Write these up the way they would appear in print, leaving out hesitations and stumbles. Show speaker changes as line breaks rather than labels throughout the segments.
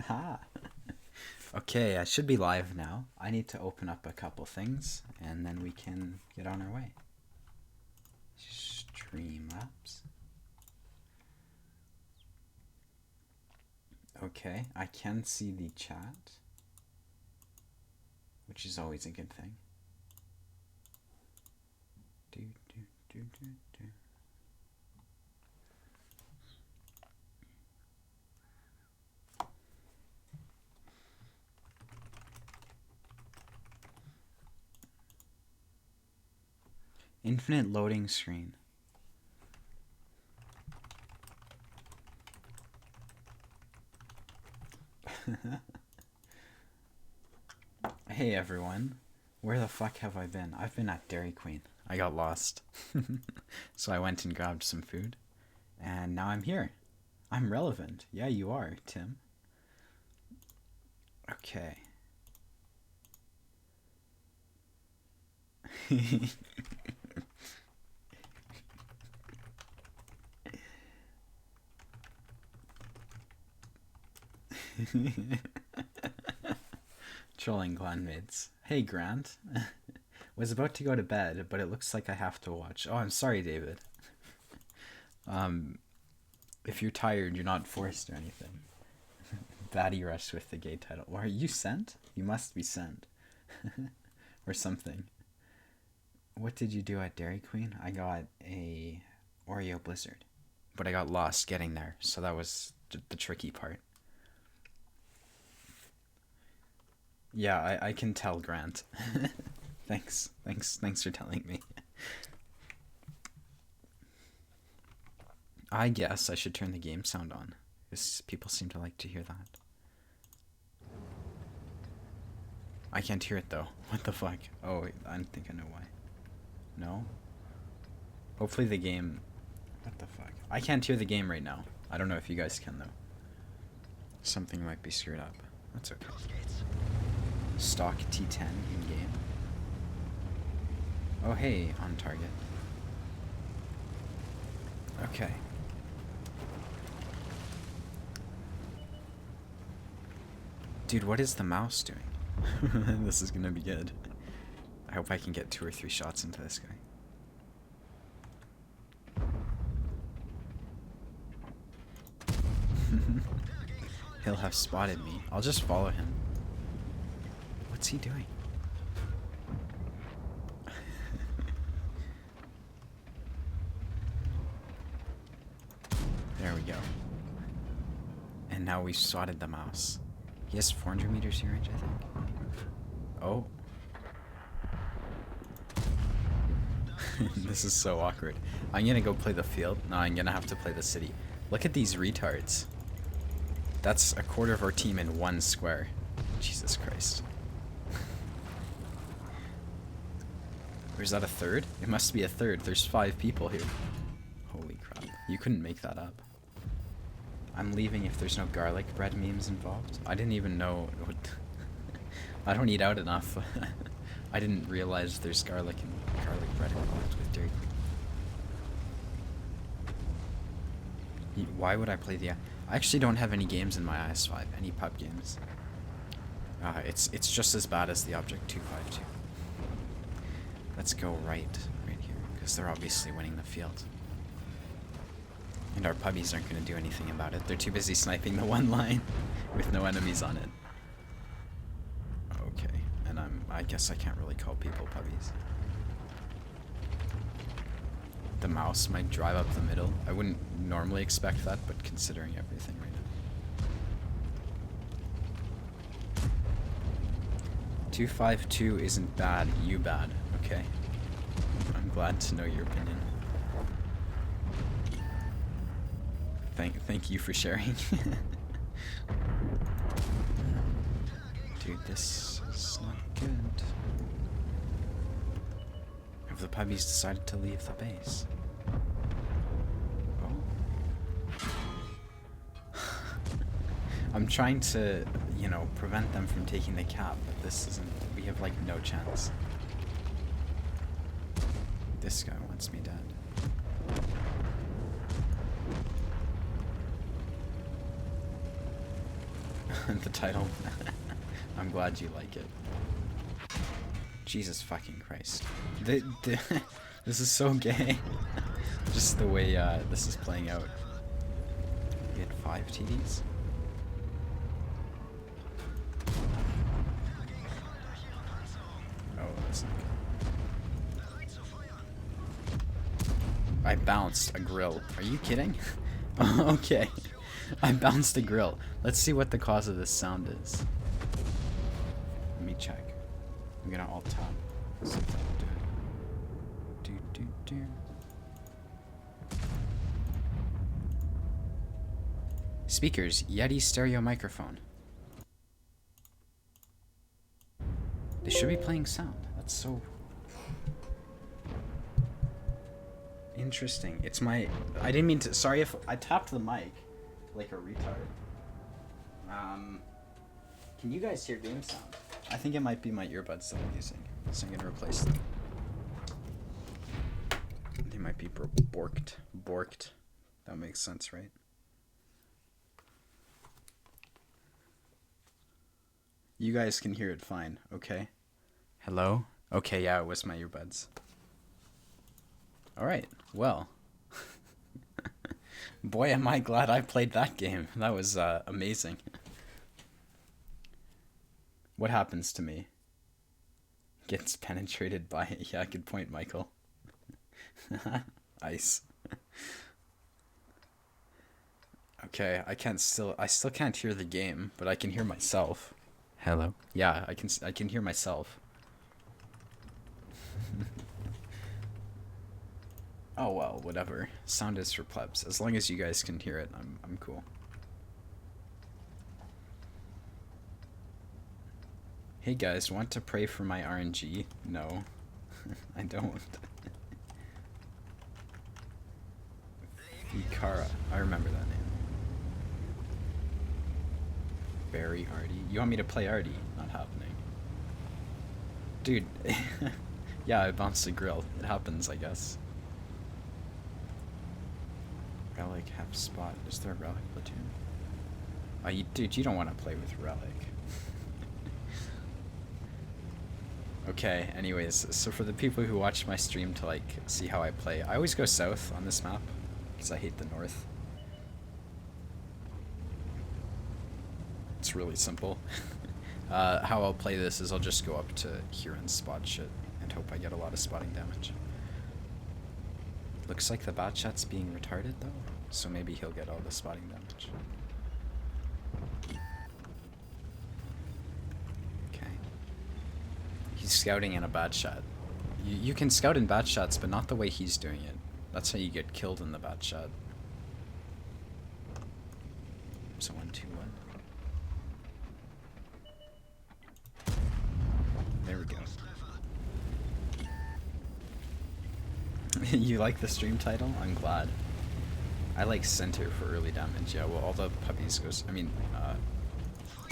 Haha. Okay, I should be live now. I need to open up a couple things and then we can get on our way. Streamlabs. Okay, I can see the chat, which is always a good thing. Do, do, do, do, do. Infinite loading screen. Hey everyone, where the fuck have I been? I've been at Dairy Queen. I got lost. So I went and grabbed some food, and now I'm here. I'm relevant. Yeah, you are, Tim. Okay. Trolling clanmates. Hey Grant. Was about to go to bed, but it looks like I have to watch. Oh, I'm sorry, David. If you're tired, you're not forced or anything. Baddie rush with the gay title. Or are you sent? You must be sent. Or something. What did you do at Dairy Queen? I got a Oreo Blizzard. But I got lost getting there, so that was the tricky part. Yeah, I can tell, Grant. Thanks for telling me. I guess I should turn the game sound on, because people seem to like to hear that. I can't hear it though. What the fuck? Oh, wait, I think I know why. No? Hopefully the game... What the fuck? I can't hear the game right now. I don't know if you guys can though. Something might be screwed up. That's okay. Stock T10 in game. Oh hey, on target. Okay. Dude, what is the mouse doing? This is gonna be good. I hope I can get 2 or 3 shots into this guy. He'll have spotted me. I'll just follow him. What's he doing? There we go. And now we've swatted the mouse. He has 400 meters here, I think. Oh. This is so awkward. I'm gonna go play the field. No, I'm gonna have to play the city. Look at these retards. That's a quarter of our team in 1 square. Jesus Christ. Or is that a third? It must be a third. There's 5 people here. Holy crap. You couldn't make that up. I'm leaving if there's no garlic bread memes involved. I didn't even know what... I don't eat out enough. I didn't realize there's garlic bread involved with Dairy Queen. Why would I play the... I actually don't have any games in my IS5. Any pub games. It's just as bad as the Object 252. Let's go right here, because they're obviously winning the field. And our puppies aren't going to do anything about it. They're too busy sniping the one line with no enemies on it. Okay, and I guess I can't really call people puppies. The mouse might drive up the middle. I wouldn't normally expect that, but considering everything right now. 252 isn't bad, you bad. Okay. I'm glad to know your opinion. Thank you for sharing. Dude, this is not good. Have the puppies decided to leave the base? Oh. I'm trying to, you know, prevent them from taking the cap, but this isn't... We have, like, no chance. This guy wants me dead. the title. I'm glad you like it. Jesus fucking Christ. This is so gay. Just the way this is playing out. We had 5 TDs. Oh, that's not good. I bounced a grill. Are you kidding? Okay. I bounced a grill. Let's see what the cause of this sound is. Let me check. I'm gonna alt tab. See if that'll do it. Speakers, Yeti stereo microphone. They should be playing sound. That's so interesting. It's my... I didn't mean to... Sorry if I tapped the mic like a retard. Can you guys hear game sound? I think it might be my earbuds that I'm using. So I'm gonna replace them. They might be borked. That makes sense, right? You guys can hear it fine, okay? Hello? Okay, yeah, it was my earbuds. Alright, well. Boy, am I glad I played that game. That was amazing. What happens to me? Gets penetrated by... Yeah, good point, Michael. Ice. Okay, I still can't hear the game, but I can hear myself. Hello? Yeah, I can hear myself. Oh well, whatever. Sound is for plebs. As long as you guys can hear it, I'm cool. Hey guys, want to pray for my RNG? No. I don't. Ikara. I remember that name. Barry Artie. You want me to play Artie? Not happening. Dude. Yeah, I bounced a grill. It happens, I guess. Relic half spot. Is there a Relic platoon? Dude, you don't want to play with Relic. Okay, anyways, so for the people who watch my stream to like see how I play, I always go south on this map because I hate the north. It's really simple. How I'll play this is I'll just go up to here and spot shit and hope I get a lot of spotting damage. Looks like the bat shot's being retarded though, so maybe he'll get all the spotting damage. Okay. He's scouting in a bat shot. You can scout in bat shots, but not the way he's doing it. That's how you get killed in the bat shot. So 1, 2, 1. There we go. You like the stream title? I'm glad. I like center for early damage. Yeah, well, all the puppies go...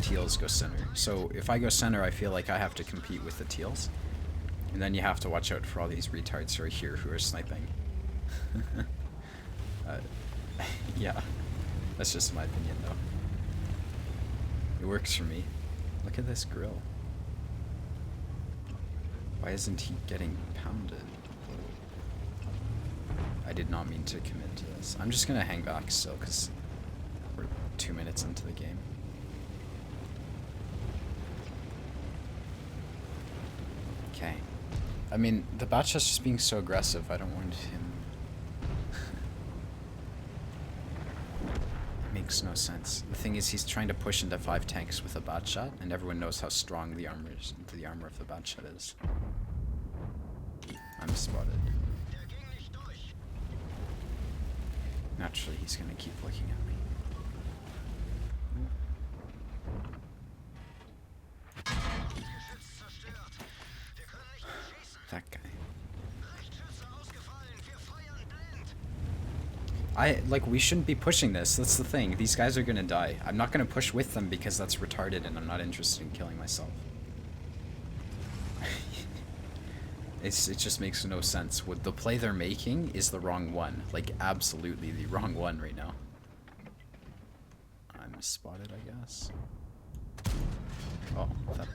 teals go center. So if I go center, I feel like I have to compete with the teals. And then you have to watch out for all these retards who are here who are sniping. Yeah. That's just my opinion, though. It works for me. Look at this grill. Why isn't he getting pounded? I did not mean to commit to this. I'm just gonna hang back still, because we're 2 minutes into the game. Okay. I mean, the Batshot's just being so aggressive, I don't want him... It makes no sense. The thing is, he's trying to push into 5 tanks with a Batshot, and everyone knows how strong the armor of the Batshot is. I'm spotted. Naturally, he's gonna keep looking at me. That guy. We shouldn't be pushing this. That's the thing. These guys are gonna die. I'm not gonna push with them because that's retarded and I'm not interested in killing myself. It just makes no sense. What the play they're making is the wrong one. Like, absolutely the wrong one right now. I'm spotted, I guess. Oh, that.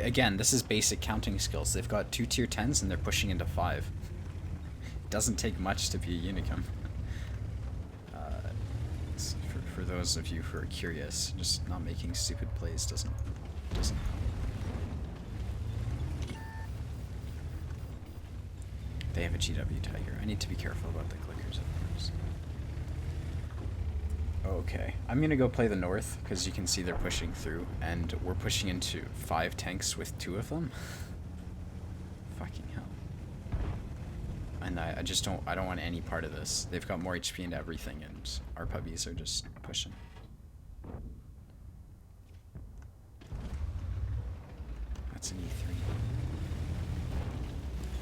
Again, this is basic counting skills. They've got 2 tier 10s and they're pushing into 5. It doesn't take much to be a Unicum. For those of you who are curious, just not making stupid plays doesn't help. They have a GW Tiger. I need to be careful about the clickers, of course. Okay, I'm gonna go play the north, because you can see they're pushing through, and we're pushing into 5 tanks with 2 of them. Fucking hell. And I don't want any part of this. They've got more HP and everything, and our puppies are just pushing. That's an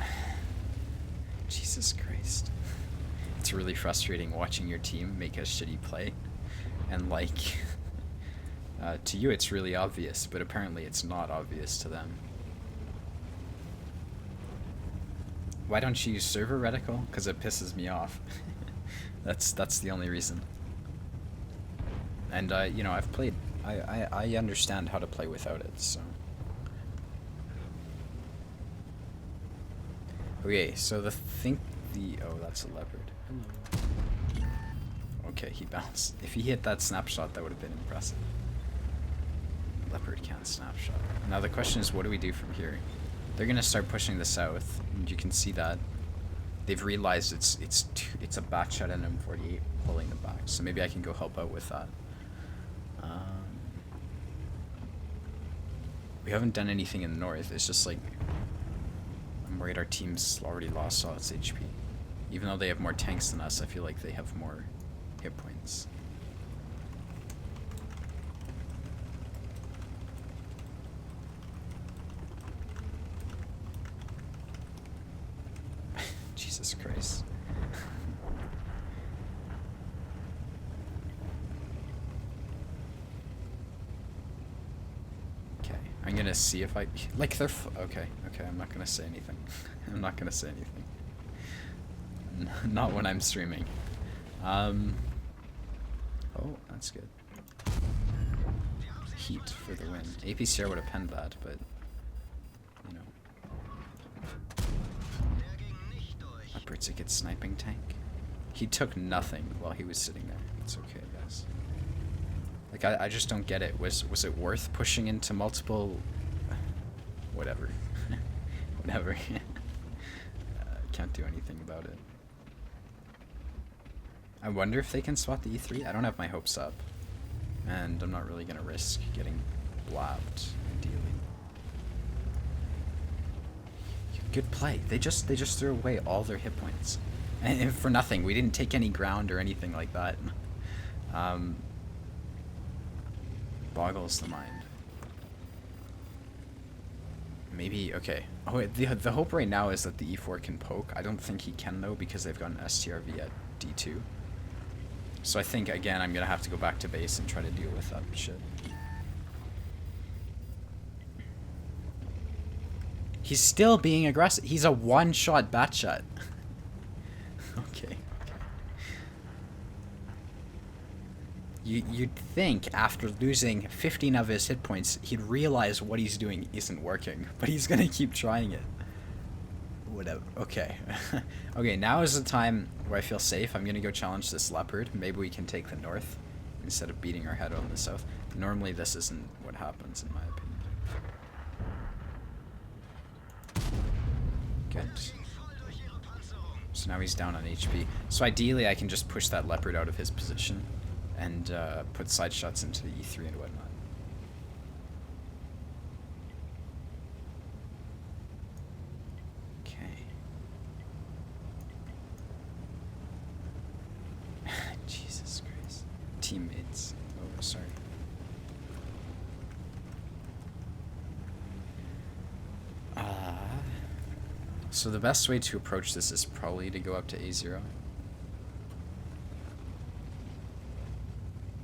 E3. Jesus Christ. It's really frustrating watching your team make a shitty play. And like, to you it's really obvious, but apparently it's not obvious to them. Why don't you use server reticle? Because it pisses me off. That's the only reason. And you know, I've played. I understand how to play without it. So. Okay, so oh, that's a leopard. Hello. Okay, he bounced. If he hit that snapshot, that would have been impressive. Leopard can't snapshot. Now the question is, what do we do from here? They're gonna start pushing the south, and you can see that they've realized it's a back shot and M48 pulling them back. So maybe I can go help out with that. We haven't done anything in the north. It's just like I'm worried our team's already lost all its HP. Even though they have more tanks than us, I feel like they have more hit points. Jesus Christ. Okay, I'm gonna see if I like they're okay. I'm not gonna say anything. I'm not gonna say anything. Not when I'm streaming. Oh, that's good. Heat for the win. APCR would have penned that, but you know. Upwards it gets sniping tank. He took nothing while he was sitting there. It's okay, guys. Like I just don't get it. Was it worth pushing into multiple? Whatever. Whatever. Can't do anything about it. I wonder if they can spot the E3. I don't have my hopes up, and I'm not really gonna risk getting blabbed. Ideally. Good play. They just threw away all their hit points, and for nothing. We didn't take any ground or anything like that. Boggles the mind. Maybe okay. Oh, the hope right now is that the E4 can poke. I don't think he can though because they've got an STRV at D2. So I think again I'm gonna have to go back to base and try to deal with that shit. He's still being aggressive. He's a one-shot bat shot. Okay. You'd think after losing 15 of his hit points, he'd realize what he's doing isn't working, but he's gonna keep trying it. Whatever. Okay. Okay, now is the time where I feel safe. I'm gonna go challenge this leopard. Maybe we can take the north instead of beating our head on the south. Normally this isn't what happens in my opinion. Good. So now he's down on HP. So ideally I can just push that leopard out of his position and put side shots into the E3 and whatnot. Okay. Jesus Christ. Teammates. Oh, sorry. So the best way to approach this is probably to go up to A0.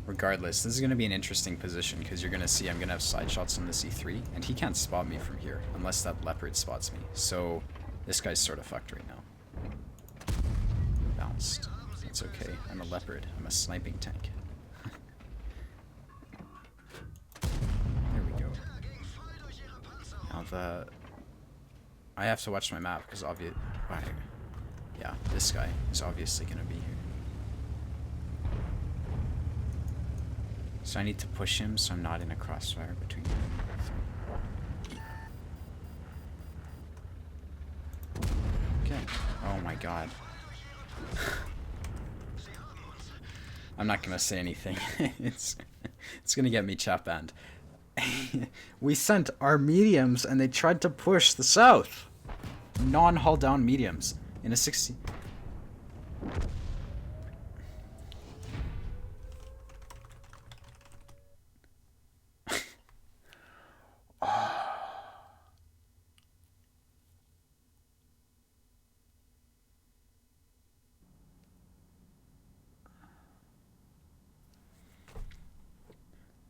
Regardless, this is going to be an interesting position because you're going to see I'm going to have side shots on the C3 and he can't spot me from here unless that leopard spots me. So this guy's sort of fucked right now. Bounced. That's okay. I'm a leopard. I'm a sniping tank. the... I have to watch my map because yeah, this guy is obviously gonna be here. So I need to push him so I'm not in a crossfire between him and him. Okay. Oh my god. I'm not gonna say anything. it's gonna get me chat banned. We sent our mediums and they tried to push the south. Non-hull down mediums in a 60.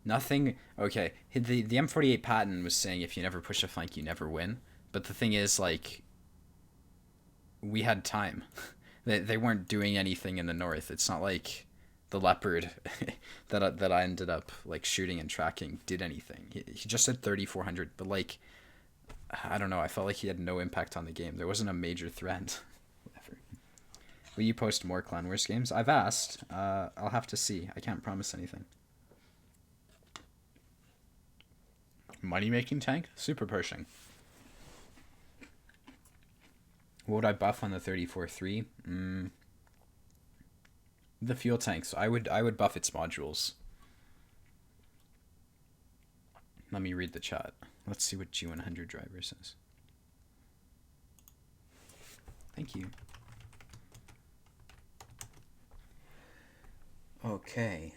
Nothing. Okay, the M48 patent was saying if you never push a flank, you never win. But the thing is, like, we had time. They weren't doing anything in the north. It's not like the Leopard that I ended up like shooting and tracking did anything. He just had 3,400, but like, I don't know. I felt like he had no impact on the game. There wasn't a major threat. Whatever. Will you post more Clan Wars games? I've asked. I'll have to see. I can't promise anything. Money making tank? Super Pershing. What would I buff on the 34-3? The fuel tanks. I would buff its modules. Let me read the chat. Let's see what G100 driver says. Thank you. Okay.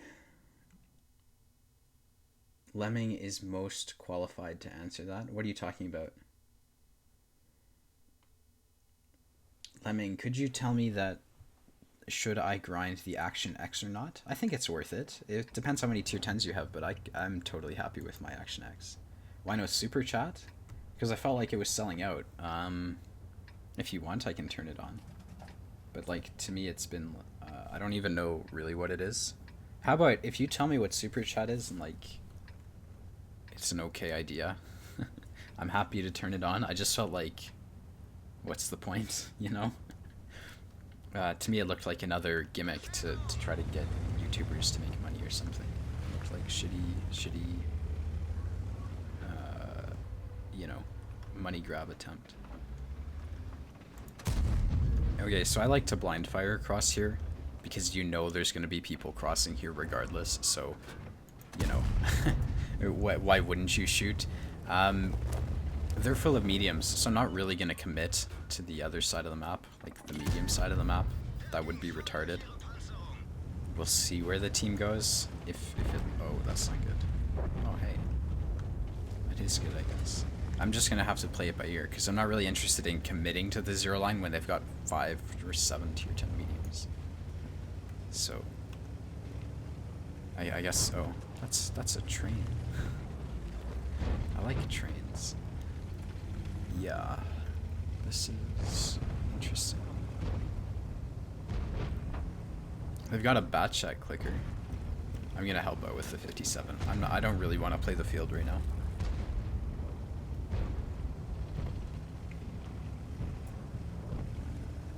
Lemming is most qualified to answer that. What are you talking about? Lemming, could you tell me that should I grind the Action X or not? I think it's worth it. It depends how many tier 10s you have, but I'm totally happy with my Action X. Why no super chat? Because I felt like it was selling out. If you want, I can turn it on. But like, to me it's been, I don't even know really what it is. How about if you tell me what super chat is and like, it's an okay idea. I'm happy to turn it on. I just felt like, what's the point, you know? To me it looked like another gimmick to try to get YouTubers to make money or something. It looked like shitty, you know, money grab attempt. Okay, so I like to blind fire across here because you know there's going to be people crossing here regardless, so, you know, why wouldn't you shoot? They're full of mediums, so I'm not really going to commit to the other side of the map, like the medium side of the map. That would be retarded. We'll see where the team goes. If it... Oh, that's not good. Oh, hey. That is good, I guess. I'm just going to have to play it by ear, because I'm not really interested in committing to the 0 line when they've got 5 or 7 tier 10 mediums. So... I guess... Oh, that's a train. I like trains. Yeah. This is interesting. They've got a bat check clicker. I'm gonna help out with the 57. I don't really want to play the field right now.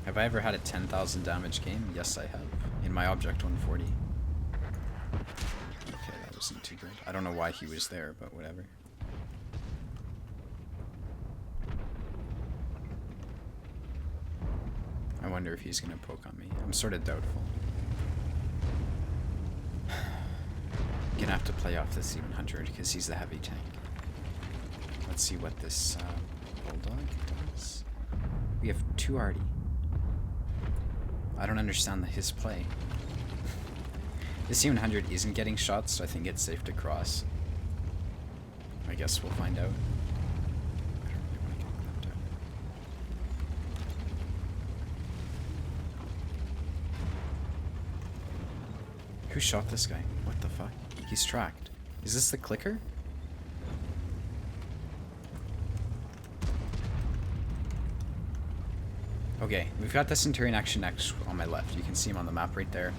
Have I ever had a 10,000 damage game? Yes, I have. In my Object 140. Okay, that wasn't too good. I don't know why he was there, but whatever. I wonder if he's gonna poke on me. I'm sort of doubtful. I'm gonna have to play off the C100 because he's the heavy tank. Let's see what this Bulldog does. We have 2 arty. I don't understand his play. The C100 isn't getting shots, so I think it's safe to cross. I guess we'll find out. I don't really want to get clapped out. Who shot this guy? What the fuck? He's tracked. Is this the clicker? Okay, we've got the Centurion Action X on my left. You can see him on the map right there.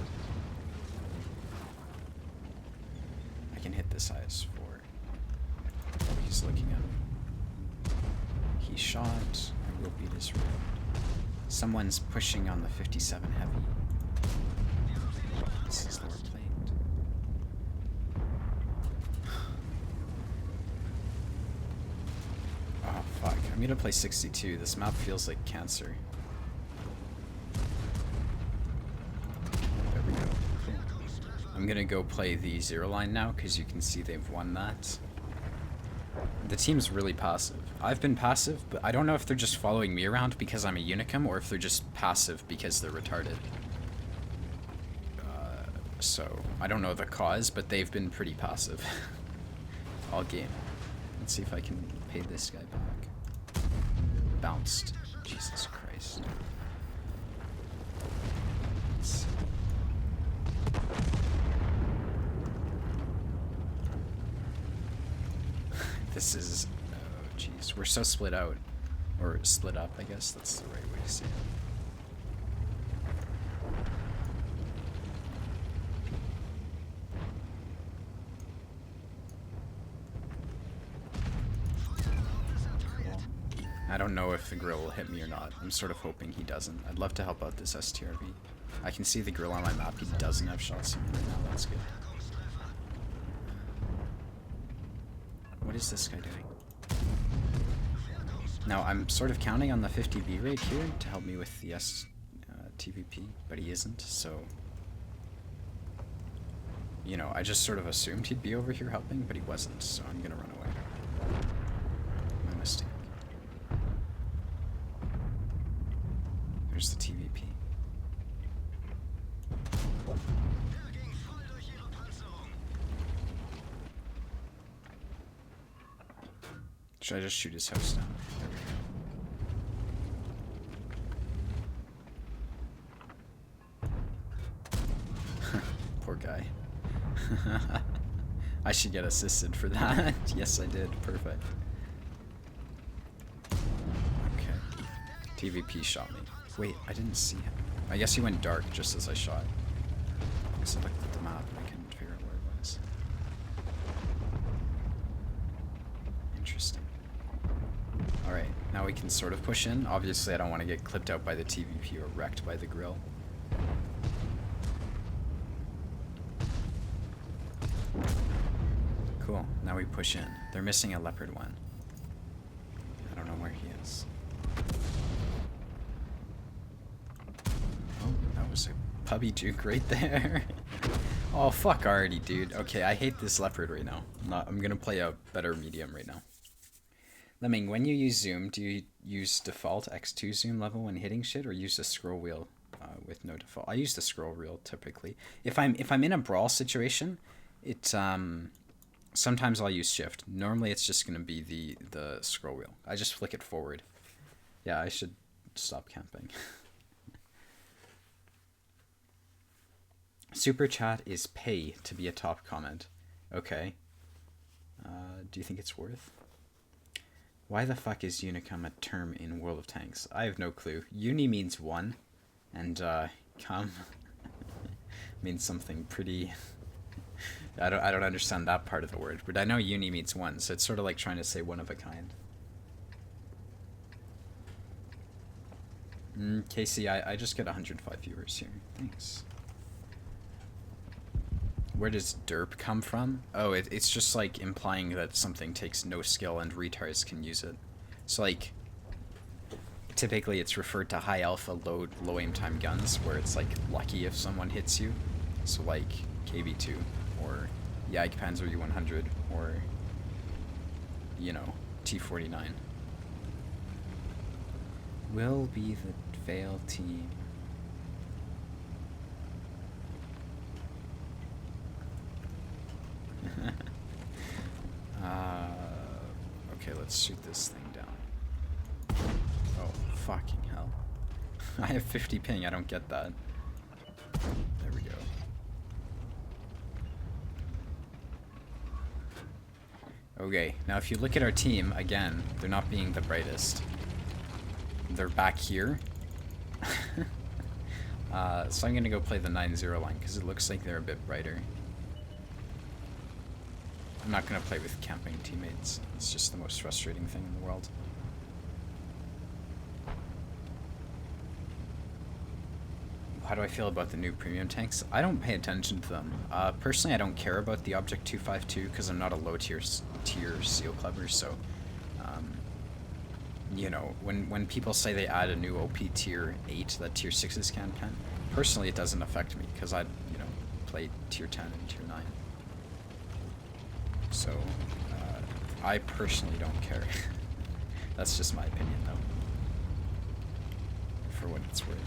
I can hit this IS-4. Oh, he's looking at me. he shot. I will beat his road. Someone's pushing on the 57 heavy. This is lower plate. Oh fuck, I'm gonna play 62. This map feels like cancer. There we go. I'm gonna go play the 0 line now, because you can see they've won that. The team's really passive. I've been passive, but I don't know if they're just following me around because I'm a Unicum, or if they're just passive because they're retarded. So, I don't know the cause, but they've been pretty passive all game. Let's see if I can pay this guy back. Bounced. Jesus Christ. Let's see. This is... oh, jeez. We're so split out. Or split up, I guess. That's the right way to say it. I don't know if the grill will hit me or not. I'm sort of hoping he doesn't. I'd love to help out this STRV. I can see the grill on my map. He doesn't have shots right now. That's good. What is this guy doing? Now, I'm sort of counting on the 50B rate here to help me with the TVP, but he isn't, so... You know, I just sort of assumed he'd be over here helping, but he wasn't, so I'm gonna run away. My mistake. There's the TVP. Should I just shoot his house down? There we go. Poor guy. I should get assisted for that. Yes, I did. Perfect. Okay. TVP shot me. Wait, I didn't see him. I guess he went dark just as I shot. I guess I looked at the map and I couldn't figure out where it was. Interesting. Alright, now we can sort of push in. Obviously, I don't want to get clipped out by the TVP or wrecked by the grill. Cool, now we push in. They're missing a leopard one. I don't know where he is. That was a puppy juke right there. Oh, fuck already, dude. Okay, I hate this leopard right now. I'm gonna play a better medium right now. Lemming, when you use zoom, do you use default X2 zoom level when hitting shit, or use the scroll wheel with no default? I use the scroll wheel typically. If I'm in a brawl situation, it sometimes I'll use shift. Normally it's just gonna be the scroll wheel. I just flick it forward. Yeah, I should stop camping. Super chat is pay to be a top comment. Okay. Do you think it's worth? Why the fuck is Unicum a term in World of Tanks? I have no clue. Uni means one, and cum means something pretty... I don't understand that part of the word, but I know uni means one, so it's sort of like trying to say one of a kind. Casey, I just get 105 viewers here. Thanks. Where does derp come from? Oh, it's just like implying that something takes no skill and retards can use it. So like, typically it's referred to high alpha, low aim time guns, where it's like lucky if someone hits you. So like KB2, or Jagdpanzer U100, or, you know, T49. Will be the fail team. Okay, let's shoot this thing down. Oh, fucking hell. I have 50 ping, I don't get that. There we go. Okay, now if you look at our team, again, they're not being the brightest. They're back here. So I'm gonna go play the 9-0 line, because it looks like they're a bit brighter. I'm not gonna play with camping teammates. It's just the most frustrating thing in the world. How do I feel about the new premium tanks? I don't pay attention to them. Personally, I don't care about the Object 252 because I'm not a low tier seal clubber. So, you know, when people say they add a new OP tier 8 that tier 6s can't pen, personally it doesn't affect me because I, you know, play tier 10 and tier 9. So, I personally don't care. That's just my opinion, though. For what it's worth.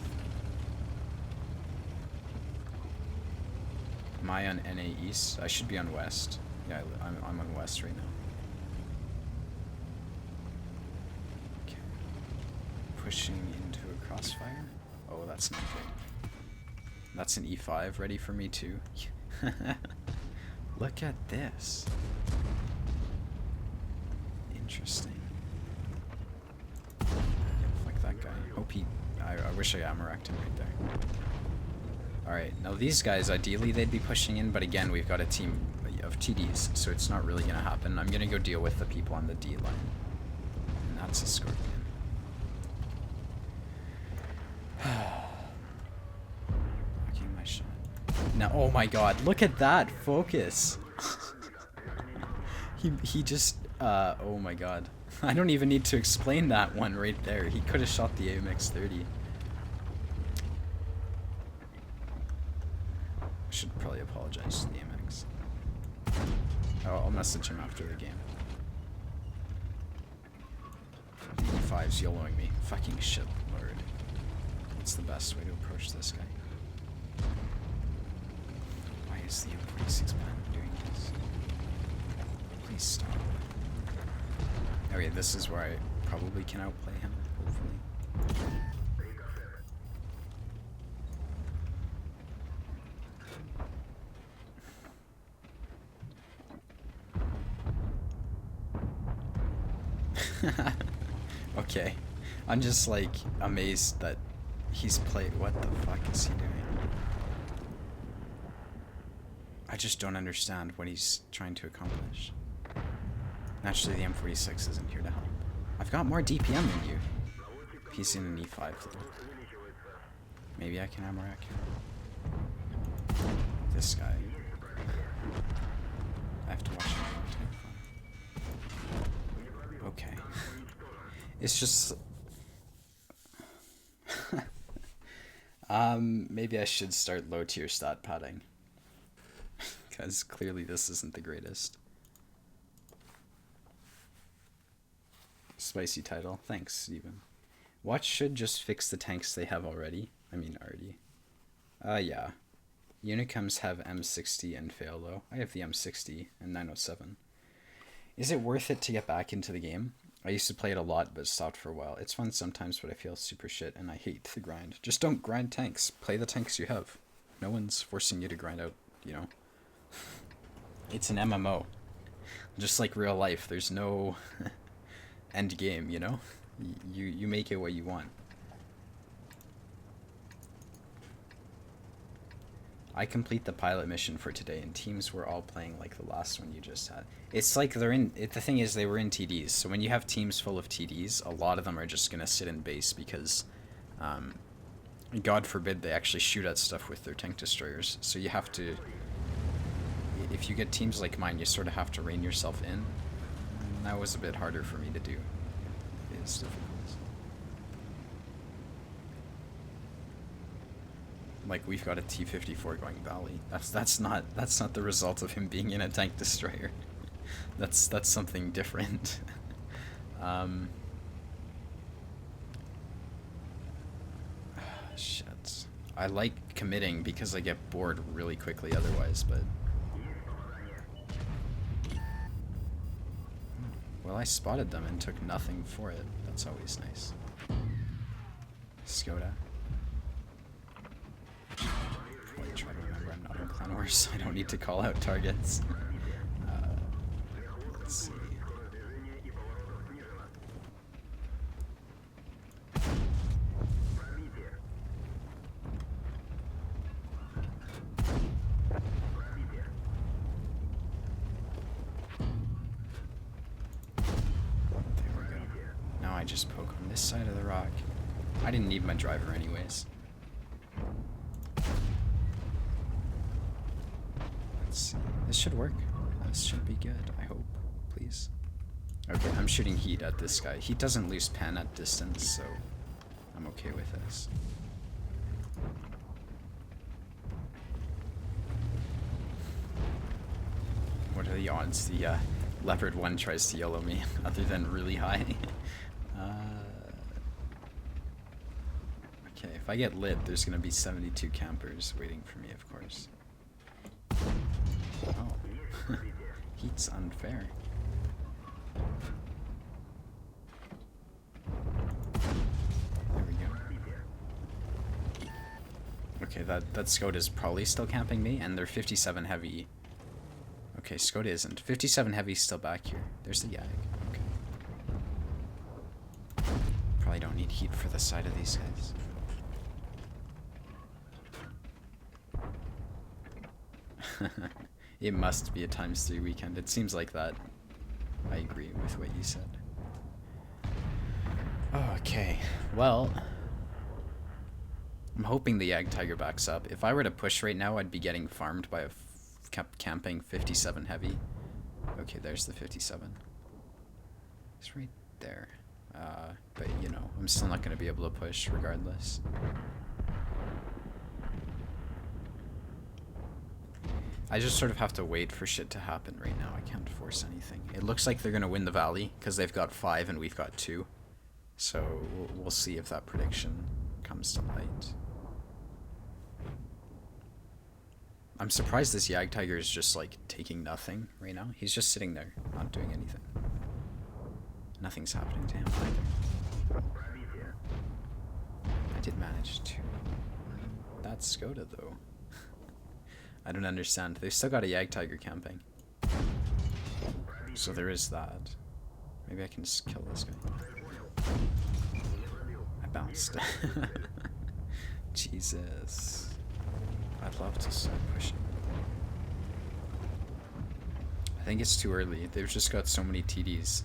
Am I on NA East? I should be on West. Yeah, I'm on West right now. Okay. Pushing into a crossfire. Oh, that's not good. That's an E5 ready for me too. Look at this. Interesting. Yeah, fuck that guy. Hope he... I wish I ammo-racked him right there. Alright, now these guys, ideally they'd be pushing in, but again, we've got a team of TDs, so it's not really gonna happen. I'm gonna go deal with the people on the D line. And that's a Scorpion. Blocking my shot. Now, oh my god, look at that focus! he just, oh my god. I don't even need to explain that one right there. He could have shot the AMX-30. I should probably apologize to the MX. Oh, I'll message him after the game. E5's YOLOing me. Fucking shit, lord. What's the best way to approach this guy? Why is the M46 man doing this? Please stop. Okay, this is where I probably can outplay him, hopefully. Okay, I'm just like amazed that he's played. What the fuck is he doing? I just don't understand what he's trying to accomplish. Naturally, the M46 isn't here to help. I've got more DPM than you. He's in an E5 though. Maybe I can ammo rack him. This guy. I have to watch him. Okay. It's just... maybe I should start low tier stat padding. Because clearly this isn't the greatest. Spicy title. Thanks, Steven. Watch should just fix the tanks they have already. I mean, already. Yeah. Unicums have M60 and fail though. I have the M60 and 907. Is it worth it to get back into the game? I used to play it a lot, but stopped for a while. It's fun sometimes, but I feel super shit, and I hate the grind. Just don't grind tanks. Play the tanks you have. No one's forcing you to grind out, you know? It's an MMO. Just like real life, there's no end game, you know? You make it what you want. I complete the pilot mission for today, and teams were all playing like the last one you just had. It's like they're in... the thing is, they were in TDs, so when you have teams full of TDs, a lot of them are just going to sit in base because, God forbid, they actually shoot at stuff with their tank destroyers. So you have to... if you get teams like mine, you sort of have to rein yourself in. And that was a bit harder for me to do. It's difficult. Like, we've got a T-54 going Valley. That's not the result of him being in a tank destroyer. That's something different. Shit. I like committing because I get bored really quickly otherwise, but... well, I spotted them and took nothing for it. That's always nice. Skoda. Try to remember I'm not in Clan Wars, so I don't need to call out targets. Let's see. There we go. Now I just poke on this side of the rock. I didn't need my driver anyways. Let's see. This should work. This should be good, I hope. Please. Okay, I'm shooting heat at this guy. He doesn't lose pen at distance, so I'm okay with this. What are the odds the leopard 1 tries to yellow me, other than really high? Okay, if I get lit, there's gonna be 72 campers waiting for me, of course. Oh. Heat's unfair. There we go. Okay, that Skoda is probably still camping me, and they're 57 heavy. Okay, Skoda isn't. 57 heavy's still back here. There's the Yag. Okay. Probably don't need heat for the side of these guys. It must be a ×3 weekend. It seems like that. I agree with what you said. Okay, well, I'm hoping the Yag Tiger backs up. If I were to push right now, I'd be getting farmed by a camping 57 heavy. Okay, there's the 57. It's right there. But, you know, I'm still not going to be able to push regardless. I just sort of have to wait for shit to happen right now. I can't force anything. It looks like they're going to win the Valley because they've got 5 and we've got 2. So we'll see if that prediction comes to light. I'm surprised this Yag Tiger is just like taking nothing right now. He's just sitting there, not doing anything. Nothing's happening to him either. I did manage to. That's Skoda though. I don't understand. They've still got a Yag Tiger camping. So there is that. Maybe I can just kill this guy. I bounced. Jesus. I'd love to start pushing. I think it's too early. They've just got so many TDs.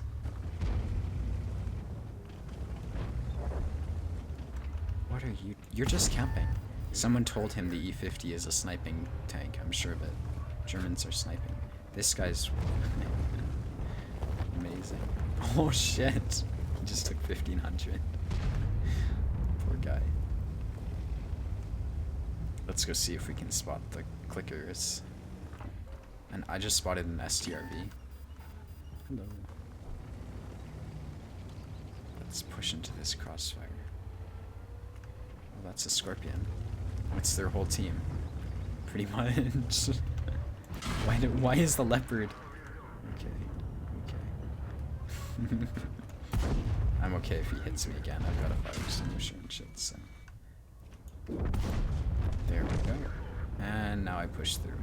What are you? You're just camping. Someone told him the E50 is a sniping tank. I'm sure of it. Germans are sniping. This guy's amazing. Oh shit. He just took 1500. Poor guy. Let's go see if we can spot the clickers. And I just spotted an STRV. Hello. Let's push into this crossfire. Oh, that's a Scorpion. It's their whole team. Pretty much. Why is the leopard? Okay. I'm okay if he hits me again. I've got a fire extinguisher and shit, so. There we go. And now I push through.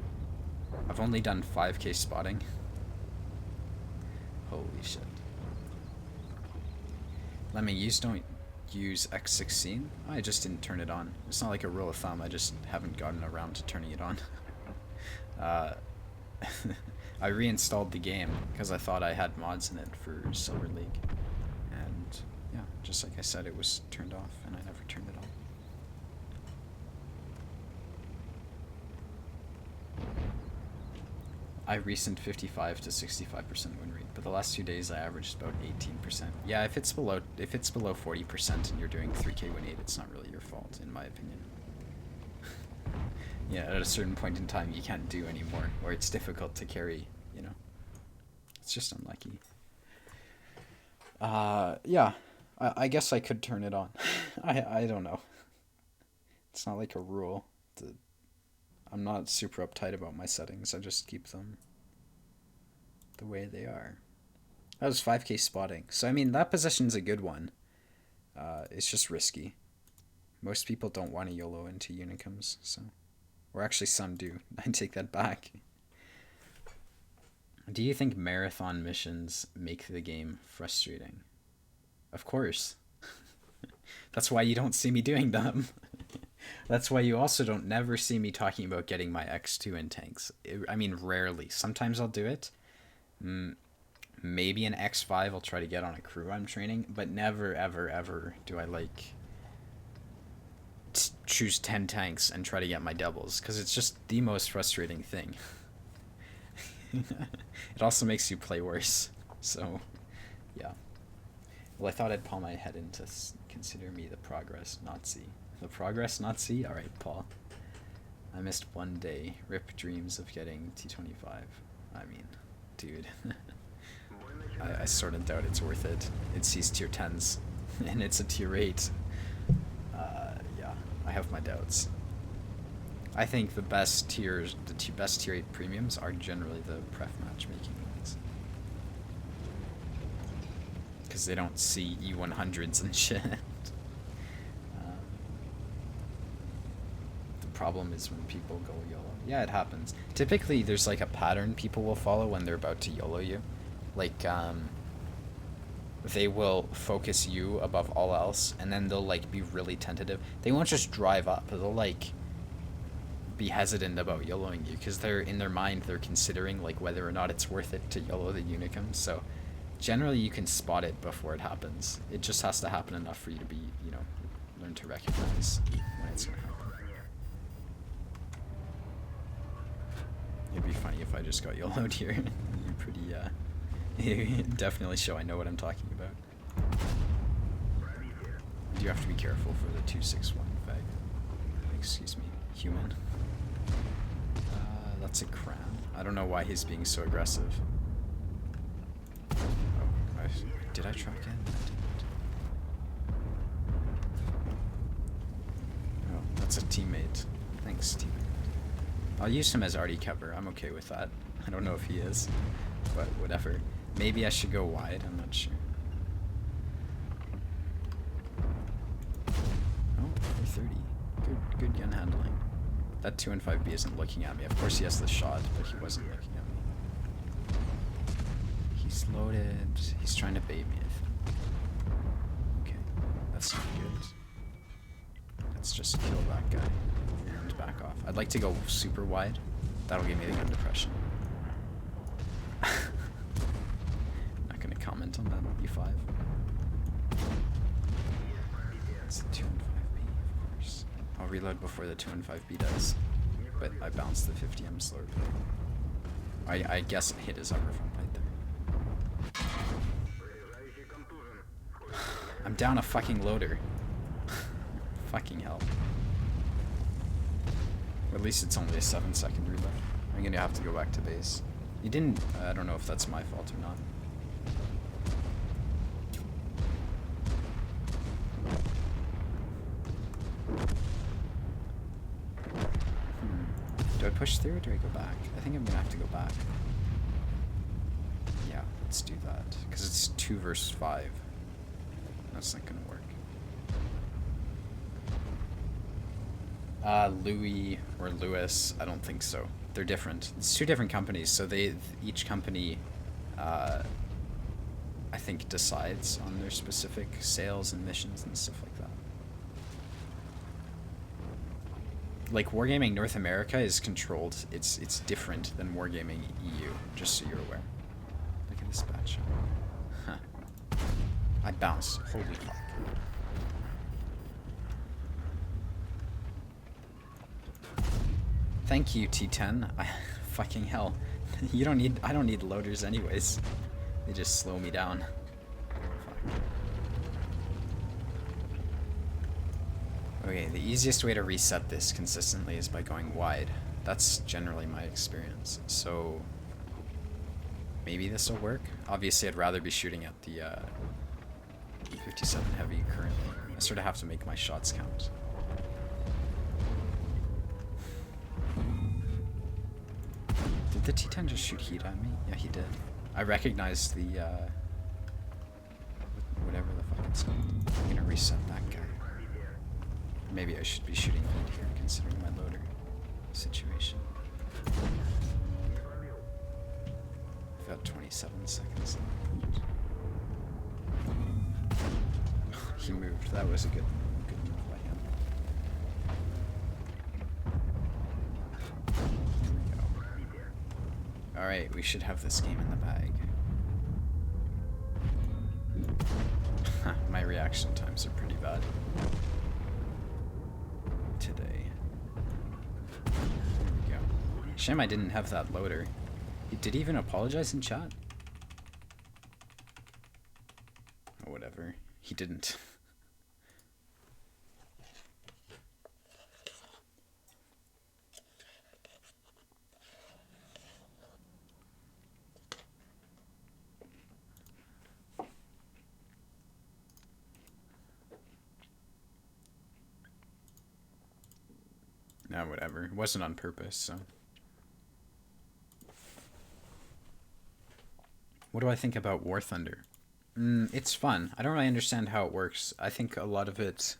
I've only done 5k spotting. Holy shit. Lemming, don't use X16. I just didn't turn it on. It's not like a rule of thumb, I just haven't gotten around to turning it on. I reinstalled the game because I thought I had mods in it for Silver League. And yeah, just like I said, it was turned off and I never turned it on. I recent 55 to 65% win rate, but the last 2 days I averaged about 18%. Yeah, if it's below 40% and you're doing 3k win rate, it's not really your fault, in my opinion. Yeah, at a certain point in time you can't do anymore, or it's difficult to carry, you know. It's just unlucky. Yeah, I guess I could turn it on. I don't know. It's not like a rule. I'm not super uptight about my settings. I just keep them the way they are. That was 5k spotting. So, I mean, that position's a good one. It's just risky. Most people don't want to YOLO into Unicums, so. Or actually, some do. I take that back. Do you think marathon missions make the game frustrating? Of course. That's why you don't see me doing them. That's why you also don't never see me talking about getting my X2 in tanks. I mean, rarely. Sometimes I'll do it. Maybe an X5 I'll try to get on a crew I'm training, but never, ever, ever do I, like, choose 10 tanks and try to get my doubles, because it's just the most frustrating thing. It also makes you play worse. So, yeah. Well, I thought I'd palm my head in to consider me the progress Nazi. The progress Nazi? Alright, Paul. I missed one day. Rip dreams of getting T25. I mean, dude. I sort of doubt it's worth it. It sees tier 10s, and it's a tier 8. Yeah, I have my doubts. I think the best tiers, best tier 8 premiums are generally the pref matchmaking ones. Because they don't see E100s and shit. The problem is when people go YOLO. Yeah, it happens. Typically, there's like a pattern people will follow when they're about to YOLO you. Like, they will focus you above all else, and then they'll like be really tentative. They won't just drive up. They'll like be hesitant about YOLOing you because they're in their mind they're considering like whether or not it's worth it to YOLO the Unicum. So generally you can spot it before it happens. It just has to happen enough for you to be, you know, learn to recognize when it's gonna happen. It'd be funny if I just got YOLO'd here. You're pretty you definitely show I know what I'm talking about. You do have to be careful for the 261 fag. Excuse me, human. That's a crown. I don't know why he's being so aggressive. Oh, did I track in? I didn't. Oh, that's a teammate. Thanks, teammate. I'll use him as arty cover. I'm okay with that. I don't know if he is, but whatever. Maybe I should go wide. I'm not sure. Oh, 430. Good gun handling. That 2 and 5B isn't looking at me. Of course he has the shot, but he wasn't looking at me. He's loaded. He's trying to bait me, I think. Okay, that's not good. Let's just kill that guy and back off. I'd like to go super wide. That'll give me the gun depression. Not gonna comment on that B5. It's a 2 and 5B, of course. I'll reload before the 2 and 5B does, but I bounced the 50M slurp. I guess I hit his upper front right there. I'm down a fucking loader. Fucking hell. Or at least it's only a 7-second reload. I'm gonna have to go back to base. You didn't, I don't know if that's my fault or not. Do I push through or do I go back? I think I'm gonna have to go back. Yeah, let's do that. Because it's 2 versus 5. That's not gonna work. Louis or Lewis, I don't think so. They're different. It's 2 different companies, so each company, I think, decides on their specific sales and missions and stuff like that. Like, Wargaming North America is controlled. It's different than Wargaming EU, just so you're aware. Look at this bad shot. Huh. I bounced. Holy fuck. Thank you, T10. Fucking hell. I don't need loaders anyways. They just slow me down. Fuck. Okay, the easiest way to reset this consistently is by going wide. That's generally my experience. So maybe this will work. Obviously, I'd rather be shooting at the 57 heavy currently. I sort of have to make my shots count. Did the T10 just shoot heat at me? Yeah, he did. I recognized the, whatever the fuck it's called. I'm gonna reset that guy. Maybe I should be shooting heat here, considering my loader situation. I've got 27 seconds left. He moved. That was a good move by him. Alright, we should have this game in the bag. My reaction times are pretty bad today. There we go. Shame I didn't have that loader. Did he even apologize in chat? Or whatever. He didn't. No, whatever. It wasn't on purpose, so. What do I think about War Thunder? It's fun. I don't really understand how it works. I think a lot of it,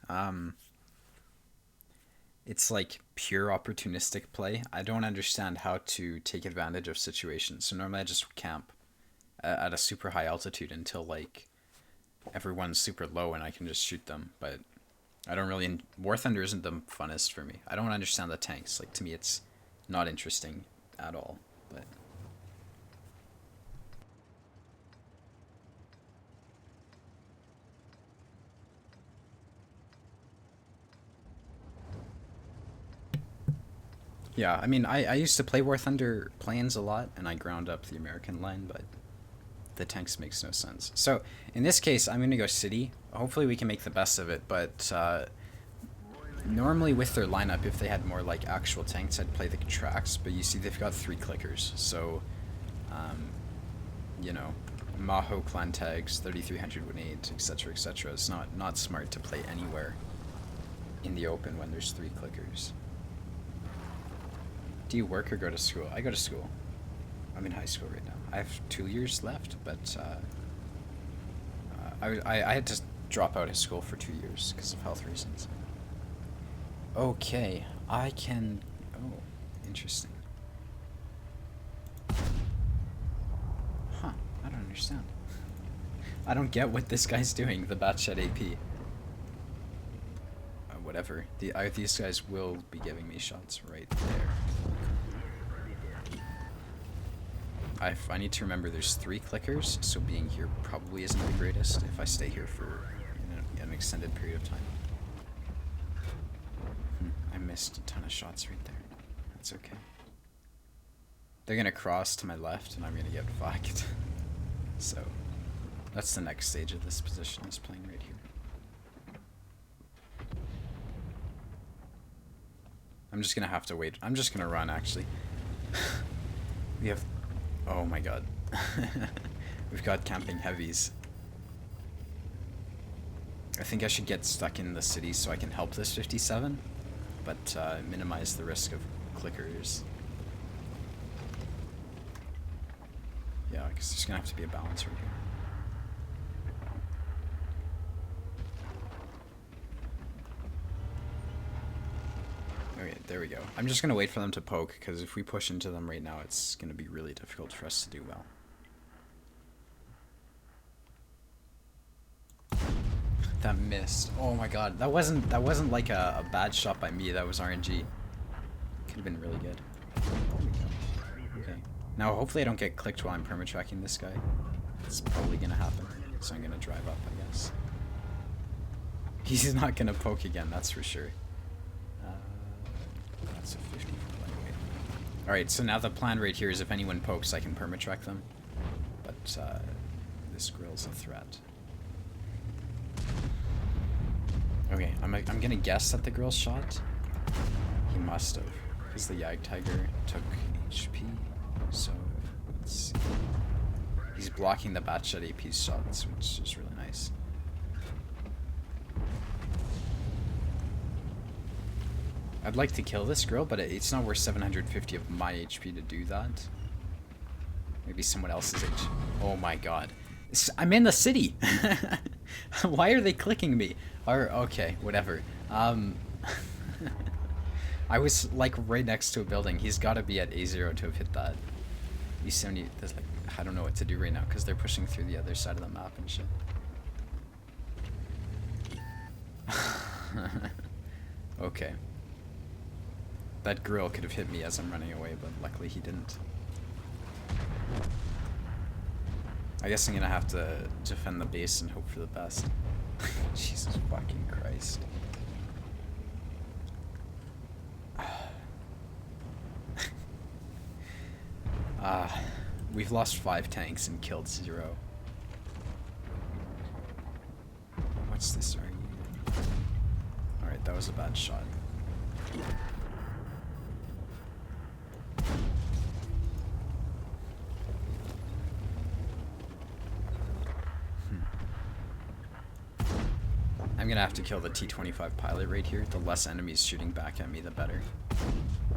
it's like pure opportunistic play. I don't understand how to take advantage of situations. So normally I just camp at a super high altitude until like everyone's super low and I can just shoot them. But I don't really... War Thunder isn't the funnest for me. I don't understand the tanks. Like, to me, it's not interesting at all. But... yeah, I mean, I used to play War Thunder planes a lot, and I ground up the American line, but the tanks makes no sense. So, in this case, I'm going to go city. Hopefully we can make the best of it, but normally with their lineup, if they had more like actual tanks, I'd play the tracks, but you see they've got 3 clickers, so, you know, Maho clan tags, 3300 grenades, etc., etc. It's not smart to play anywhere in the open when there's 3 clickers. Do you work or go to school? I go to school. I'm in high school right now. I have 2 years left, but I had to drop out of school for 2 years because of health reasons. Okay, I can... Oh, interesting. Huh, I don't understand. I don't get what this guy's doing, the Batchet AP. Whatever. These guys will be giving me shots right there. I need to remember there's 3 clickers, so being here probably isn't the greatest if I stay here for an extended period of time. I missed a ton of shots right there. That's okay. They're gonna cross to my left and I'm gonna get fucked. So, that's the next stage of this position, is playing right here. I'm just gonna have to wait. I'm just gonna run, actually. We have... Oh my god. We've got camping heavies. I think I should get stuck in the city so I can help this 57, but minimize the risk of clickers. Yeah, because there's gonna have to be a balance right here. Okay, there we go. I'm just gonna wait for them to poke, because if we push into them right now, it's gonna be really difficult for us to do well. That missed. Oh my god, that wasn't like a bad shot by me. That was RNG. Could have been really good. There we go. Okay. Now hopefully I don't get clicked while I'm permatracking this guy. It's probably gonna happen. So I'm gonna drive up, I guess. He's not gonna poke again, that's for sure. That's a 50 lightweight. Alright, so now the plan right here is if anyone pokes, I can permatrack them. But this grill's a threat. Okay, I'm gonna guess that the girl shot. He must have, because the Yag Tiger took HP. So let's see. He's blocking the Batchet AP's shots, which is really nice. I'd like to kill this girl, but it's not worth 750 of my HP to do that. Maybe someone else's HP. Oh my god. I'm in the city! Why are they clicking me? Okay, whatever. I was like right next to a building. He's got to be at A0 to have hit that. E70, there's like, I don't know what to do right now because they're pushing through the other side of the map and shit. Okay. That grill could have hit me as I'm running away, but luckily he didn't. I guess I'm gonna have to defend the base and hope for the best. Jesus fucking Christ. We've lost 5 tanks and killed 0. What's this? Alright, that was a bad shot. I'm gonna have to kill the T-25 pilot right here. The less enemies shooting back at me, the better.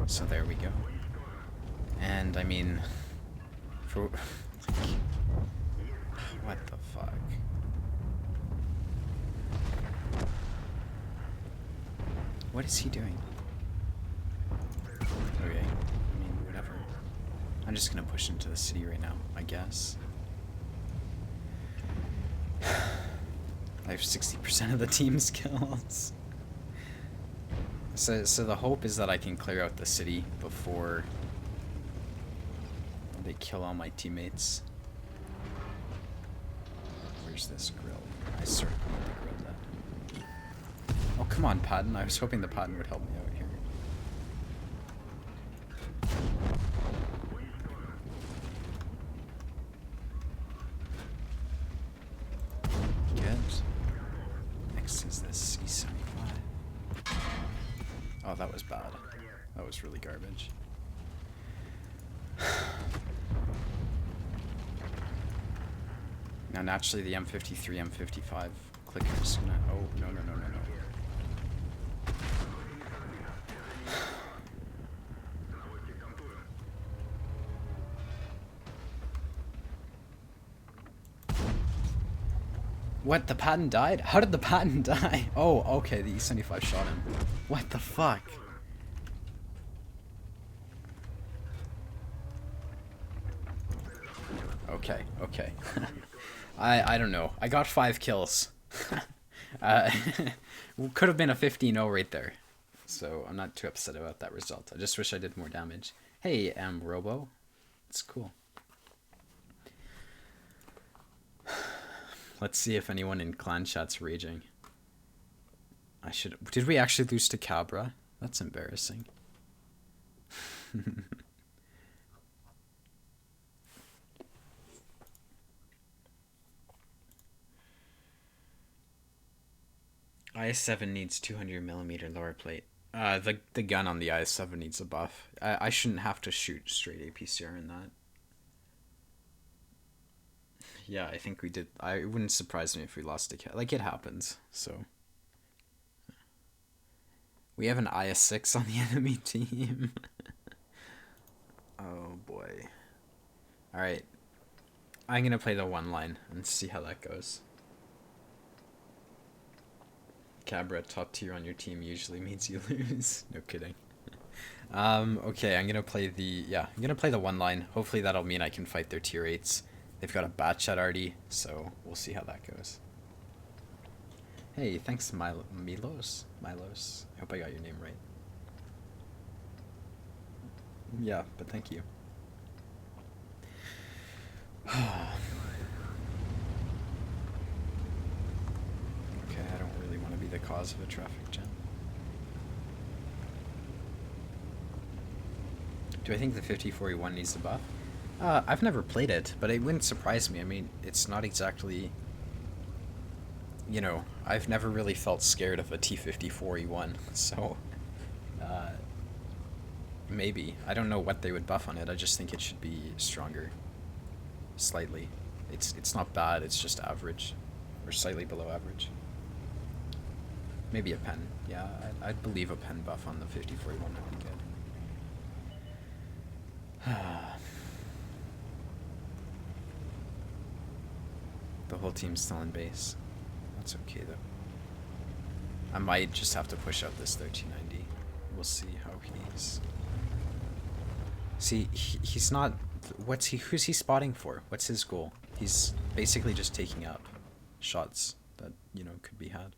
So there we go. And I mean, for what the fuck? What is he doing? Okay, I mean, whatever. I'm just gonna push into the city right now, I guess. I have 60% of the team's kills. So the hope is that I can clear out the city before they kill all my teammates. Where's this grill? I certainly want to grill that. Oh, come on, Patton. I was hoping the Patton would help me out here. Is this C75? Oh, that was bad. That was really garbage. Now, naturally, the M53, M55 clicker is gonna. Oh, no, no, no, no, no. What? The Patton died? How did the Patton die? Oh, okay, the E75 shot him. What the fuck? Okay, okay. I don't know. I got 5 kills. Could have been a 15-0 right there. So I'm not too upset about that result. I just wish I did more damage. Hey, Robo. It's cool. Let's see if anyone in clan chat's raging. I should. Did we actually lose to Cabra? That's embarrassing. IS-7 needs 200mm lower plate. The gun on the IS-7 needs a buff. I shouldn't have to shoot straight APCR in that. Yeah, I think we did. It wouldn't surprise me if we lost a cat. Like, it happens, so. We have an IS-6 on the enemy team. Oh, boy. Alright. I'm gonna play the one line and see how that goes. Cabra, top tier on your team usually means you lose. No kidding. Okay, I'm gonna play the one line. Hopefully that'll mean I can fight their tier 8s. They've got a bat chat already, so we'll see how that goes. Hey, thanks, Milos. I hope I got your name right. Yeah, but thank you. Okay, I don't really want to be the cause of a traffic jam. Do I think the 5041 needs a buff? I've never played it, but it wouldn't surprise me. I mean, it's not exactly... You know, I've never really felt scared of a T-54E1, so... maybe. I don't know what they would buff on it, I just think it should be stronger. Slightly. It's not bad, it's just average. Or slightly below average. Maybe a pen. Yeah, I'd believe a pen buff on the 5041 would be good. The whole team's still in base. That's okay though. I might just have to push out this 1390. We'll see how he's... See, he's not... Who's he spotting for? What's his goal? He's basically just taking up shots that, you know, could be had.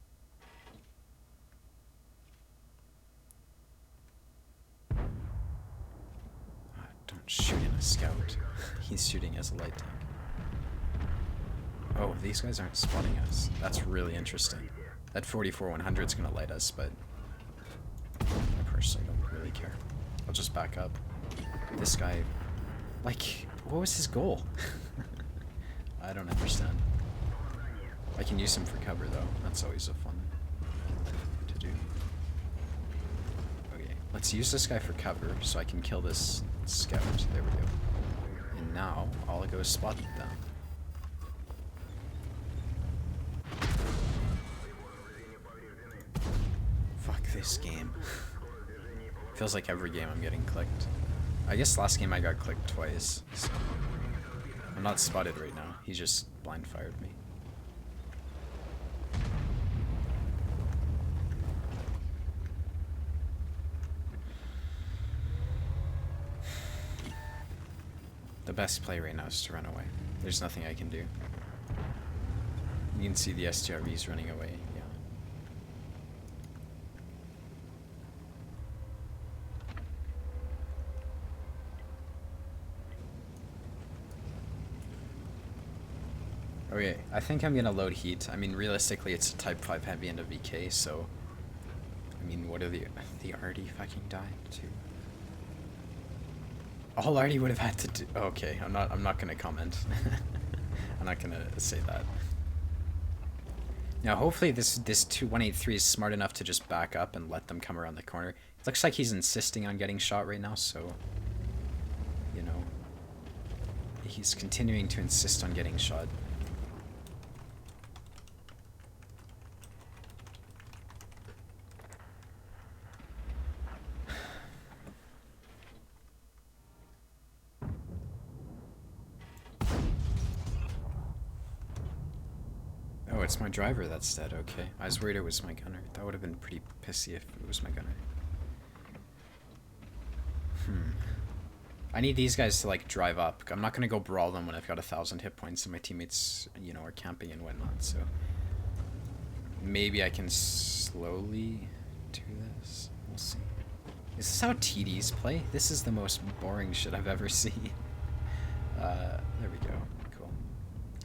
Don't shoot in a scout. He's shooting as a light tank. Oh, these guys aren't spotting us. That's really interesting. That 44-100 is going to light us, but I personally don't really care. I'll just back up. This guy... Like, what was his goal? I don't understand. I can use him for cover though. That's always a fun to do. Okay, let's use this guy for cover so I can kill this scout. There we go. And now I'll go spot them. Fuck this game. Feels like every game I'm getting clicked. I guess last game I got clicked twice. So I'm not spotted right now. He just blind fired me. The best play right now is to run away. There's nothing I can do. You can see the STRVs running away, yeah. Okay, I think I'm gonna load heat. I mean, realistically, it's a Type 5 heavy and a VK, so... I mean, what are the Artie fucking died too? All Artie would have had to do... Okay, I'm not gonna comment. I'm not gonna say that. Now, hopefully this 183 is smart enough to just back up and let them come around the corner. It looks like he's insisting on getting shot right now, so... You know... He's continuing to insist on getting shot. Oh, it's my driver that's dead, okay. I was worried it was my gunner. That would have been pretty pissy if it was my gunner. I need these guys to, like, drive up. I'm not gonna go brawl them when I've got 1,000 hit points and my teammates, you know, are camping and whatnot, so... Maybe I can slowly do this. We'll see. Is this how TDs play? This is the most boring shit I've ever seen. There we go.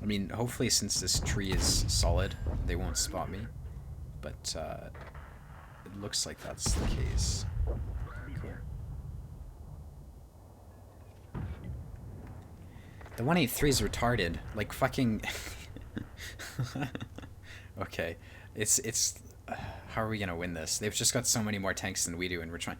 I mean, hopefully since this tree is solid, they won't spot me. But, it looks like that's the case. Cool. The 183 is retarded. Like, fucking... Okay. It's... how are we gonna win this? They've just got so many more tanks than we do, and we're trying...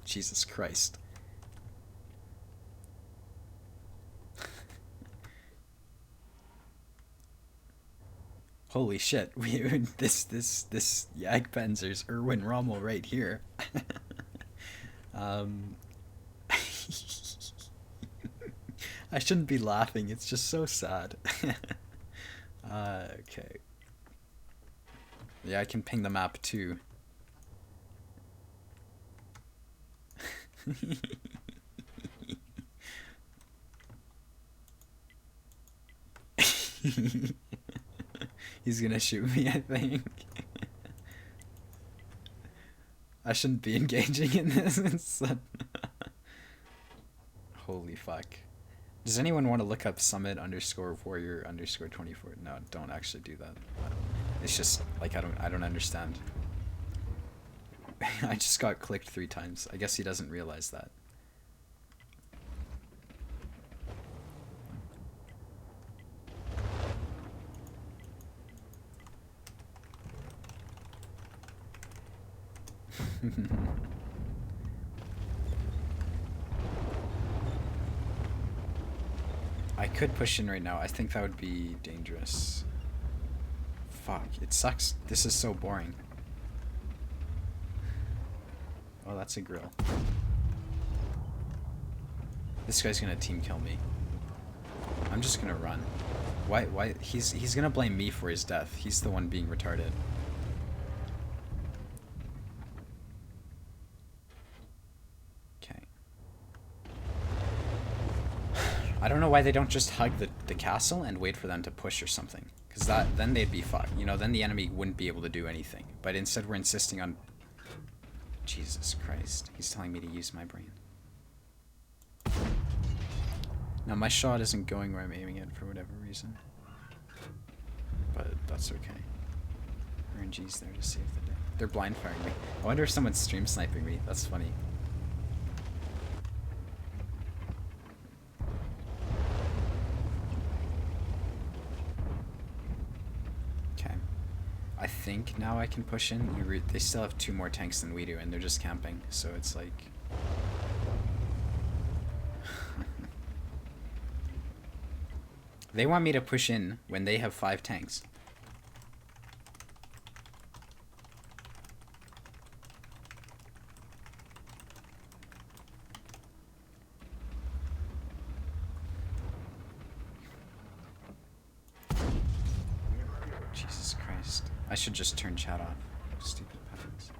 Jesus Christ. Holy shit, this Jagdpanzer's Erwin Rommel right here. I shouldn't be laughing, it's just so sad. Okay. Yeah, I can ping the map too. He's gonna shoot me, I think. I shouldn't be engaging in this. Holy fuck. Does anyone want to look up summit_warrior_24? No, don't actually do that. It's just, like, I don't understand. I just got clicked 3 times. I guess he doesn't realize that. I could push in right now. I think that would be dangerous. Fuck, it sucks. This is so boring. Oh, that's a grill. This guy's gonna team kill me. I'm just gonna run. Why? He's gonna blame me for his death. He's the one being retarded. Okay. I don't know why they don't just hug the castle and wait for them to push or something. Because then they'd be fucked. You know, then the enemy wouldn't be able to do anything. But instead we're insisting on... Jesus Christ. He's telling me to use my brain. Now my shot isn't going where I'm aiming it for whatever reason. that's okay. RNG's there to save the day. They're blind firing me. I wonder if someone's stream sniping me. That's funny. Okay. I think now I can push in. They still have 2 more tanks than we do, and they're just camping. So it's like... They want me to push in when they have 5 tanks. Jesus Christ. I should just turn chat off. Stupid puppets.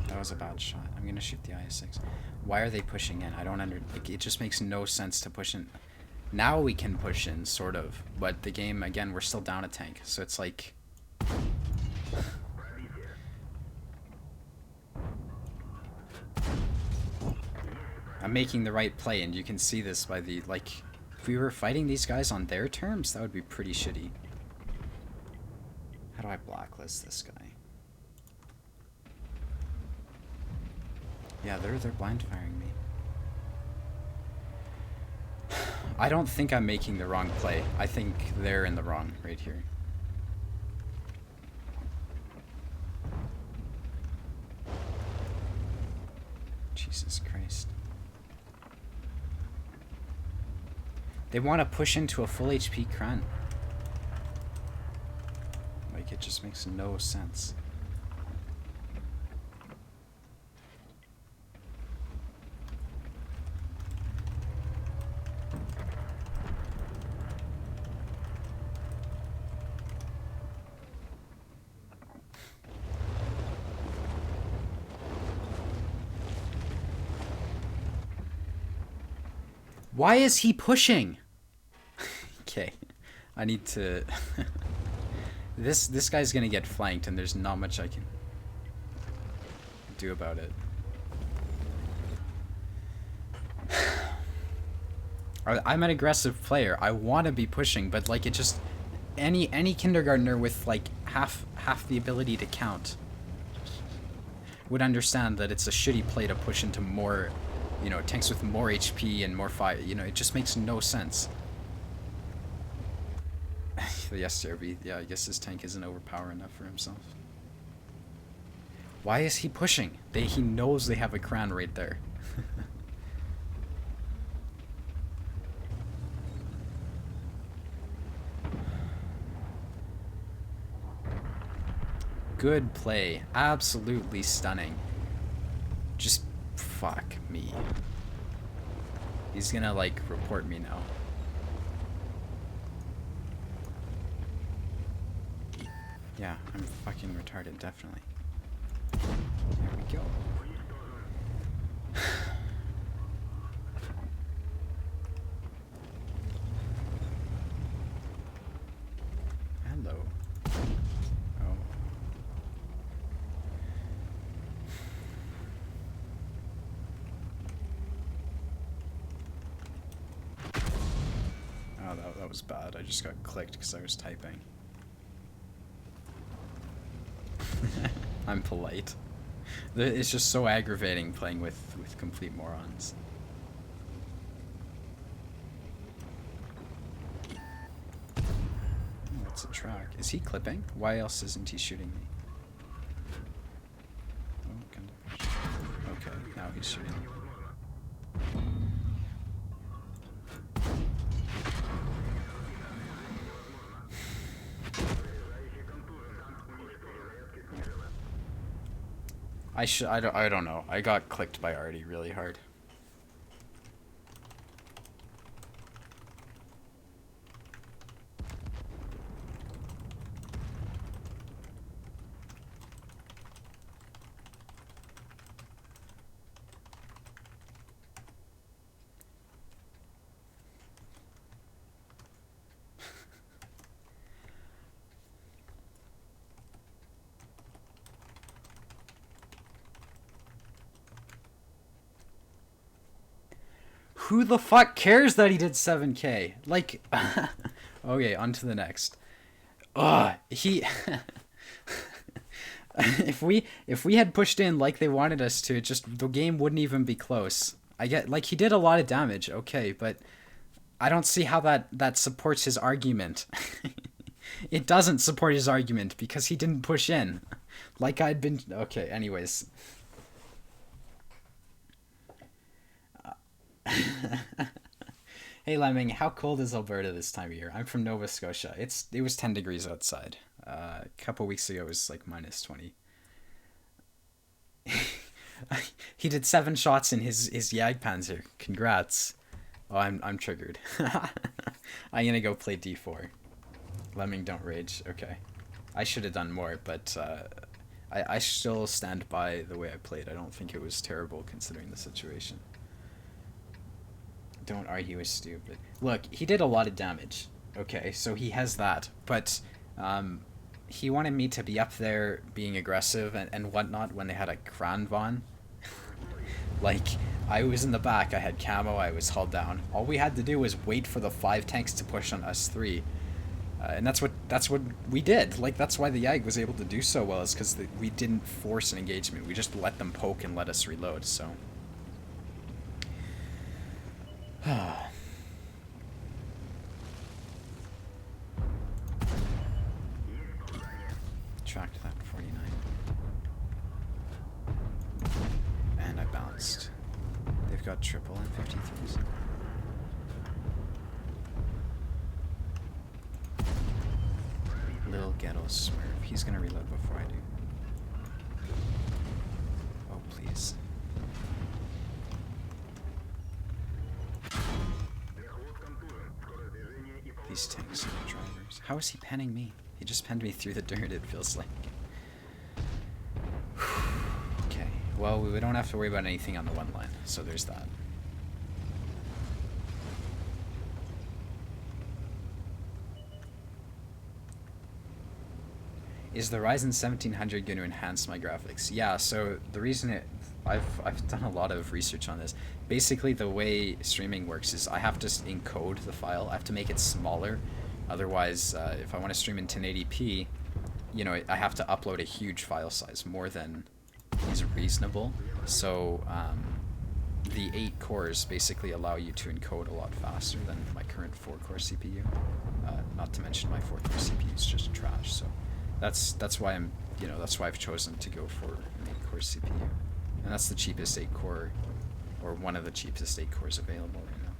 That was a bad shot. I'm gonna shoot the IS-6. Why are they pushing in? I don't like, it just makes no sense to push in. Now we can push in, sort of. But the game, again, we're still down a tank. So it's like... I'm making the right play, and you can see this by the, like... If we were fighting these guys on their terms, that would be pretty shitty. How do I blacklist this guy? Yeah, they're blind firing me. I don't think I'm making the wrong play. I think they're in the wrong right here. Jesus Christ. They want to push into a full HP Kran. Like, it just makes no sense. Why is he pushing? Okay, I need to... This guy's gonna get flanked, and there's not much I can do about it. I'm an aggressive player. I want to be pushing, but like it just... Any kindergartner with like half the ability to count would understand that it's a shitty play to push into more... You know, tanks with more HP and more fire. You know, it just makes no sense. Yes, CRB. Yeah, I guess this tank isn't overpowered enough for himself. Why is he pushing? He knows they have a Kran right there. Good play. Absolutely stunning. Just... Fuck me. He's gonna, like, report me now. Yeah, I'm fucking retarded, definitely. There we go. Hello. Oh. Oh, that was bad. I just got clicked because I was typing. I'm polite. It's just so aggravating playing with complete morons. Oh, it's a track. Is he clipping? Why else isn't he shooting me? Oh, kind of. Okay, now he's shooting me. I don't know. I got clicked by Artie really hard. Who the fuck cares that he did 7K? Like, okay, on to the next. He... if we had pushed in like they wanted us to, just the game wouldn't even be close. I get, like, he did a lot of damage, okay, but I don't see how that supports his argument. It doesn't support his argument because he didn't push in. Like I'd been... Okay, anyways. Hey Lemming, how cold is Alberta this time of year? I'm from Nova Scotia. It was 10 degrees outside. A couple weeks ago it was like minus 20. He did 7 shots in his Jagdpanzer. Congrats. Oh, I'm triggered. I'm gonna go play D4. Lemming, don't rage. Okay. I should have done more, but I still stand by the way I played. I don't think it was terrible considering the situation. Don't argue with stupid. Look, he did a lot of damage. Okay, so he has that. But he wanted me to be up there being aggressive and whatnot when they had a Kranvan. Like, I was in the back, I had camo, I was hulled down. All we had to do was wait for the 5 tanks to push on us 3. And that's what we did. Like, that's why the Yag was able to do so well, is because we didn't force an engagement. We just let them poke and let us reload, so... Tracked that 49. And I bounced. They've got triple and 53s. Little ghetto smurf. He's gonna reload before I do. Oh, please. These tanks are the drivers. How is he penning me? He just penned me through the dirt, it feels like. Okay, well, we don't have to worry about anything on the 1 line, so there's that. Is the Ryzen 1700 going to enhance my graphics? Yeah, so the reason I've done a lot of research on this. Basically, the way streaming works is I have to encode the file. I have to make it smaller. Otherwise, if I want to stream in 1080p, you know, I have to upload a huge file size, more than is reasonable. So the 8 cores basically allow you to encode a lot faster than my current 4-core CPU. Not to mention my 4-core CPU is just trash. So that's why that's why I've chosen to go for an 8-core CPU. And that's the cheapest 8-core, or one of the cheapest 8 cores available right now.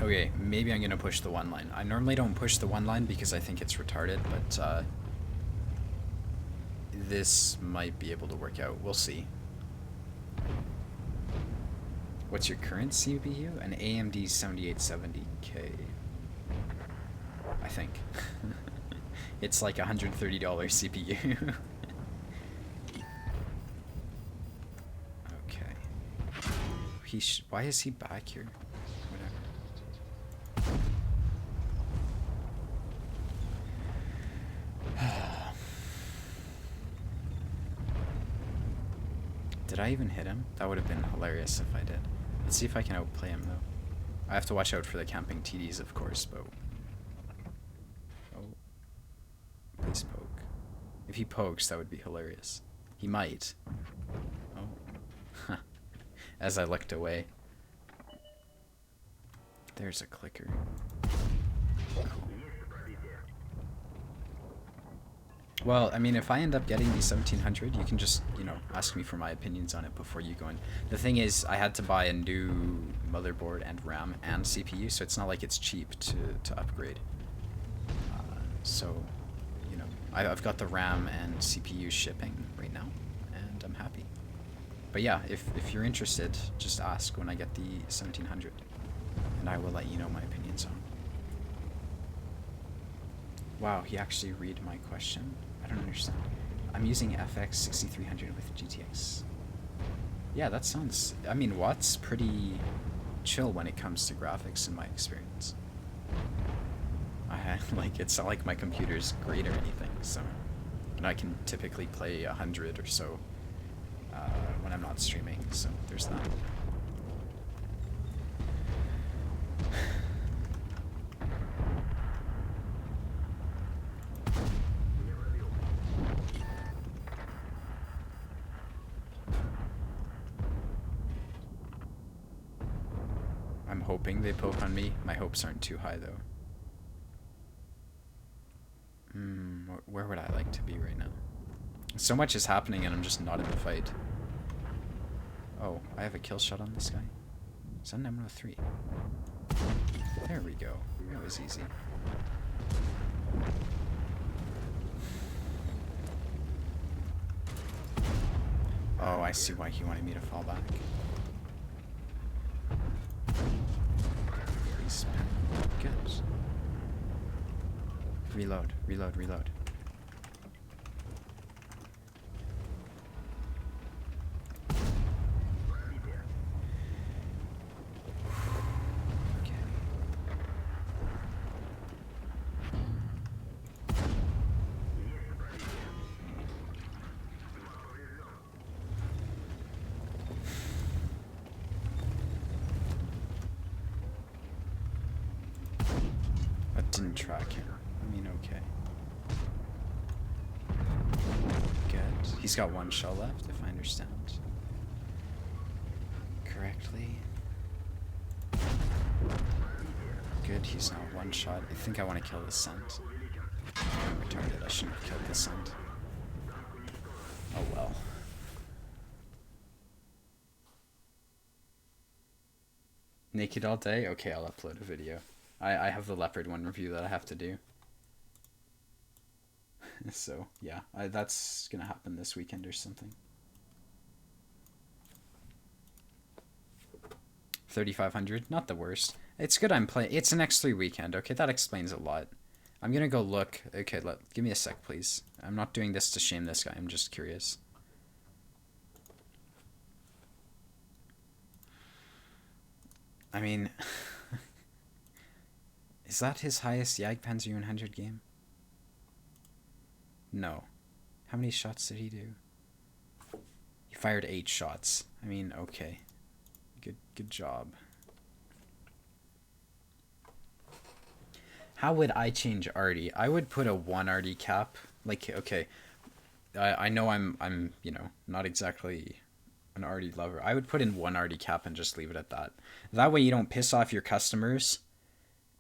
Okay, maybe I'm gonna push the 1 line. I normally don't push the 1 line because I think it's retarded, but this might be able to work out. We'll see. What's your current CPU? An AMD 7870K. I think. It's like a $130 CPU. Why is he back here? Whatever. Did I even hit him? That would have been hilarious if I did. Let's see if I can outplay him, though. I have to watch out for the camping TDs, of course, but... Oh. Please poke. If he pokes, that would be hilarious. He might. Oh. As I looked away. There's a clicker. Cool. Well, I mean, if I end up getting the 1700, you can just, ask me for my opinions on it before you go in. The thing is, I had to buy a new motherboard and RAM and CPU, so it's not like it's cheap to upgrade. So, I've got the RAM and CPU shipping right now, and I'm happy. But yeah, if you're interested, just ask when I get the 1700, and I will let you know my opinions on. Wow, he actually read my question? I don't understand. I'm using FX 6300 with GTX. Yeah, that sounds... I mean, Watt's pretty chill when it comes to graphics in my experience. It's not like my computer's great or anything, so... And I can typically play 100 or so when I'm not streaming, so there's that. hoping they poke on me. My hopes aren't too high, though. Where would I like to be right now? So much is happening and I'm just not in the fight. Oh, I have a kill shot on this guy. Is that an M103? There we go. That was easy. Oh, I see why he wanted me to fall back. Please, good. Reload, reload, reload. That didn't track him. I mean, okay. Good. He's got one shell left, if I understand correctly. Good, he's not one shot. I think I want to kill the scent. I'm retarded, I shouldn't have killed the scent. Oh well. Naked all day? Okay, I'll upload a video. I have the leopard one review that I have to do. So, yeah, that's gonna happen this weekend or something. 3,500, not the worst. It's good I'm playing. It's an X3 weekend, okay? That explains a lot. I'm gonna go look. Okay, give me a sec, please. I'm not doing this to shame this guy, I'm just curious. I mean... Is that his highest Jagdpanzer 100 game? No. How many shots did he do? He fired 8 shots. I mean, okay. Good job. How would I change arty? I would put a 1 arty cap. Like, okay. I know I'm, you know, not exactly an arty lover. I would put in 1 arty cap and just leave it at that. That way you don't piss off your customers.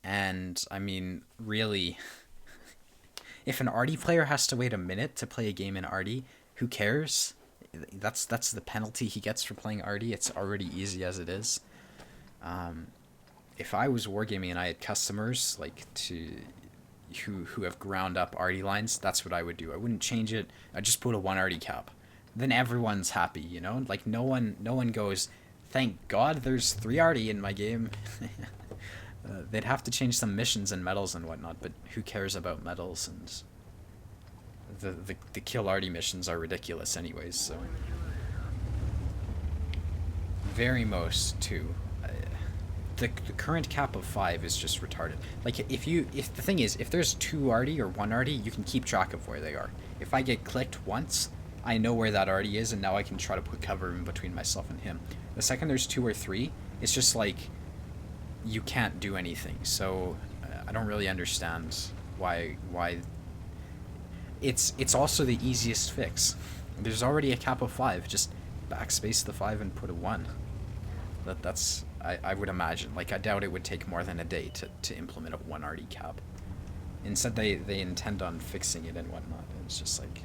And, I mean, really, if an arty player has to wait a minute to play a game in arty, who cares? That's the penalty he gets for playing arty. It's already easy as it is. If I was wargaming and I had customers like who have ground up arty lines, that's what I would do. I wouldn't change it. I'd just put a 1 arty cap. Then everyone's happy, you know? Like no one goes, thank God there's 3 arty in my game. They'd have to change some missions and medals and whatnot, but who cares about medals? And the kill arty missions are ridiculous anyways, so very most 2. The current cap of 5 is just retarded. Like if the thing is, if there's 2 arty or 1 arty, you can keep track of where they are. If I get clicked once, I know where that arty is, and now I can try to put cover in between myself and him. The second there's 2 or 3, it's just like you can't do anything. So I don't really understand why it's also the easiest fix. There's already a cap of 5, just backspace the 5 and put a 1. That's I would imagine. Like I doubt it would take more than a day to implement a 1 arty cap. Instead they intend on fixing it and whatnot. It's just like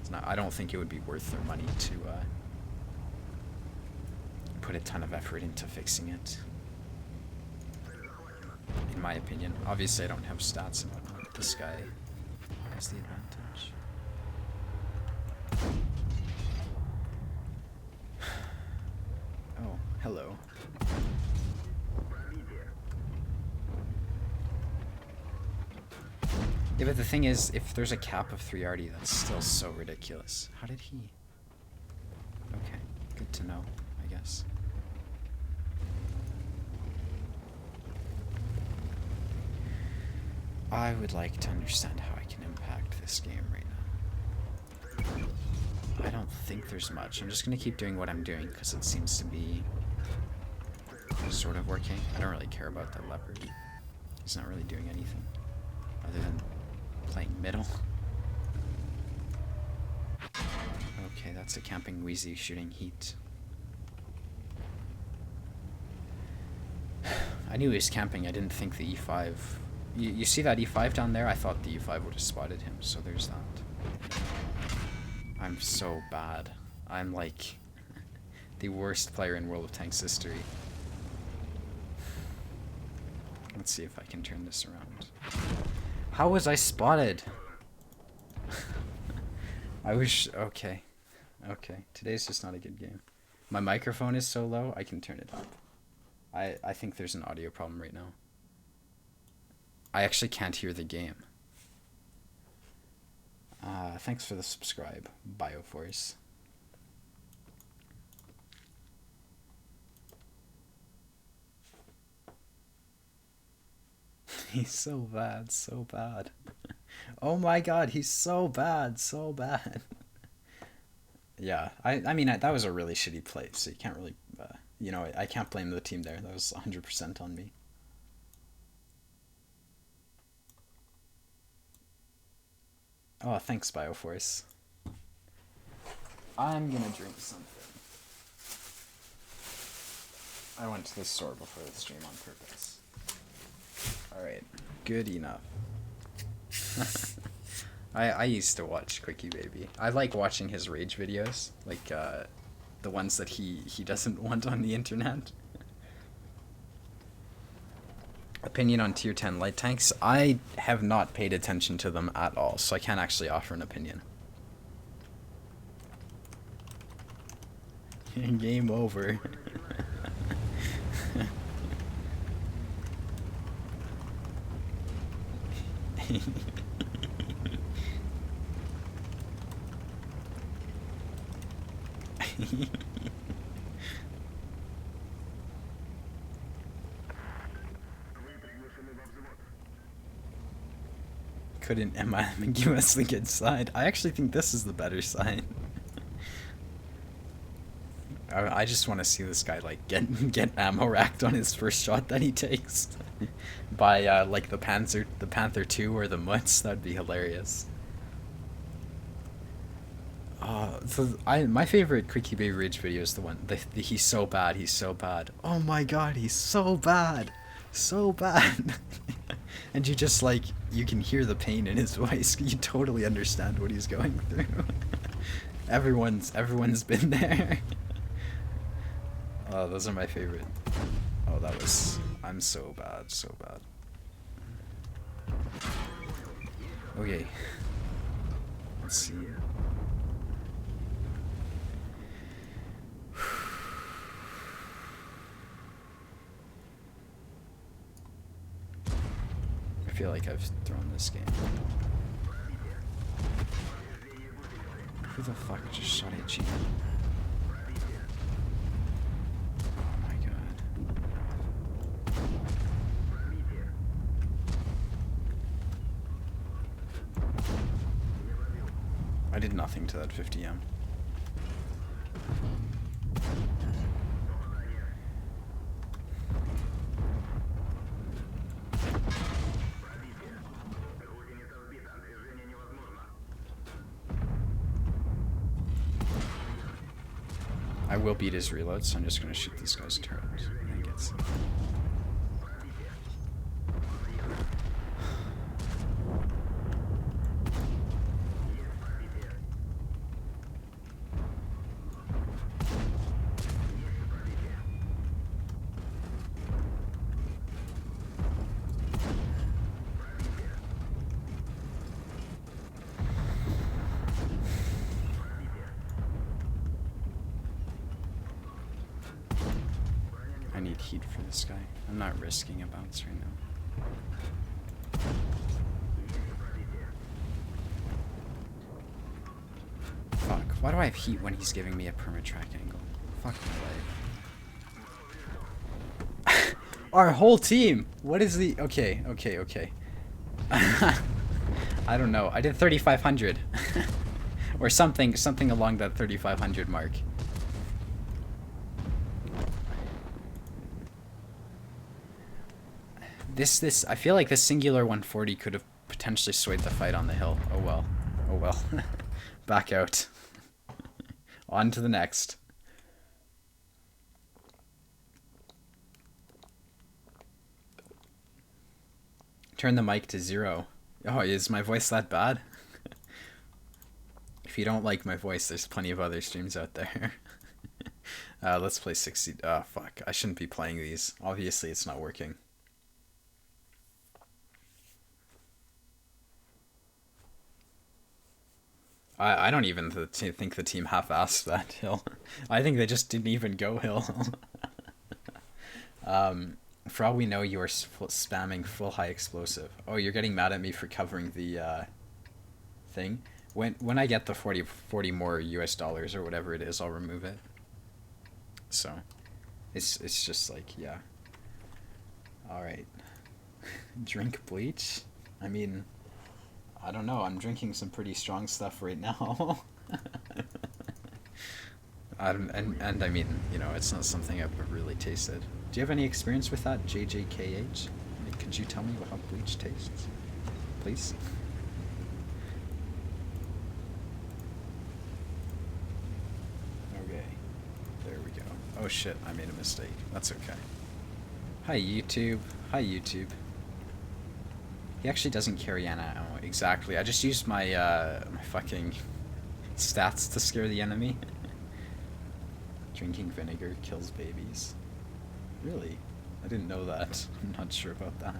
it's not, I don't think it would be worth their money to put a ton of effort into fixing it. In my opinion. Obviously I don't have stats and whatnot. This guy has the advantage. Oh, hello. Yeah, but the thing is, if there's a cap of 3 arty, that's still so ridiculous. How did he... Okay, good to know, I guess. I would like to understand how I can impact this game right now. I don't think there's much. I'm just going to keep doing what I'm doing because it seems to be sort of working. I don't really care about that leopard. He's not really doing anything other than playing middle. Okay, that's a camping Wheezy shooting heat. I knew he was camping. I didn't think the E5... You see that E5 down there? I thought the E5 would have spotted him, so there's that. I'm so bad. I'm like the worst player in World of Tanks history. Let's see if I can turn this around. How was I spotted? I wish... Okay. Okay. Today's just not a good game. My microphone is so low, I can turn it up. I think there's an audio problem right now. I actually can't hear the game. Thanks for the subscribe, Bioforce. He's so bad, so bad. Oh my god, he's so bad, so bad. Yeah, I mean, that was a really shitty play, so you can't really, you know, I can't blame the team there. That was 100% on me. Oh, thanks, Bioforce. I'm gonna drink something. I went to the store before the stream on purpose. Alright, good enough. I used to watch Quickie Baby. I like watching his rage videos, like the ones that he doesn't want on the internet. Opinion on tier 10 light tanks? I have not paid attention to them at all, so I can't actually offer an opinion. Game over. Couldn't MIM give us the good side? I actually think this is the better side. I just want to see this guy like get ammo racked on his first shot that he takes by like the Panther 2 or the Mutz. That'd be hilarious. My favorite Quickie Baby Rage video is the one the he's so bad, he's so bad. Oh my god, he's so bad, so bad. And you just like you can hear the pain in his voice. You totally understand what he's going through. Everyone's been there. Oh, those are my favorite. Oh, that was... I'm so bad, so bad. Okay. Let's see. I feel like I've thrown this game. Who the fuck just shot at you? I did nothing to that 50M. I will beat his reload, so I'm just gonna shoot this guy's turret when he gets. I need heat for this guy. I'm not risking a bounce right now. Fuck. Why do I have heat when he's giving me a perma-track angle? Fuck my life. Our whole team! What is the... Okay. I don't know. I did 3,500. Or something along that 3,500 mark. This I feel like this singular 140 could have potentially swayed the fight on the hill. Oh well. Oh well. Back out. On to the next. Turn the mic to 0. Oh, is my voice that bad? If you don't like my voice, there's plenty of other streams out there. Let's play 60. Oh, fuck. I shouldn't be playing these. Obviously, it's not working. I don't even think the team half-assed that hill. I think they just didn't even go hill. For all we know, you are spamming full high explosive. Oh, you're getting mad at me for covering the thing? When I get the 40 more US dollars or whatever it is, I'll remove it. So, it's just like, yeah. Alright. Drink bleach? I mean, I don't know. I'm drinking some pretty strong stuff right now. And I mean, you know, it's not something I've really tasted. Do you have any experience with that, JJKH? Like, could you tell me how bleach tastes? Please? Okay. There we go. Oh shit, I made a mistake. That's okay. Hi, YouTube. Hi, YouTube. He actually doesn't carry any ammo. Exactly. I just used my, my fucking stats to scare the enemy. Drinking vinegar kills babies. Really? I didn't know that. I'm not sure about that.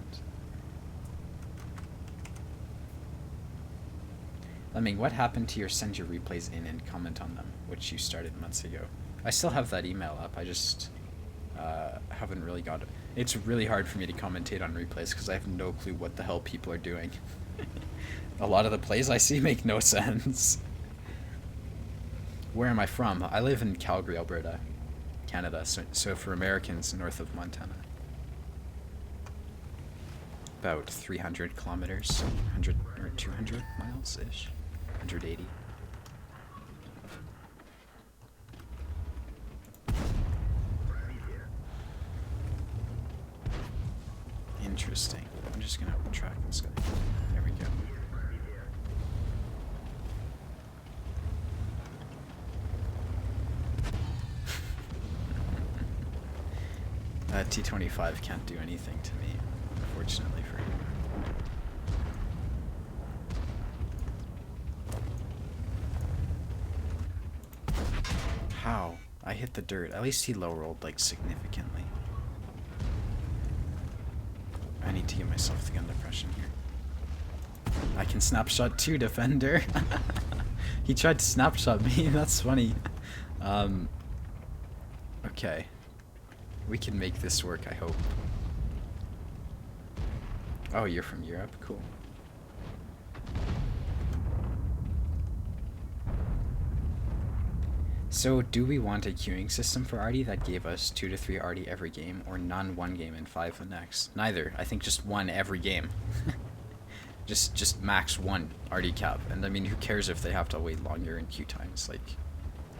Lemming, what happened to your send your replays in and comment on them, which you started months ago? I still have that email up. I just haven't really got it. It's really hard for me to commentate on replays because I have no clue what the hell people are doing. A lot of the plays I see make no sense. Where am I from? I live in Calgary, Alberta, Canada, so for Americans, north of Montana. About 300 kilometers, 100 or 200 miles-ish, 180. Interesting. I'm just gonna track this guy. There we go. T25 can't do anything to me, unfortunately for him. How? I hit the dirt. At least he low rolled like significantly. I need to give myself the gun depression here. I can snapshot too, defender. He tried to snapshot me. That's funny. Okay. We can make this work, I hope. Oh, you're from Europe? Cool. So, do we want a queuing system for Arty that gave us 2 to 3 Arty every game, or none one game and 5 the next? Neither. I think just 1 every game. just max 1 Arty cap. And I mean, who cares if they have to wait longer in queue times?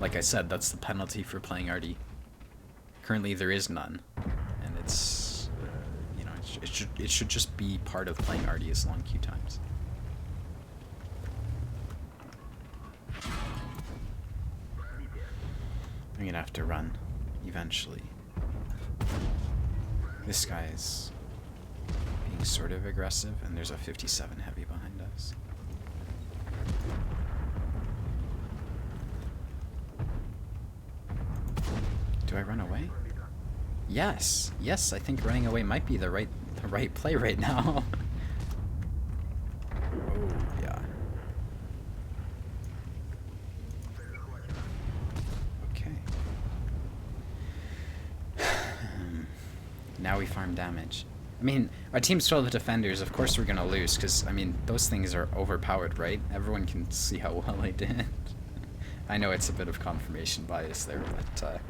Like I said, that's the penalty for playing Arty. Currently, there is none, and it's you know, it should just be part of playing Arty as long queue times. I'm gonna have to run eventually. This guy's being sort of aggressive, and there's a 57 heavy behind us. Do I run away? Yes, yes. I think running away might be the right play right now. Oh yeah. Okay. Now we farm damage. I mean, our team's full of defenders. Of course we're gonna lose, because I mean those things are overpowered, right? Everyone can see how well I did. I know it's a bit of confirmation bias there, but.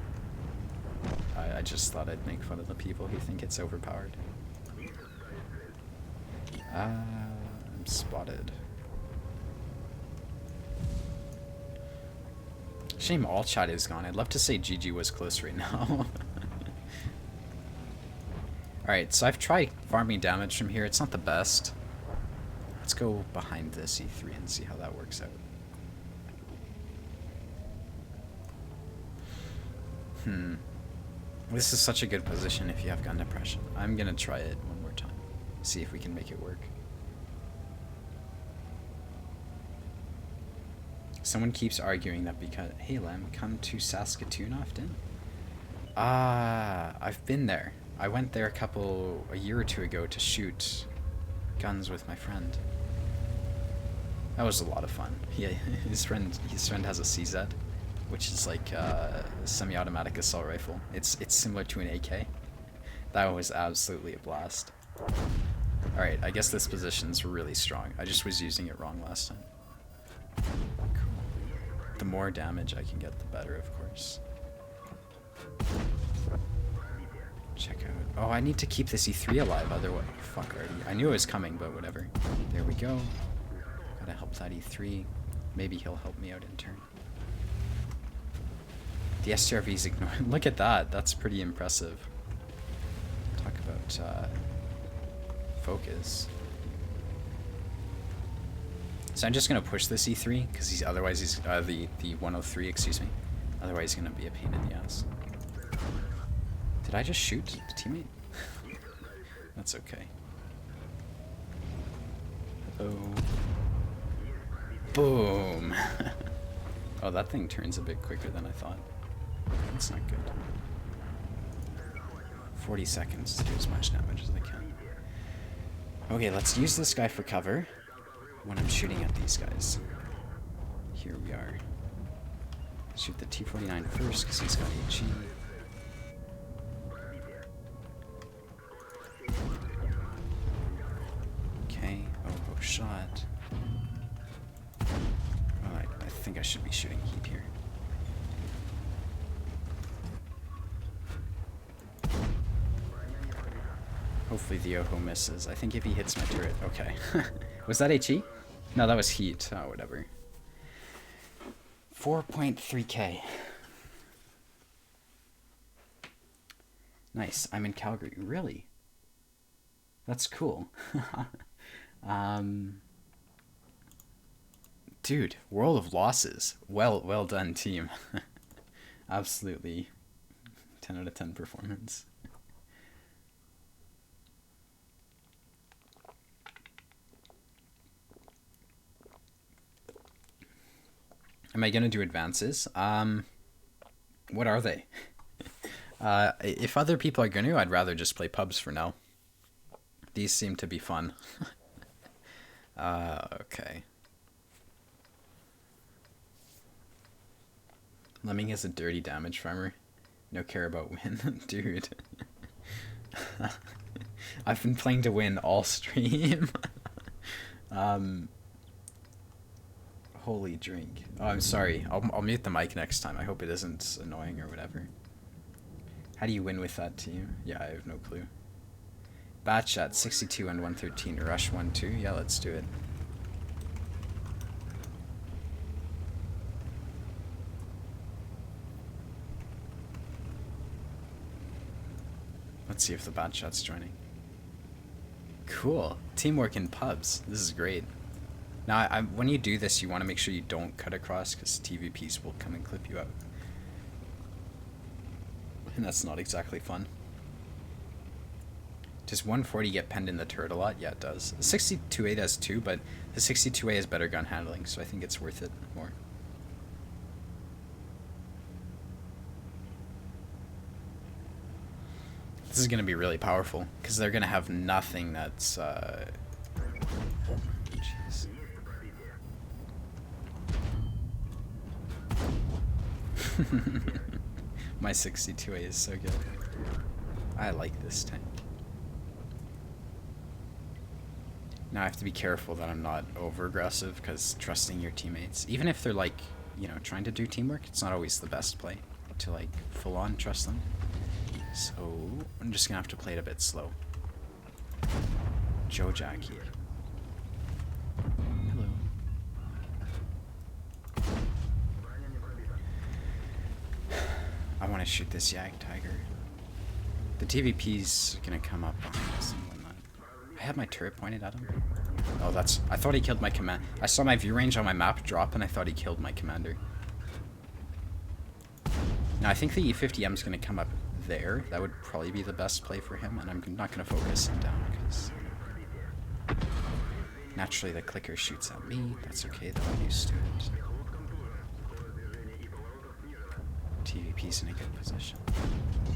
I just thought I'd make fun of the people who think it's overpowered. I'm spotted. Shame all chat is gone. I'd love to say GG was close right now. Alright, so I've tried farming damage from here. It's not the best. Let's go behind this E3 and see how that works out. This is such a good position if you have gun depression. I'm gonna try it one more time. See if we can make it work. Someone keeps arguing that because... Hey, Lem, come to Saskatoon often? I've been there. I went there a year or two ago to shoot guns with my friend. That was a lot of fun. Yeah, his friend has a CZ, which is like a semi-automatic assault rifle. It's similar to an AK. That was absolutely a blast. Alright, I guess this position's really strong. I just was using it wrong last time. The more damage I can get, the better, of course. Check out... Oh, I need to keep this E3 alive, otherwise... Fuck, already. I knew it was coming, but whatever. There we go. Gotta help that E3. Maybe he'll help me out in turn. The STRV's ignored. Look at that. That's pretty impressive. Talk about focus. So I'm just gonna push this E3 because otherwise he's the 103, excuse me. Otherwise he's gonna be a pain in the ass. Did I just shoot the teammate? That's okay. Hello. Boom. Oh, that thing turns a bit quicker than I thought. That's not good. 40 seconds to do as much damage as I can. Okay, let's use this guy for cover when I'm shooting at these guys. Here we are. Shoot the T-49 first because he's got HE. Okay, oh shot. Alright, I think I should be shooting heat here. Hopefully the Oho misses. I think if he hits my turret... Okay. Was that HE? No, that was heat. Oh, whatever. 4.3k. Nice. I'm in Calgary. Really? That's cool. Dude, World of Losses. Well done, team. Absolutely 10 out of 10 performance. Am I gonna do advances? What are they? If other people are gonna, I'd rather just play pubs for now. These seem to be fun. Okay. Lemming is a dirty damage farmer. No care about win. Dude. I've been playing to win all stream. Holy drink. Oh, I'm sorry. I'll mute the mic next time. I hope it isn't annoying or whatever. How do you win with that team? Yeah, I have no clue. Bat shot 62 and 113. Rush 1-2. Yeah, let's do it. Let's see if the bat shot's joining. Cool. Teamwork in pubs. This is great. Now, when you do this, you want to make sure you don't cut across because TVPs will come and clip you out. And that's not exactly fun. Does 140 get penned in the turret a lot? Yeah, it does. The 62A does too, but the 62A has better gun handling, so I think it's worth it more. This is going to be really powerful, because they're going to have nothing that's... Jeez. My 62A is so good. I like this tank. Now I have to be careful that I'm not over-aggressive, because trusting your teammates, even if they're like, you know, trying to do teamwork, it's not always the best play to like full-on trust them. So I'm just gonna have to play it a bit slow. Joe Jackie. Hello. I want to shoot this Yak Tiger. The TVP's gonna come up behind us and whatnot. I had my turret pointed at him. Oh, that's... I thought he killed my command... I saw my view range on my map drop and I thought he killed my commander. Now I think the E50M's gonna come up there. That would probably be the best play for him, and I'm not gonna focus him down because Naturally, the clicker shoots at me. That's okay, though. I'm used to it. TVP's in a good position.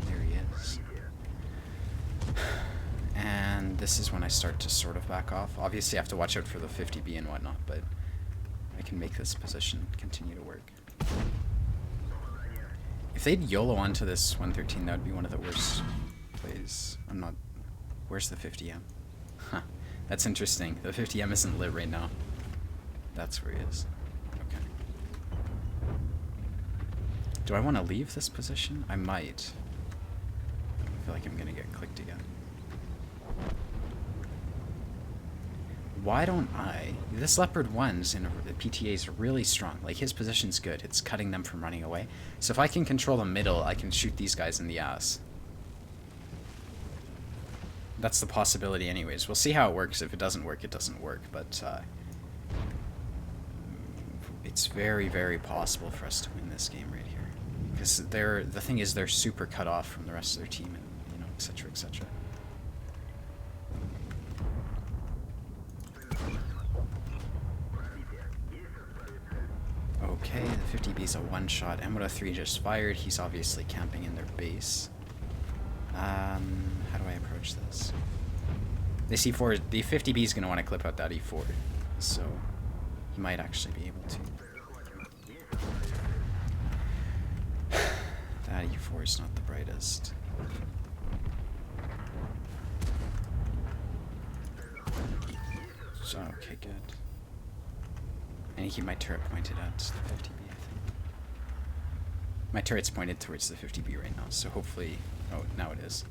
There he is. And this is when I start to sort of back off. Obviously, I have to watch out for the 50B and whatnot, but I can make this position continue to work. If they'd YOLO onto this 113, that would be one of the worst plays. I'm not... Where's the 50M? Huh. That's interesting. The 50M isn't lit right now. That's where he is. Okay. Do I want to leave this position? I might. I feel like I'm going to get clicked again. Why don't I... This Leopard 1's in the PTA is really strong. Like, his position's good. It's cutting them from running away. So if I can control the middle, I can shoot these guys in the ass. That's the possibility anyways. We'll see how it works. If it doesn't work, it doesn't work. But it's very, very possible for us to win this game right here. Because the thing is, they're super cut off from the rest of their team, and, you know, etc., etc. Okay, the 50B's a one-shot. M103 just fired. He's obviously camping in their base. How do I approach this? This E4, the 50B is going to want to clip out that E4, so he might actually be able to. That E4 is not the brightest. So, okay, good. I need to keep my turret pointed at the 50B, I think. My turret's pointed towards the 50B right now, so hopefully... Oh, now it is.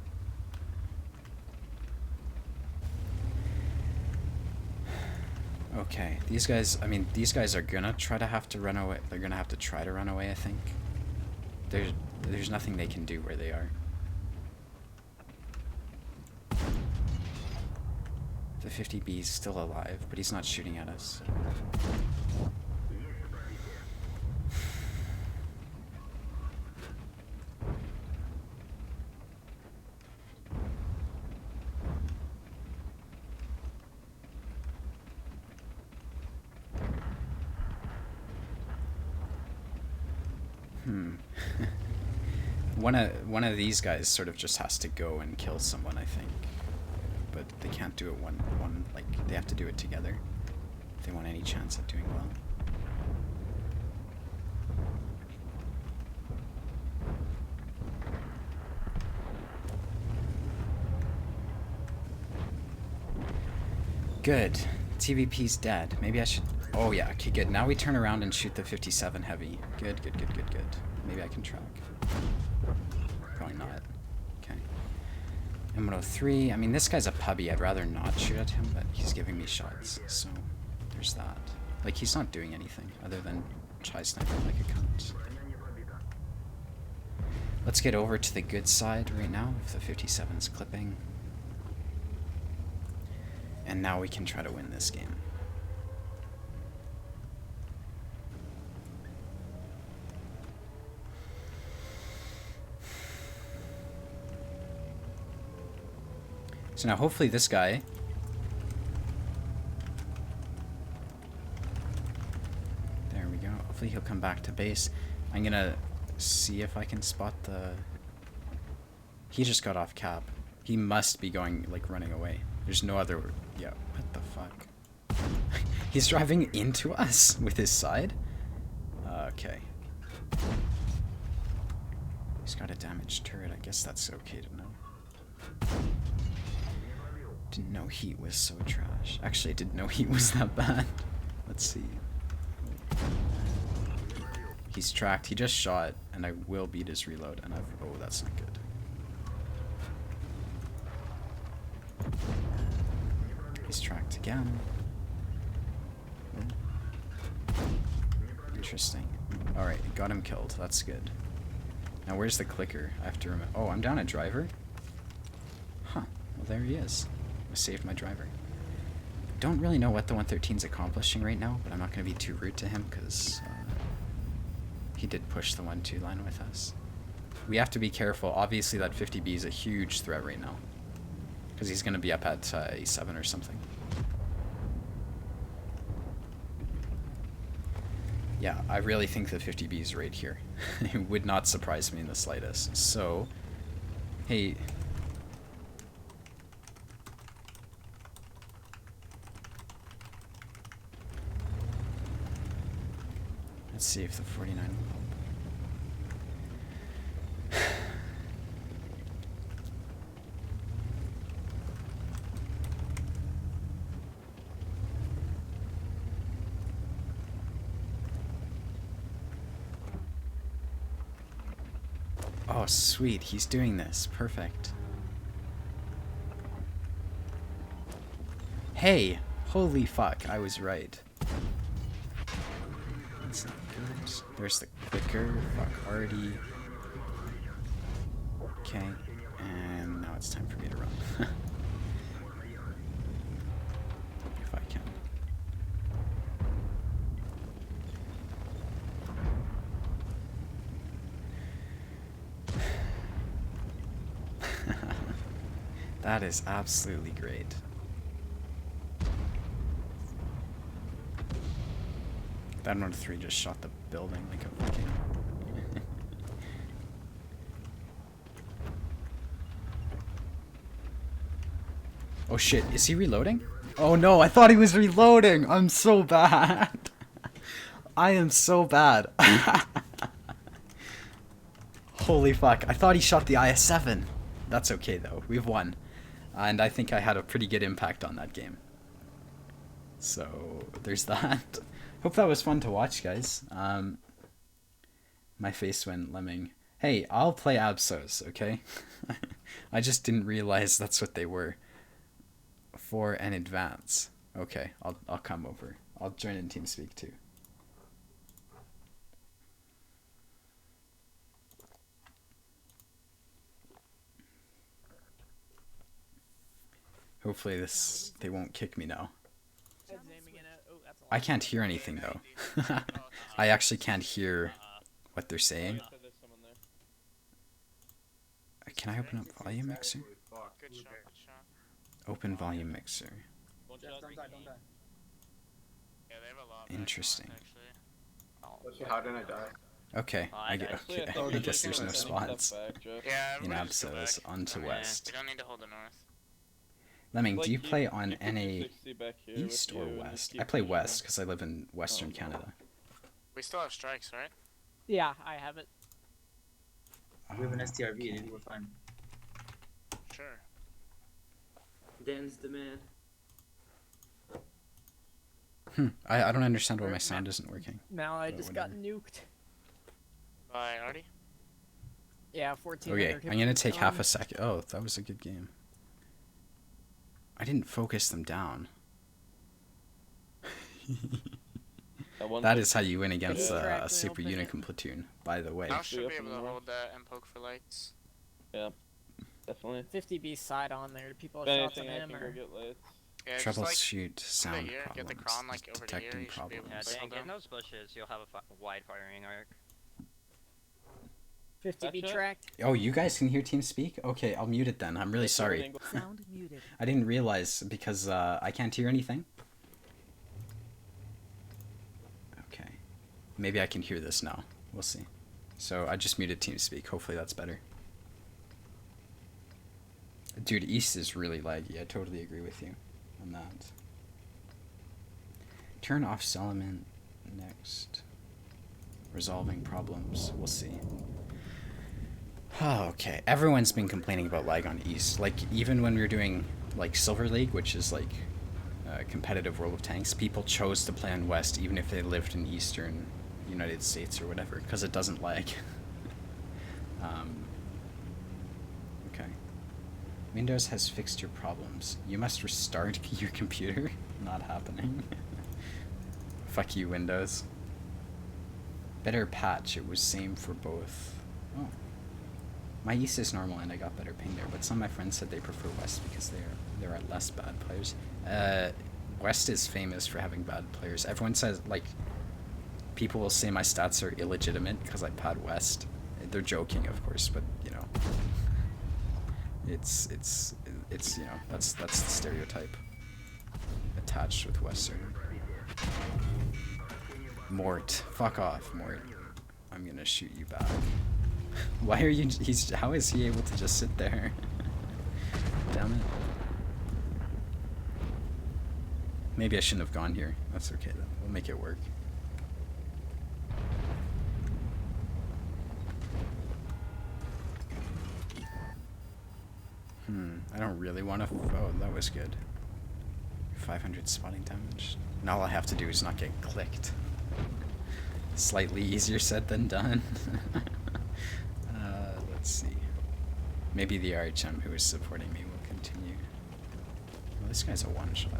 Okay, these guys, I mean, these guys are gonna try to have to run away. They're gonna have to try to run away, I think. There's nothing they can do where they are. The 50B is still alive, but he's not shooting at us. One of these guys sort of just has to go and kill someone, I think. But they can't do it one like they have to do it together if they want any chance at doing well. Good. TVP's dead. Maybe I should... Oh yeah, okay, good. Now we turn around and shoot the 57 heavy. Good, good, good, good, good. Maybe I can track. Probably not. Okay. M103. I mean, this guy's a puppy. I'd rather not shoot at him, but he's giving me shots. So, there's that. Like, he's not doing anything other than try sniping like a cunt. Let's get over to the good side right now, if the 57's clipping. And now we can try to win this game. So now hopefully this guy... There we go. Hopefully he'll come back to base. I'm gonna see if I can spot the... He just got off cap. He must be going, like, running away. There's no other... Yeah, what the fuck? He's driving into us with his side? Okay. He's got a damaged turret. I guess that's okay to know. Didn't know heat was so trash. Actually, I didn't know heat was that bad. Let's see. He's tracked. He just shot, and I will beat his reload. And I've... Oh, that's not good. He's tracked again. Interesting. Alright, got him killed. That's good. Now where's the clicker? I have to remember. Oh, I'm down a driver? Huh. Well, there he is. I saved my driver. Don't really know what the 113's accomplishing right now, but I'm not going to be too rude to him because he did push the 1-2 line with us. We have to be careful. Obviously, that 50B is a huge threat right now. Because he's going to be up at A7 or something. Yeah, I really think the 50B is right here. It would not surprise me in the slightest. So, hey. Let's see if the 49 will help. Oh, sweet. He's doing this. Perfect. Hey! Holy fuck, I was right. That's not good. There's the clicker. Fuck, already. Okay. And now it's time for me to run. If I can. That is absolutely great. That 103 just shot the building like a fucking... Oh shit, is he reloading? Oh no, I thought he was reloading! I'm so bad! I am so bad. Holy fuck, I thought he shot the IS-7. That's okay though, we've won. And I think I had a pretty good impact on that game. So, there's that. Hope that was fun to watch, guys. My face went lemming. Hey, I'll play Absols, okay? I just didn't realize that's what they were. For an advance. Okay, I'll come over. I'll join in TeamSpeak too. Hopefully they won't kick me now. I can't hear anything though. I actually can't hear what they're saying. Can I open up volume mixer? Open volume mixer. Interesting.
How did I die?
Okay, I guess there's no spots. In Absols onto West.
We don't need to hold the north.
Lemming, do you play on NA East or West? I play West because I live in Western Canada.
We still have strikes, right?
Yeah, I have it.
We have an STRV, dude. We're fine.
Sure.
Dan's the man.
I don't understand why my sound isn't working.
Now I
But
just
whatever.
got nuked.
By Artie?
Yeah, 14.
Okay, I'm gonna take half a second. Oh, that was a good game. I didn't focus them down. That is how you win against a super Unicum platoon, by the way.
I should be able to hold and poke for lights.
Yeah, definitely.
50B side on there. People
If
are shots on
anything, I
him
can go
or...
get lights.
Yeah, just like
Troubleshoot sound
here, get the
problems.
cron, like, over here,
Detecting
you should be able
problems.
to-
Yeah,
Hold
Dan, get in
on.
those bushes, you'll have a wide firing arc.
50B
Gotcha.
track.
Oh, you guys can hear TeamSpeak? Okay, I'll mute it then. I'm really sorry.
Sound muted.
I didn't realize because I can't hear anything. Okay. Maybe I can hear this now. We'll see. So I just muted TeamSpeak. Hopefully that's better. Dude, East is really laggy. I totally agree with you on that. Turn off Solomon next. Resolving problems. We'll see. Oh, okay. Everyone's been complaining about lag on East. Like, even when we were doing, like, Silver League, which is, like, competitive World of Tanks, people chose to play on West even if they lived in Eastern United States or whatever, because it doesn't lag. Okay. Windows has fixed your problems. You must restart your computer. Not happening. Fuck you, Windows. Better patch. It was same for both. Oh. My East is normal and I got better ping there, but some of my friends said they prefer West because there are less bad players. West is famous for having bad players. Everyone says, like, people will say my stats are illegitimate because I pad West. They're joking, of course, but you know, it's you know, that's the stereotype attached with Western. Mort. Fuck off, Mort. I'm gonna shoot you back. Why are you... How is he able to just sit there? Damn it. Maybe I shouldn't have gone here. That's okay though. We'll make it work. I don't really want to... Oh, that was good. 500 spotting damage. Now all I have to do is not get clicked. Slightly easier said than done. Let's see. Maybe the RHM who is supporting me will continue. Well, this guy's a one-shot.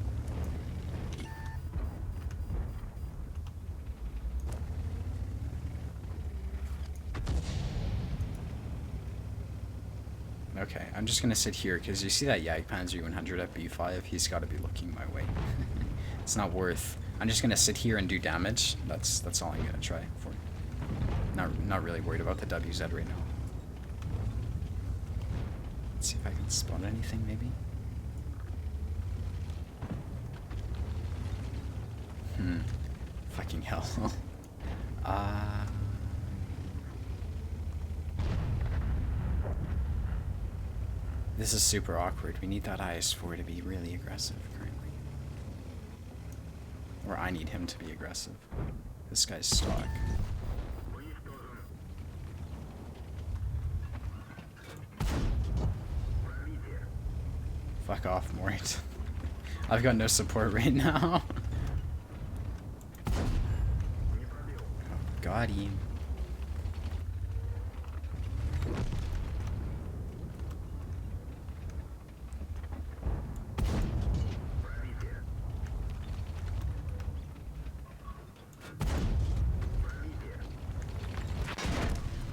Okay, I'm just gonna sit here because you see that Jagdpanzer 100 at B5. He's got to be looking my way. It's not worth. I'm just gonna sit here and do damage. That's all I'm gonna try for. Not really worried about the WZ right now. Let's see if I can spot anything maybe. Fucking hell. This is super awkward. We need that IS-4 to be really aggressive currently. Or I need him to be aggressive. This guy's stock. Fuck off, Mort. I've got no support right now. Oh, got him.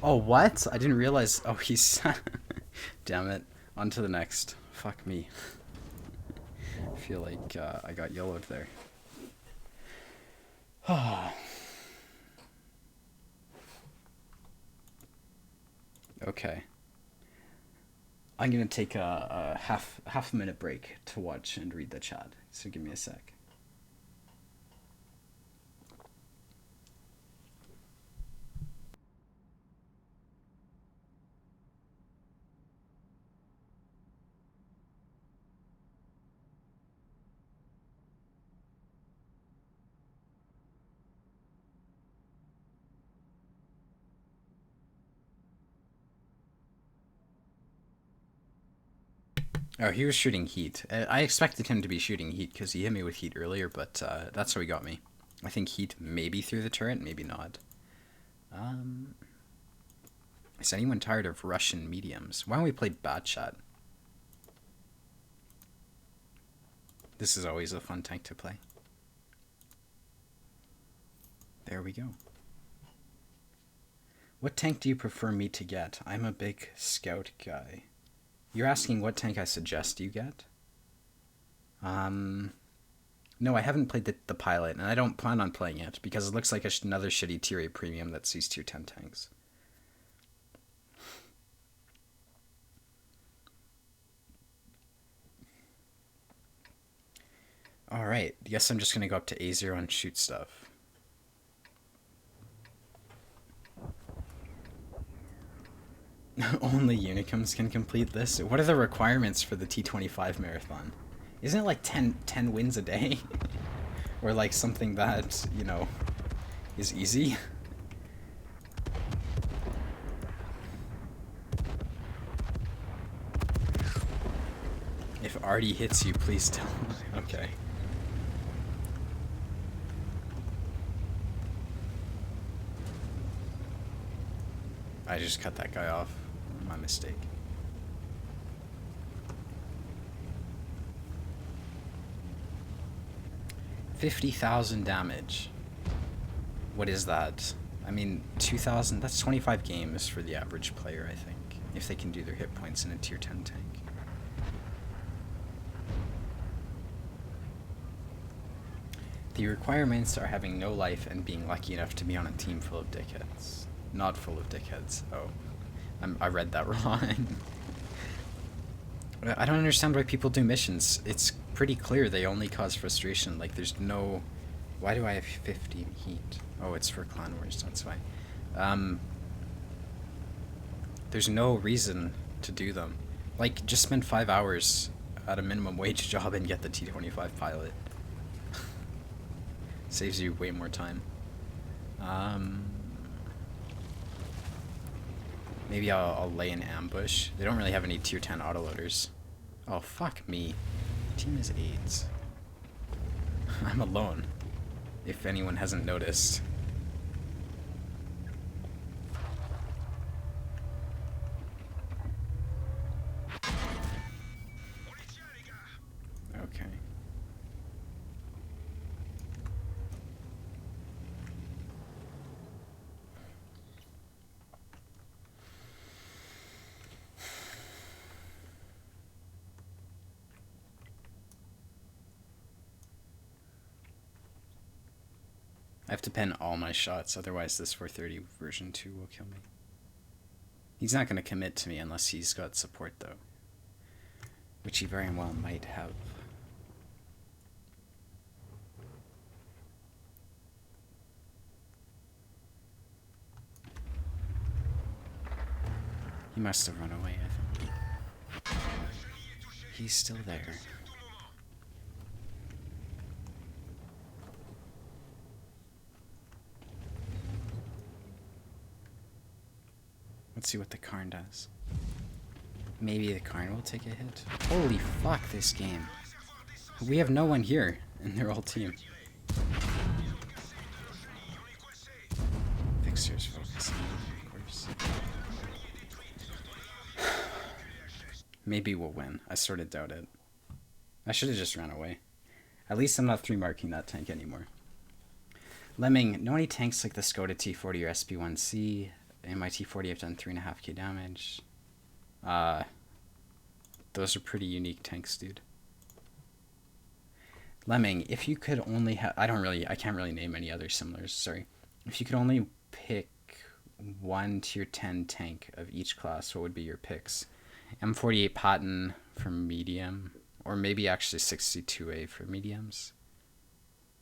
Oh, what? I didn't realize. Oh, he's... Damn it. On to the next. Fuck me. I feel like I got yellowed there. Okay. I'm gonna take a half minute break to watch and read the chat. So give me a sec. Oh, he was shooting heat. I expected him to be shooting heat because he hit me with heat earlier, but that's how he got me. I think heat maybe through the turret, maybe not. Is anyone tired of Russian mediums? Why don't we play Bad Chat? This is always a fun tank to play. There we go. What tank do you prefer me to get? I'm a big scout guy. You're asking what tank I suggest you get? No, I haven't played the pilot, and I don't plan on playing it, because it looks like another shitty tier 8 premium that sees tier 10 tanks. Alright, guess I'm just gonna go up to A0 and shoot stuff. Only Unicums can complete this? What are the requirements for the T25 marathon? Isn't it like 10 wins a day? Or like something that, you know, is easy? If Artie hits you, please tell me. Okay. I just cut that guy off. My mistake. $50,000 damage. What is that? I mean, 2,000. That's 25 games for the average player, I think, if they can do their hit points in a tier 10 tank. The requirements are having no life and being lucky enough to be on a team full of dickheads. Not full of dickheads. Oh. I read that wrong. I don't understand why people do missions. It's pretty clear they only cause frustration. Like, there's no... Why do I have 50 heat? Oh, it's for Clan Wars, that's why. There's no reason to do them. Like, just spend 5 hours at a minimum wage job and get the T-25 pilot. Saves you way more time. Maybe I'll lay an ambush. They don't really have any tier 10 autoloaders. Oh, fuck me. Team is AIDS. I'm alone, if anyone hasn't noticed. Okay. I have to pen all my shots, otherwise this 430 version 2 will kill me. He's not going to commit to me unless he's got support, though. Which he very well might have. He must have run away, I think. He's still there. Let's see what the Karn does. Maybe the Karn will take a hit. Holy fuck, this game. We have no one here in their whole team. Fixers focusing, of course. Maybe we'll win. I sort of doubt it. I should have just ran away. At least I'm not 3-marking that tank anymore. Lemming, know any tanks like the Skoda T40 or SP1C? In my T40 I've done 3.5k damage. Those are pretty unique tanks, dude. Lemming, if you could only have... I can't really name any other similars, sorry. If you could only pick one tier 10 tank of each class, what would be your picks? M48 Patton for medium, or maybe actually 62A for mediums.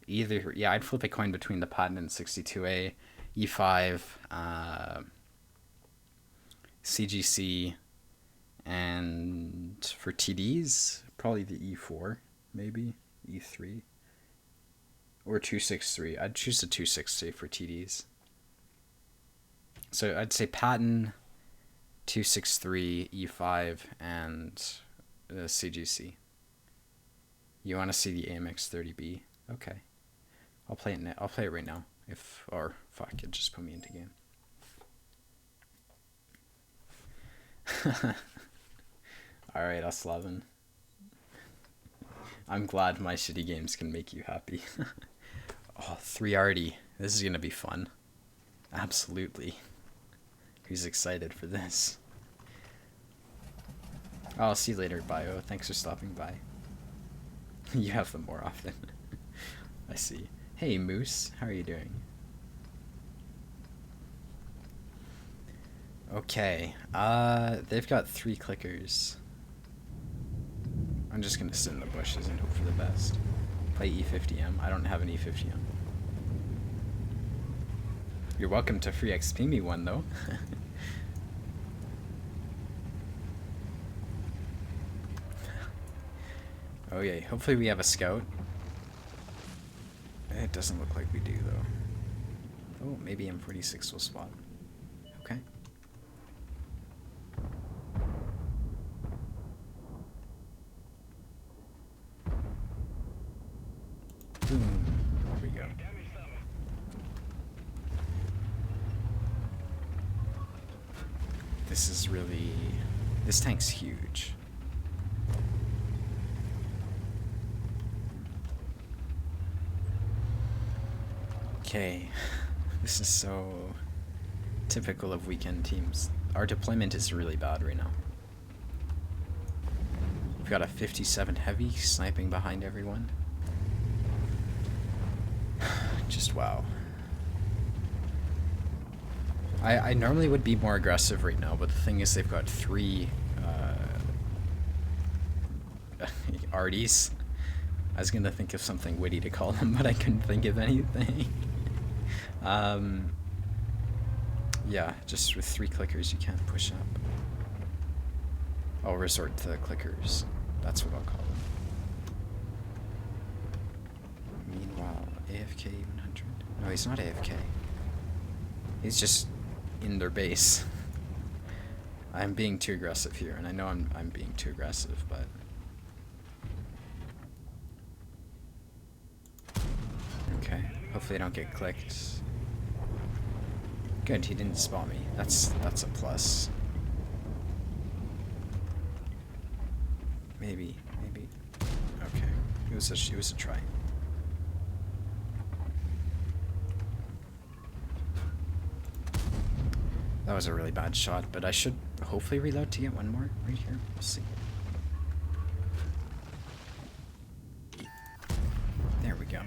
Either, yeah, I'd flip a coin between the Patton and 62A, E5, CGC, and for TDs, probably the E4, maybe, E3, or 263. I'd choose the 263 for TDs. So I'd say Patton, 263, E5, and CGC. You want to see the AMX 30B? Okay. I'll play it. I'll play it right now. Or fuck it, just put me into game. All right, Aslavin. I'm glad my shitty games can make you happy. Oh, 3RD. This is gonna be fun. Absolutely. Who's excited for this? Oh, I'll see you later, Bio. Thanks for stopping by. You have them more often. I see. Hey, Moose. How are you doing? Okay. They've got 3 clickers. I'm just gonna sit in the bushes and hope for the best. Play E50M. I don't have an E50M. You're welcome to free XP me one, though. Okay, hopefully we have a scout. It doesn't look like we do, though. Oh, maybe M46 will spot. Okay. Boom. There we go. This is really... This tank's huge. Okay. This is so typical of weekend teams. Our deployment is really bad right now. We've got a 57 heavy sniping behind everyone. Just wow. I normally would be more aggressive right now, but the thing is they've got 3 arties. I was gonna think of something witty to call them, but I couldn't think of anything. Yeah, just with 3 clickers you can't push up. I'll resort to clickers. That's what I'll call them. Meanwhile, AFK 100. No, he's not AFK. He's just in their base. I'm being too aggressive here, and I know I'm being too aggressive, but okay. Hopefully I don't get clicked. Good, he didn't spot me. That's a plus. Maybe. Okay. It was a try. That was a really bad shot, but I should hopefully reload to get one more right here. We'll see. There we go.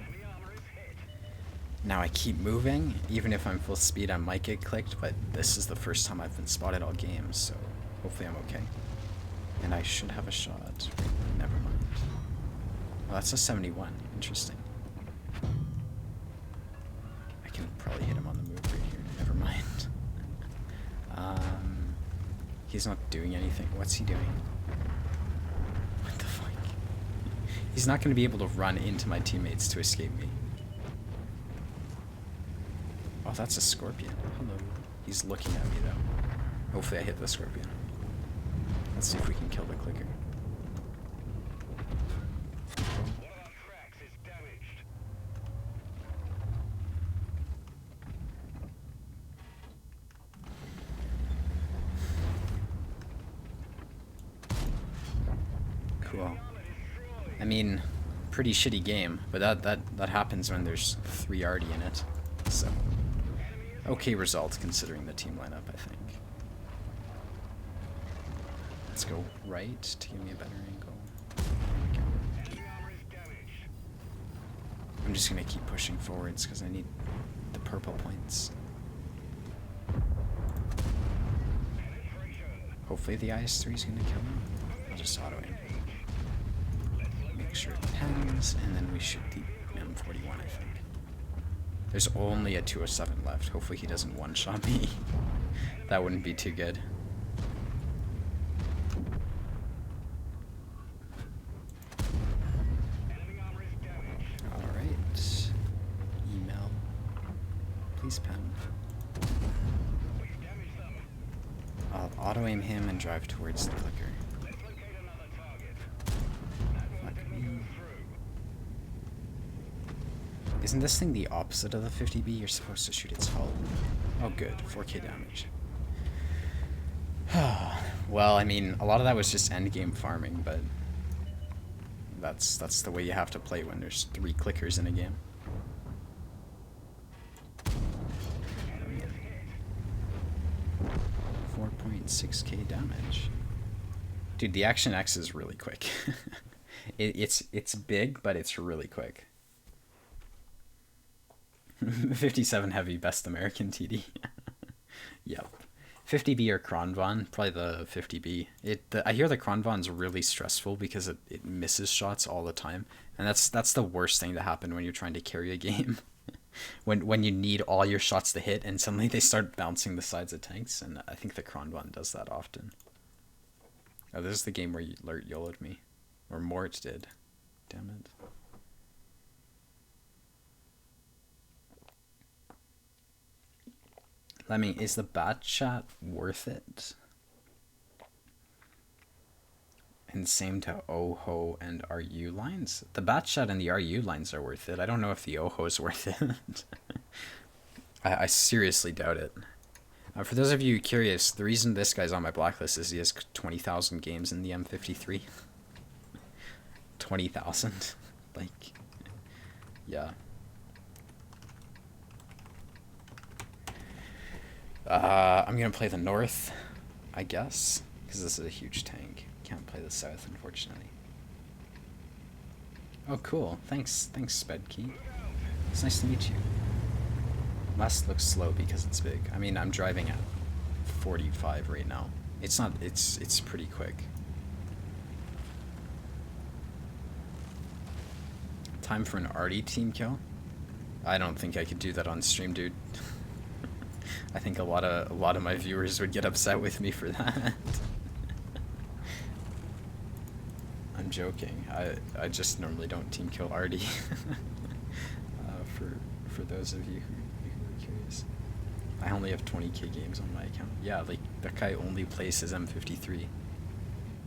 Now I keep moving. Even if I'm full speed, I might get clicked, but this is the first time I've been spotted all game, so hopefully I'm okay. And I should have a shot. Never mind. Oh, that's a 71. Interesting. I can probably hit him on the move right here. Never mind. He's not doing anything. What's he doing? What the fuck? He's not going to be able to run into my teammates to escape me. Oh, that's a scorpion. Hello. He's looking at me, though. Hopefully I hit the scorpion. Let's see if we can kill the clicker. Cool. I mean, pretty shitty game, but that happens when there's 3 already in it. So, okay result considering the team lineup, I think. Let's go right to give me a better angle. There we go. I'm just gonna keep pushing forwards because I need the purple points. Hopefully the IS-3 is gonna kill him. I'll just auto aim. Make sure it pens, and then we shoot the M41, I think. There's only a 207 left. Hopefully he doesn't one-shot me. That wouldn't be too good. Alright. Email. Please pen. I'll auto-aim him and drive towards the clicker. Isn't this thing the opposite of the 50B? You're supposed to shoot its hull. Oh good, 4k damage. Well, I mean, a lot of that was just endgame farming, but that's the way you have to play when there's 3 clickers in a game. 4.6k damage. Dude, the Action X is really quick. It's big, but it's really quick. 57 heavy, best American TD. Yep. 50B or Kronvan, probably the 50B. I hear the Kronvan's really stressful because it misses shots all the time, and that's the worst thing to happen when you're trying to carry a game. when you need all your shots to hit, and suddenly they start bouncing the sides of tanks, and I think the Kronvan does that often. Oh, this is the game where you YOLO'd me, or Mort did. Damn it. Lemmy, is the bat chat worth it? And same to OHO and RU lines? The bat chat and the RU lines are worth it. I don't know if the OHO is worth it. I seriously doubt it. For those of you curious, the reason this guy's on my blacklist is he has 20,000 games in the M53. 20,000. Like, yeah. I'm gonna play the north, I guess, because this is a huge tank. Can't play the south, unfortunately. Oh, cool. Thanks, Spedkey. It's nice to meet you. West looks slow because it's big. I mean, I'm driving at 45 right now. It's not. It's pretty quick. Time for an arty team kill. I don't think I could do that on stream, dude. I think a lot of my viewers would get upset with me for that. I'm joking. I just normally don't team kill Artie. For those of you who are curious. I only have 20k games on my account. Yeah, like that guy only plays his M53.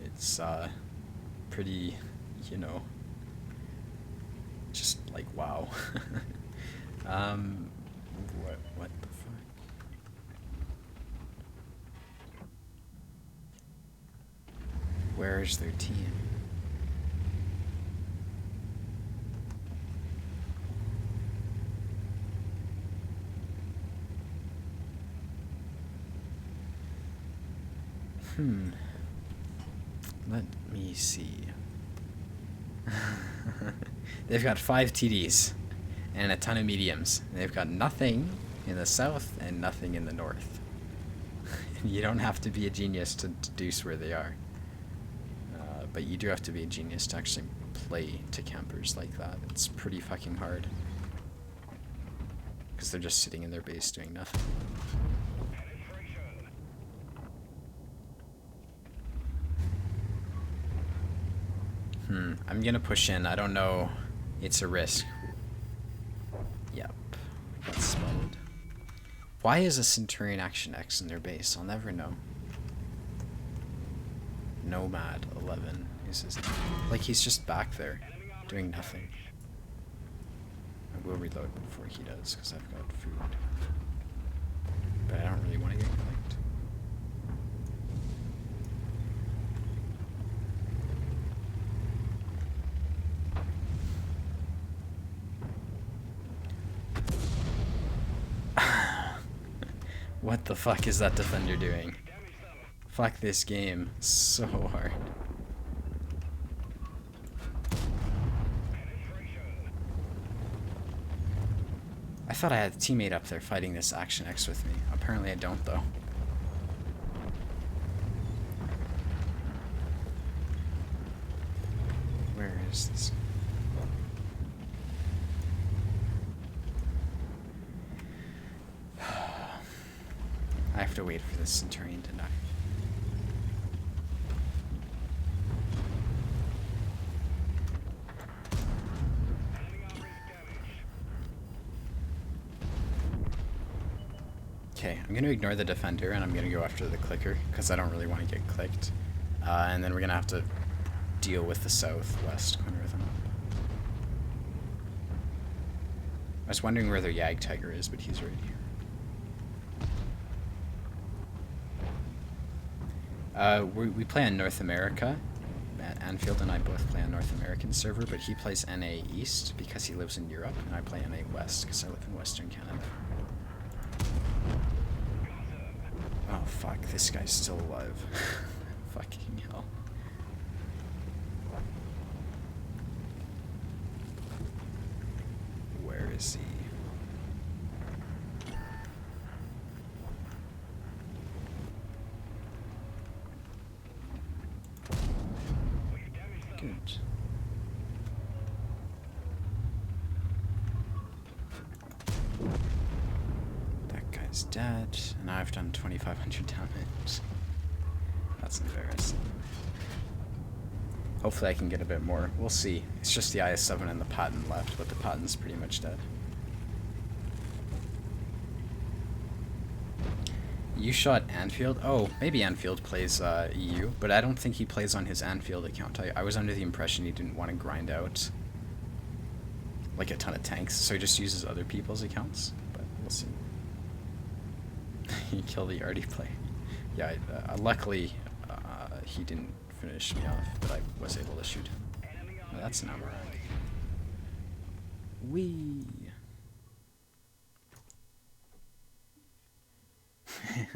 It's pretty, you know, just like wow. What the fuck? Where is their team? Let me see. They've got 5 TDs and a ton of mediums. They've got nothing in the south and nothing in the north. You don't have to be a genius to deduce where they are. But you do have to be a genius to actually play to campers like that. It's pretty fucking hard. Because they're just sitting in their base doing nothing. I'm gonna push in. I don't know. It's a risk. Yep. That's spelled. Why is a Centurion Action X in their base? I'll never know. Nomad 11 is his name. Like he's just back there doing nothing. I will reload before he does because I've got food. But I don't really want to get clicked. What the fuck is that defender doing? Fuck this game so hard. I thought I had a teammate up there fighting this Action X with me. Apparently I don't though. Where is this? I have to wait for this Centurion to die. Okay, I'm going to ignore the defender and I'm going to go after the clicker because I don't really want to get clicked. And then we're going to have to deal with the southwest corner of them. I was wondering where their Yag Tiger is, but he's right here. We play on North America. Anfield and I both play on North American server, but he plays NA East because he lives in Europe, and I play NA West because I live in Western Canada. Oh fuck, this guy's still alive. Fucking hell. Where is he? Good. That guy's dead, and I've done 2,500 damage. That's embarrassing. Hopefully I can get a bit more. We'll see. It's just the IS-7 and the Patton left, but the Patton's pretty much dead. You shot Anfield? Oh, maybe Anfield plays EU, but I don't think he plays on his Anfield account. I was under the impression he didn't want to grind out like a ton of tanks, so he just uses other people's accounts, but we'll see. He killed the Artie player. Yeah, luckily he didn't finish me off, but I was able to shoot him. Oh, that's an Amaranth. Whee!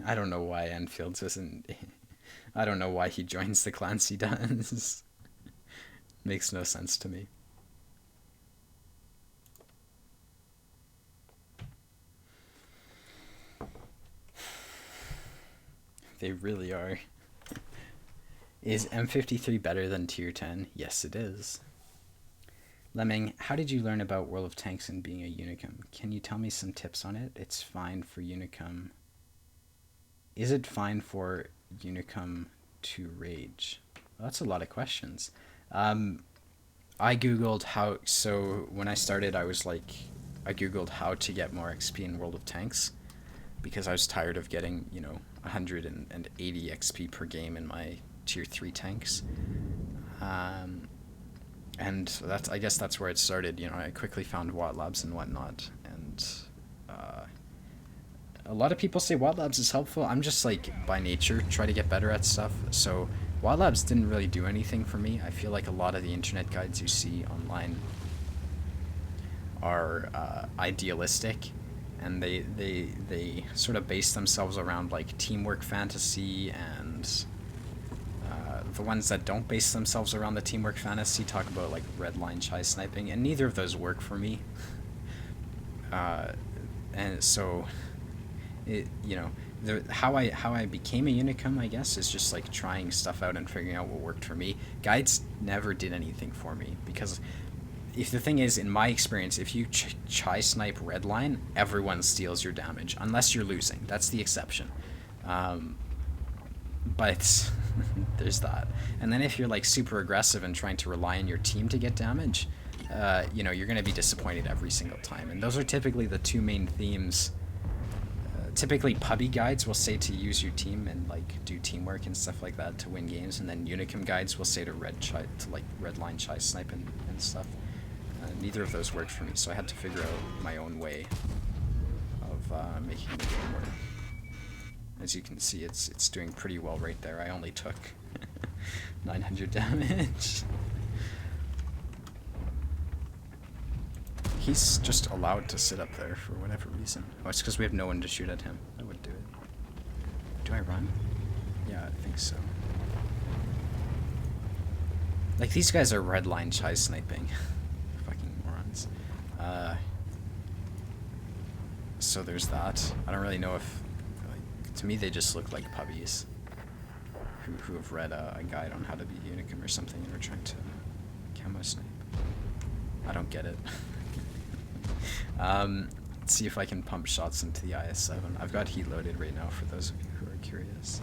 I don't know why Anfield isn't... I don't know why he joins the clans he does. Makes no sense to me. They really are. Is M53 better than tier 10? Yes, it is. Lemming, how did you learn about World of Tanks and being a Unicum? Can you tell me some tips on it? It's fine for Unicum. Is it fine for Unicum to rage? Well, that's a lot of questions. I googled how, so when I started I was like, I googled how to get more XP in World of Tanks because I was tired of getting, you know, 180 XP per game in my tier 3 tanks. And that's, I guess that's where it started. You know, I quickly found Watt Labs and whatnot, and a lot of people say Watt Labs is helpful. I'm just like, by nature, try to get better at stuff. So Watt Labs didn't really do anything for me. I feel like a lot of the internet guides you see online are idealistic, and they sort of base themselves around like teamwork fantasy, and the ones that don't base themselves around the teamwork fantasy talk about like red line chai sniping, and neither of those work for me. And so, you know, how I became a Unicum, I guess, is just like trying stuff out and figuring out what worked for me. Guides never did anything for me, because if the thing is, in my experience, if you chai snipe red line, everyone steals your damage unless you're losing. That's the exception. But there's that. And then if you're like super aggressive and trying to rely on your team to get damage, you know, you're going to be disappointed every single time. And those are typically the two main themes. Typically pubby guides will say to use your team and like do teamwork and stuff like that to win games, and then Unicum guides will say to red line chai snipe and stuff. Neither of those worked for me, so I had to figure out my own way of making the game work. As you can see, it's doing pretty well right there. I only took 900 damage. He's just allowed to sit up there for whatever reason. Oh, it's because we have no one to shoot at him. I would do it. Do I run? Yeah, I think so. Like, these guys are red line chai sniping. Fucking morons. So there's that. I don't really know if... To me, they just look like puppies who have read a guide on how to be Unicum or something and are trying to camo snipe. I don't get it. Let's see if I can pump shots into the IS-7. I've got heat loaded right now for those of you who are curious.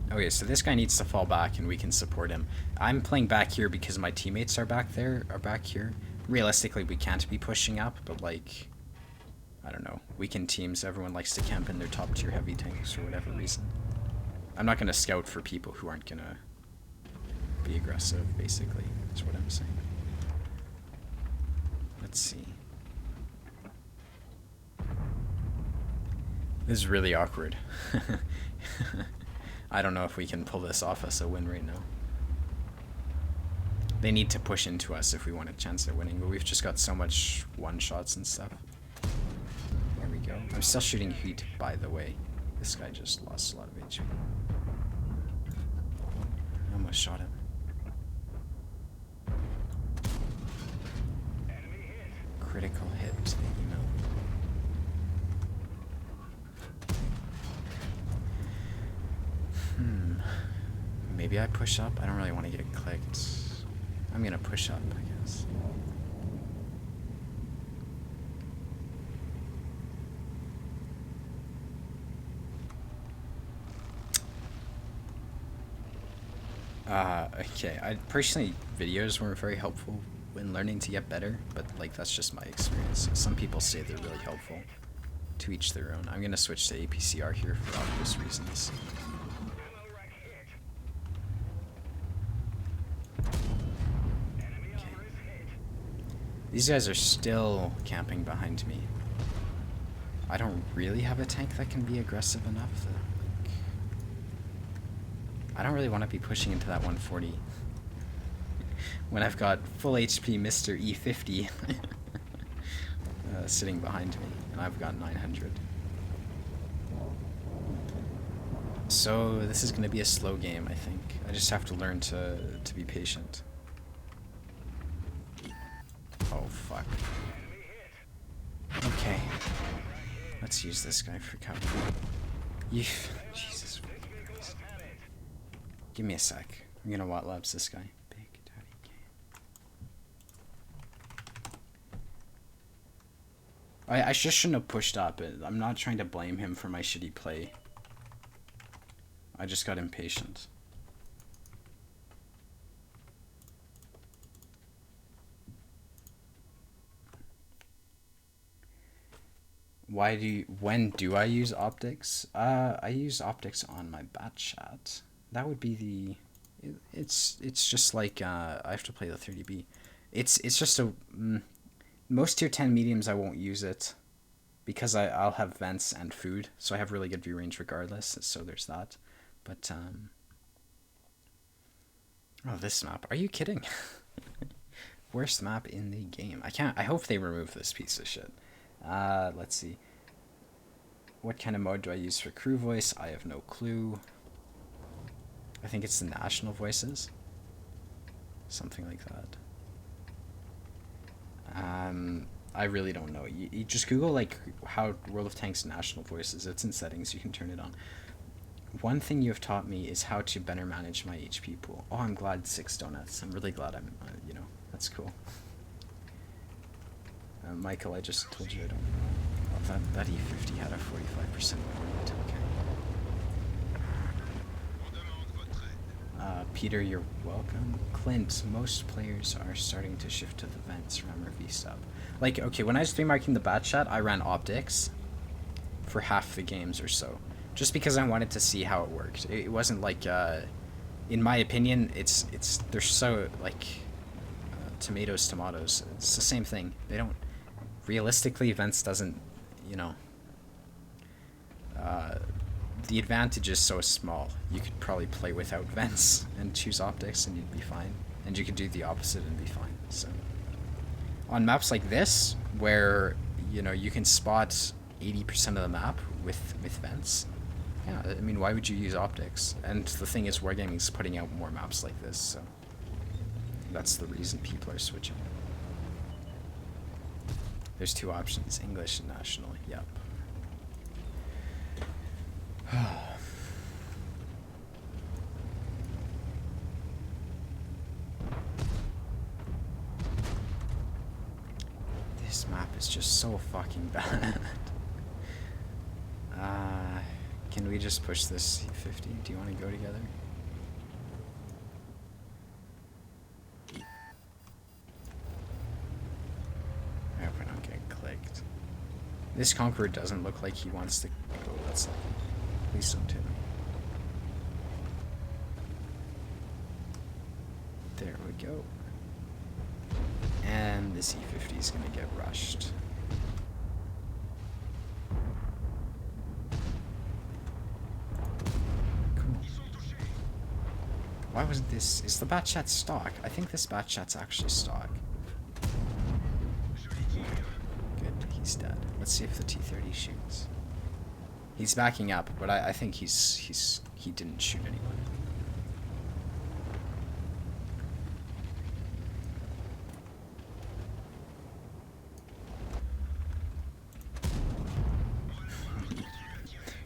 Okay, so this guy needs to fall back and we can support him. I'm playing back here because my teammates are back here. Realistically, we can't be pushing up, but like, I don't know, weekend teams, everyone likes to camp in their top tier heavy tanks for whatever reason. I'm not going to scout for people who aren't going to be aggressive, basically, is what I'm saying. Let's see. This is really awkward. I don't know if we can pull this off as a win right now. They need to push into us if we want a chance at winning, but we've just got so much one-shots and stuff. There we go. I'm still shooting heat, by the way. This guy just lost a lot of HP. I almost shot him. Critical hit to the email. Maybe I push up? I don't really want to get clicked. I'm gonna push up, I guess. Okay. I personally, videos weren't very helpful when learning to get better, but like that's just my experience. Some people say they're really helpful. To each their own. I'm gonna switch to APCR here for obvious reasons. These guys are still camping behind me. I don't really have a tank that can be aggressive enough that, like, I don't really want to be pushing into that 140 when I've got full HP Mr. E50 sitting behind me, and I've got 900. So this is going to be a slow game, I think. I just have to learn to be patient. Oh, fuck. Okay. Let's use this guy for cover. Jesus. Give me a sec. I'm gonna what labs this guy. Big Daddy Game. I just shouldn't have pushed up. I'm not trying to blame him for my shitty play. I just got impatient. When do I use optics? I use optics on my bat chat. That would be the, it's just like, I have to play the 30B. It's just a, most tier 10 mediums I won't use it because I'll have vents and food, so I have really good view range regardless, so there's that. But, oh, this map, are you kidding? Worst map in the game. I hope they remove this piece of shit. Let's see. What kind of mode do I use for crew voice? I have no clue. I think it's the national voices. Something like that. I really don't know. You just Google like how World of Tanks national voices. It's in settings. You can turn it on. One thing you have taught me is how to better manage my HP pool. Oh, I'm glad 6 donuts. I'm really glad I'm, you know, that's cool. Michael, I just told you I don't know. Oh, that E50 had a 45% point. Okay. Peter, you're welcome. Clint, most players are starting to shift to the vents. Remember V-stub. Like, okay, when I was 3-marking the bat shot, I ran optics for half the games or so. Just because I wanted to see how it worked. It wasn't like, in my opinion, they're so, like, tomatoes. It's the same thing. They don't, realistically, vents doesn't, you know, the advantage is so small. You could probably play without vents and choose optics and you'd be fine. And you could do the opposite and be fine. So, on maps like this, where, you know, you can spot 80% of the map with vents, yeah, I mean, why would you use optics? And the thing is, Wargaming's putting out more maps like this, so that's the reason people are switching. There's 2 options, English and national, yep. This map is just so fucking bad. Can we just push this C50? Do you want to go together? I hope we're not getting clicked. This Conqueror doesn't look like he wants to go that side. Please don't hit him. There we go. And the C50 is gonna get rushed. Why wasn't this... Is the bat chat stock? I think this bat chat's actually stock. Good, he's dead. Let's see if the T-30 shoots. He's backing up, but I think he didn't shoot anyone.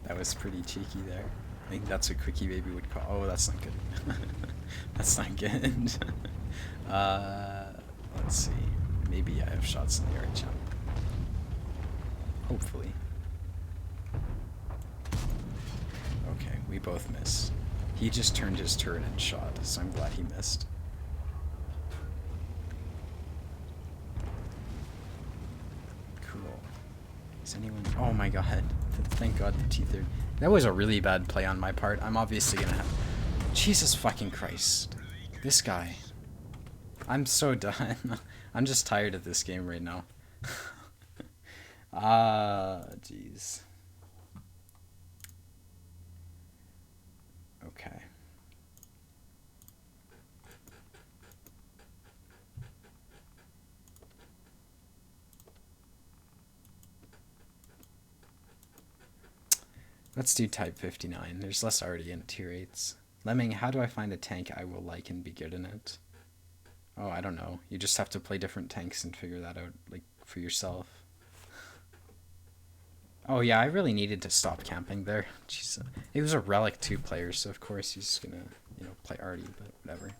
That was pretty cheeky there. I think that's what Quickie Baby would call. Oh, that's not good. That's not good. Let's see. Maybe I have shots in the air jump. Hopefully. Okay, we both missed. He just turned his turret and shot, so I'm glad he missed. Cool. Is anyone... Oh my god. Thank god the T-30. That was a really bad play on my part. I'm obviously gonna have... Jesus fucking Christ. This guy. I'm so done. I'm just tired of this game right now. Jeez. Okay. Let's do type 59. There's less already in tier 8s. Lemming, how do I find a tank I will like and be good in it? Oh, I don't know. You just have to play different tanks and figure that out, like, for yourself. Oh yeah, I really needed to stop camping there. Jeez. It was a Relic 2 player, so of course he's gonna... you know, play arty, but whatever.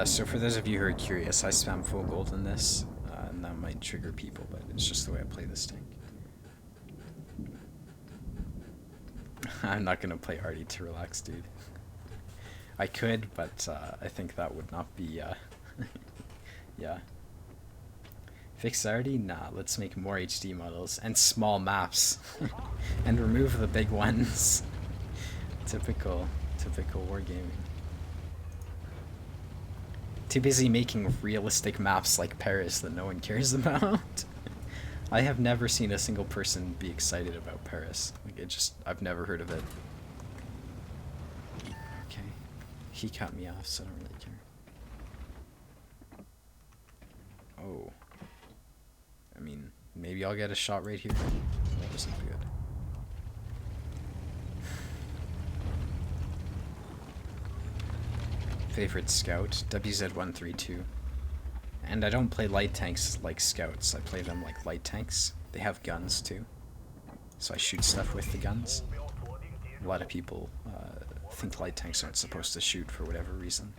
So for those of you who are curious, I spam full gold in this, and that might trigger people, but it's just the way I play this tank. I'm not gonna play arty to relax, dude. I could, but I think that would not be, yeah. Fix arty? Nah, let's make more HD models and small maps. And remove the big ones. Typical wargaming. Too busy making realistic maps like Paris that no one cares about. I have never seen a single person be excited about Paris. Like, I've never heard of it. Okay. He cut me off, so I don't really care. Oh. I mean, maybe I'll get a shot right here. That wasn't good. Favorite scout, WZ132. And I don't play light tanks like scouts, I play them like light tanks. They have guns too, so I shoot stuff with the guns. A lot of people think light tanks aren't supposed to shoot for whatever reason.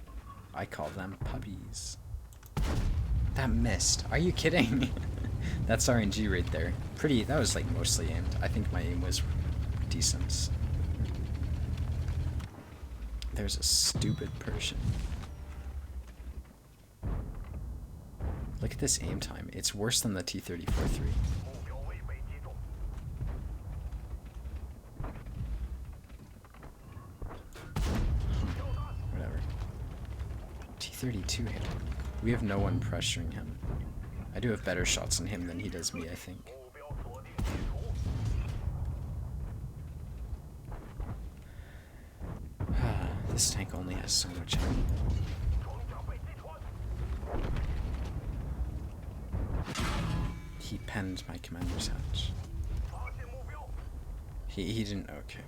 I call them puppies. That missed. Are you kidding? That's RNG right there. That was like mostly aimed. I think my aim was decent. There's a stupid Persian. Look at this aim time. It's worse than the T-34-3. Whatever. T-32 hit him. We have no one pressuring him. I do have better shots on him than he does me, I think. This tank only has so much ammo. He penned my commander's hatch. He didn't. Okay,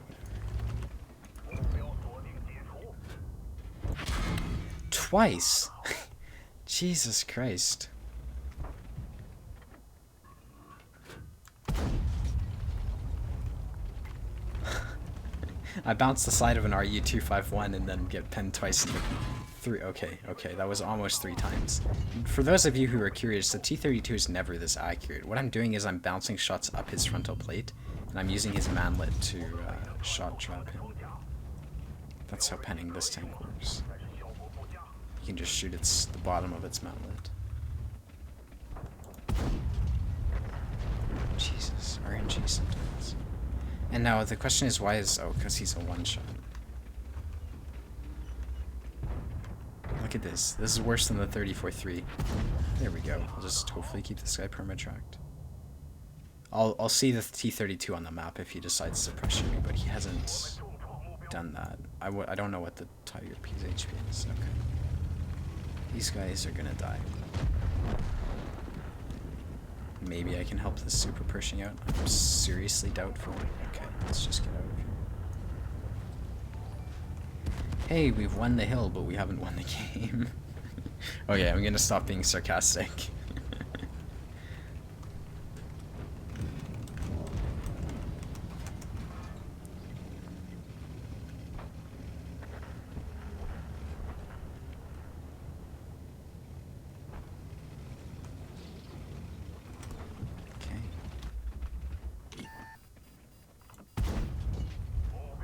whatever. Twice. Jesus Christ. I bounced the side of an RU-251 and then get penned twice in the three. Okay, that was almost 3 times. For those of you who are curious, the T-32 is never this accurate. What I'm doing is I'm bouncing shots up his frontal plate, and I'm using his manlet to shot drop him. That's how penning this tank works. You can just shoot the bottom of its manlet. Jesus, RNG sometimes. And now the question is why is... Oh, because he's a one-shot. Look at this. This is worse than the 34-3. There we go. I'll just hopefully keep this guy perma-tracked. I'll see the T-32 on the map if he decides to pressure me, but he hasn't done that. I don't know what the Tiger P's HP is. Okay. These guys are gonna die. Maybe I can help this super Pershing out. I'm seriously doubtful. Okay, let's just get out of here. Hey, we've won the hill, but we haven't won the game. Okay, I'm gonna stop being sarcastic.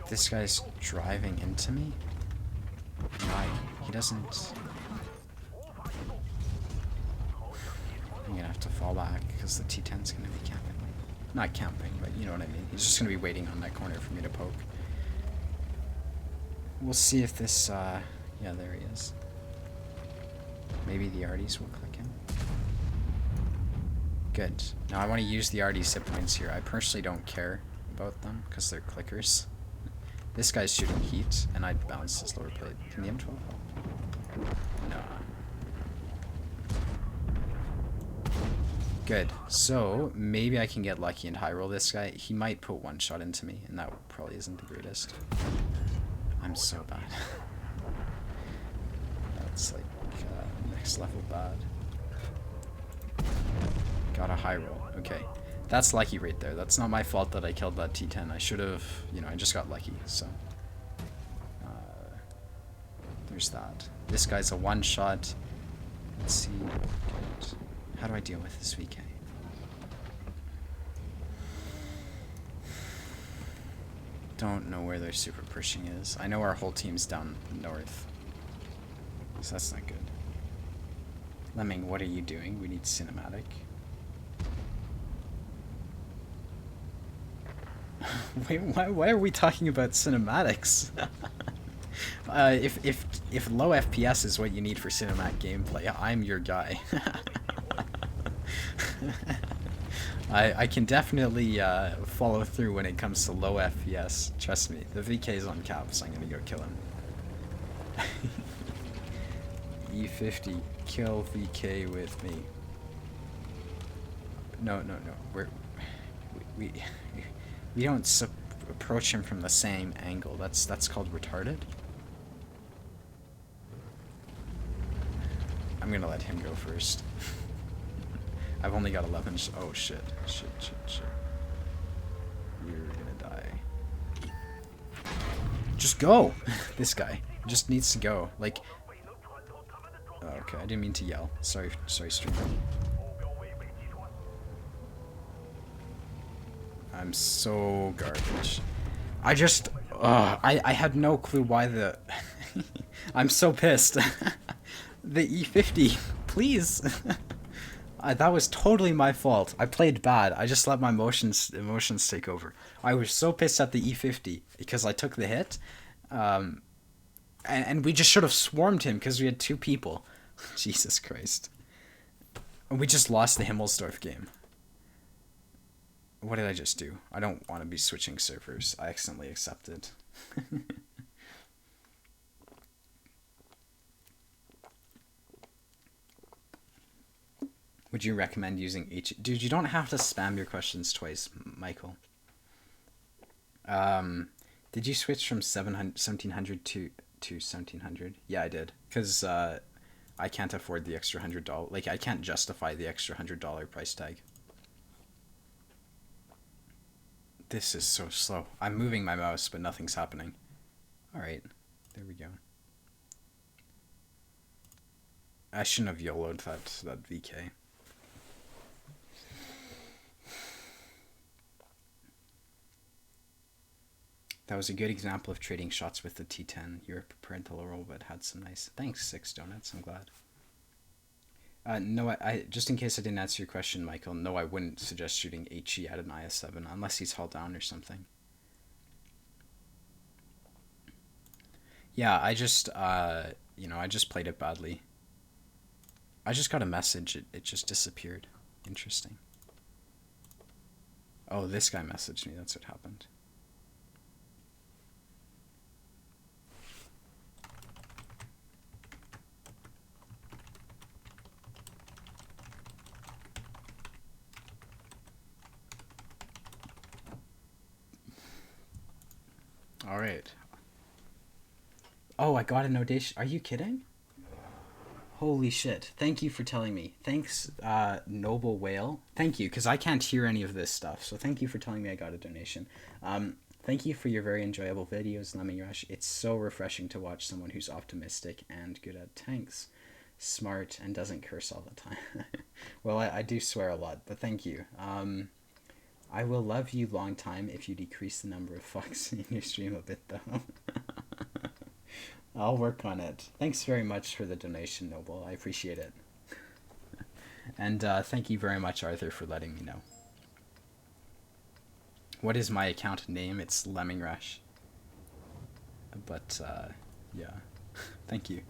This guy's driving into me? Why? He doesn't... I'm gonna have to fall back because the T-10's gonna be camping. Not camping, but you know what I mean. He's just gonna be waiting on that corner for me to poke. We'll see if this, yeah, there he is. Maybe the Arties will click him. Good. Now I want to use the Artie zip points here. I personally don't care about them because they're clickers. This guy's shooting heat, and I'd bounce his lower plate. Can the M12 help? No. Good. So, maybe I can get lucky and high roll this guy. He might put one shot into me, and that probably isn't the greatest. I'm so bad. That's like next level bad. Got a high roll. Okay. That's lucky right there. That's not my fault that I killed that T10. I should have, you know, I just got lucky, so. There's that. This guy's a one-shot. Let's see. Good. How do I deal with this VK? Don't know where their super pushing is. I know our whole team's down north. So that's not good. Lemming, what are you doing? We need cinematic. Wait, why are we talking about cinematics? If low FPS is what you need for cinematic gameplay, I'm your guy. I can definitely follow through when it comes to low FPS. Trust me, the VK's on cap, so I'm gonna go kill him. E50, kill VK with me. No. We don't approach him from the same angle. That's called retarded. I'm gonna let him go first. I've only got 11. Oh shit. You're gonna die. Just go! This guy just needs to go. Like. Oh, okay, I didn't mean to yell. Sorry, streamer. I'm so garbage. I had no clue why the. I'm so pissed. The E50, please. That was totally my fault. I played bad. I just let my emotions take over. I was so pissed at the E50 because I took the hit, and we just should have swarmed him because we had 2 people. Jesus Christ. And we just lost the Himmelsdorf game. What did I just do? I don't want to be switching servers. I accidentally accepted. Would you recommend using H? Dude, you don't have to spam your questions twice, Michael. Did you switch from 1700 to 1700? Yeah, I did. Because I can't afford the extra $100. Like, I can't justify the extra $100 price tag. This is so slow. I'm moving my mouse, but nothing's happening. Alright, there we go. I shouldn't have YOLO'd that VK. That was a good example of trading shots with the T10. You were prepared to roll, but had some nice... Thanks, 6 donuts. I'm glad. No, I just in case I didn't answer your question, Michael, no, I wouldn't suggest shooting HE at an IS-7 unless he's hull down or something. Yeah, I just, you know, I just played it badly. I just got a message. It just disappeared. Interesting. Oh, this guy messaged me. That's what happened. All right. Oh, I got a notation. Are you kidding? Holy shit. Thank you for telling me. Thanks, Noble Whale. Thank you, because I can't hear any of this stuff. So thank you for telling me I got a donation. Thank you for your very enjoyable videos, Lemming Rush. It's so refreshing to watch someone who's optimistic and good at tanks. Smart and doesn't curse all the time. Well, I do swear a lot, but thank you. I will love you long time if you decrease the number of fucks in your stream a bit, though. I'll work on it. Thanks very much for the donation, Noble. I appreciate it. And thank you very much, Arthur, for letting me know. What is my account name? It's Lemming Rush. But, yeah. Thank you.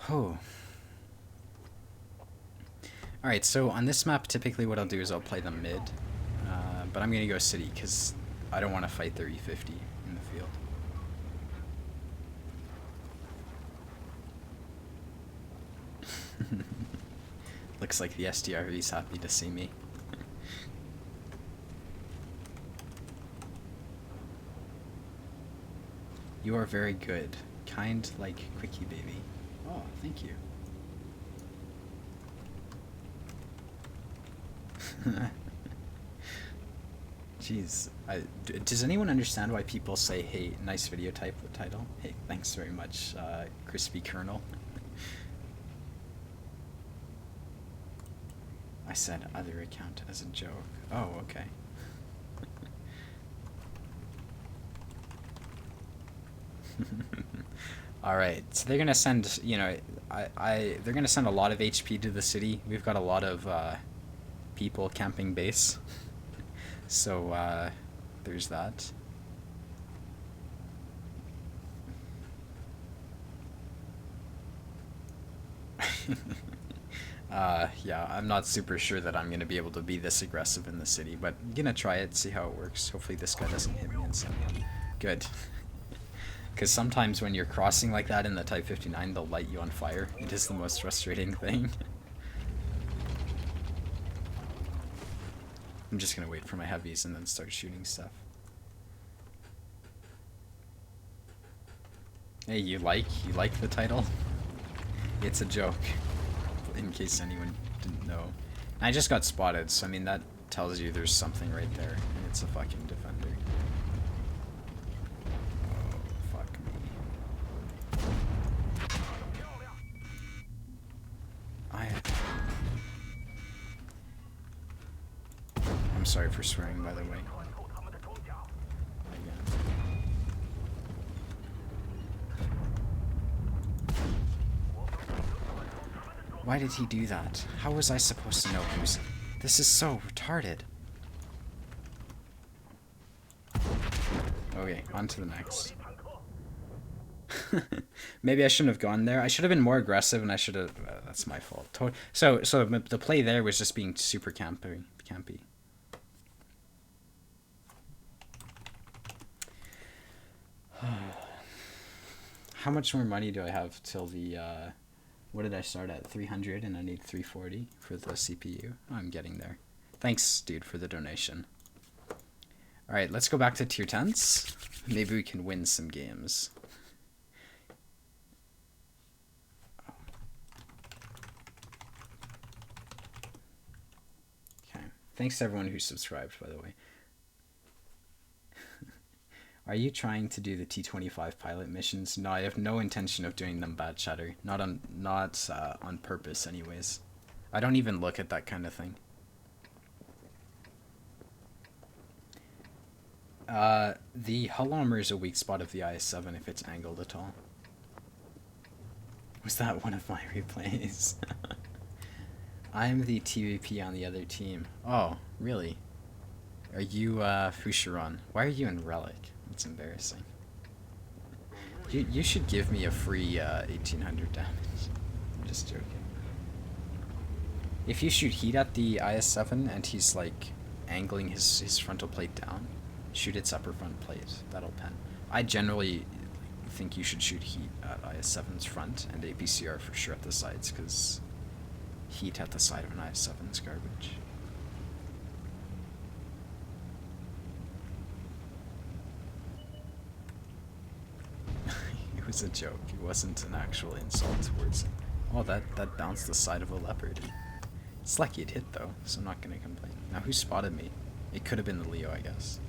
Oh. Alright, so on this map, typically what I'll do is I'll play them mid. But I'm going to go city, because I don't want to fight their E50 in the field. Looks like the SDRV is happy to see me. You are very good. Kind like Quickie Baby. Oh, thank you. Jeez. Does anyone understand why people say, hey, nice video title? Hey, thanks very much, Crispy Colonel. I said other account as a joke. Oh, okay. Alright, so they're gonna send, you know, they're gonna send a lot of HP to the city. We've got a lot of, people camping base. So, there's that. Yeah, I'm not super sure that I'm gonna be able to be this aggressive in the city, but I'm gonna try it, see how it works. Hopefully this guy doesn't hit me instantly. Good. Because sometimes when you're crossing like that in the Type 59, they'll light you on fire. It is the most frustrating thing. I'm just gonna wait for my heavies and then start shooting stuff. Hey, you like the title? It's a joke, in case anyone didn't know. I just got spotted, so I mean that tells you there's something right there, and it's a fucking defender. Oh, fuck me. I'm sorry for swearing, by the way. Again. Why did he do that? How was I supposed to know he was... This is so retarded. Okay, on to the next. Maybe I shouldn't have gone there. I should have been more aggressive, and I should have... that's my fault. So the play there was just being super campy. How much more money do I have till the... what did I start at? 300, and I need 340 for the CPU. I'm getting there. Thanks, dude, for the donation. Alright, let's go back to tier 10s. Maybe we can win some games. Okay. Thanks to everyone who subscribed, by the way. Are you trying to do the T-25 pilot missions? No, I have no intention of doing them, Bad Chatter. Not on purpose, anyways. I don't even look at that kind of thing. The hull armor is a weak spot of the IS-7 if it's angled at all. Was that one of my replays? I'm the TVP on the other team. Oh, really? Are you, Fusharon? Why are you in Relic? That's embarrassing. You should give me a free 1800 damage. I'm just joking. If you shoot heat at the IS-7 and he's like angling his frontal plate down, shoot its upper front plate. That'll pen. I generally think you should shoot heat at IS-7's front and APCR for sure at the sides, because heat at the side of an IS-7 is garbage. It was a joke. It wasn't an actual insult towards him. Oh, that bounced the side of a leopard. It's lucky it hit though, so I'm not gonna complain. Now who spotted me? It could have been the Leo, I guess.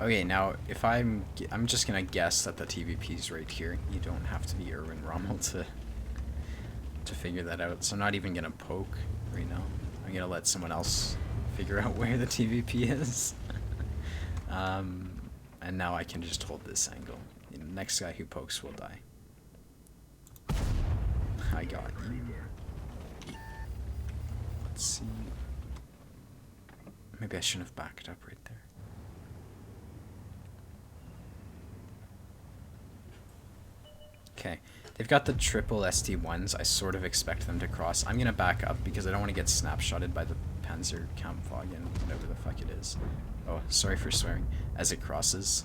Okay, now if I'm just gonna guess that the TVP's right here. You don't have to be Erwin Rommel to figure that out. So I'm not even gonna poke right now. I'm gonna let someone else figure out where the TVP is. And now I can just hold this angle. The next guy who pokes will die. I got you. Let's see. Maybe I shouldn't have backed up right there. Okay, they've got the triple ST1s. I sort of expect them to cross. I'm gonna back up because I don't want to get snapshotted by the Panzer Kampfwagen, whatever the fuck it is. Oh, sorry for swearing. As it crosses.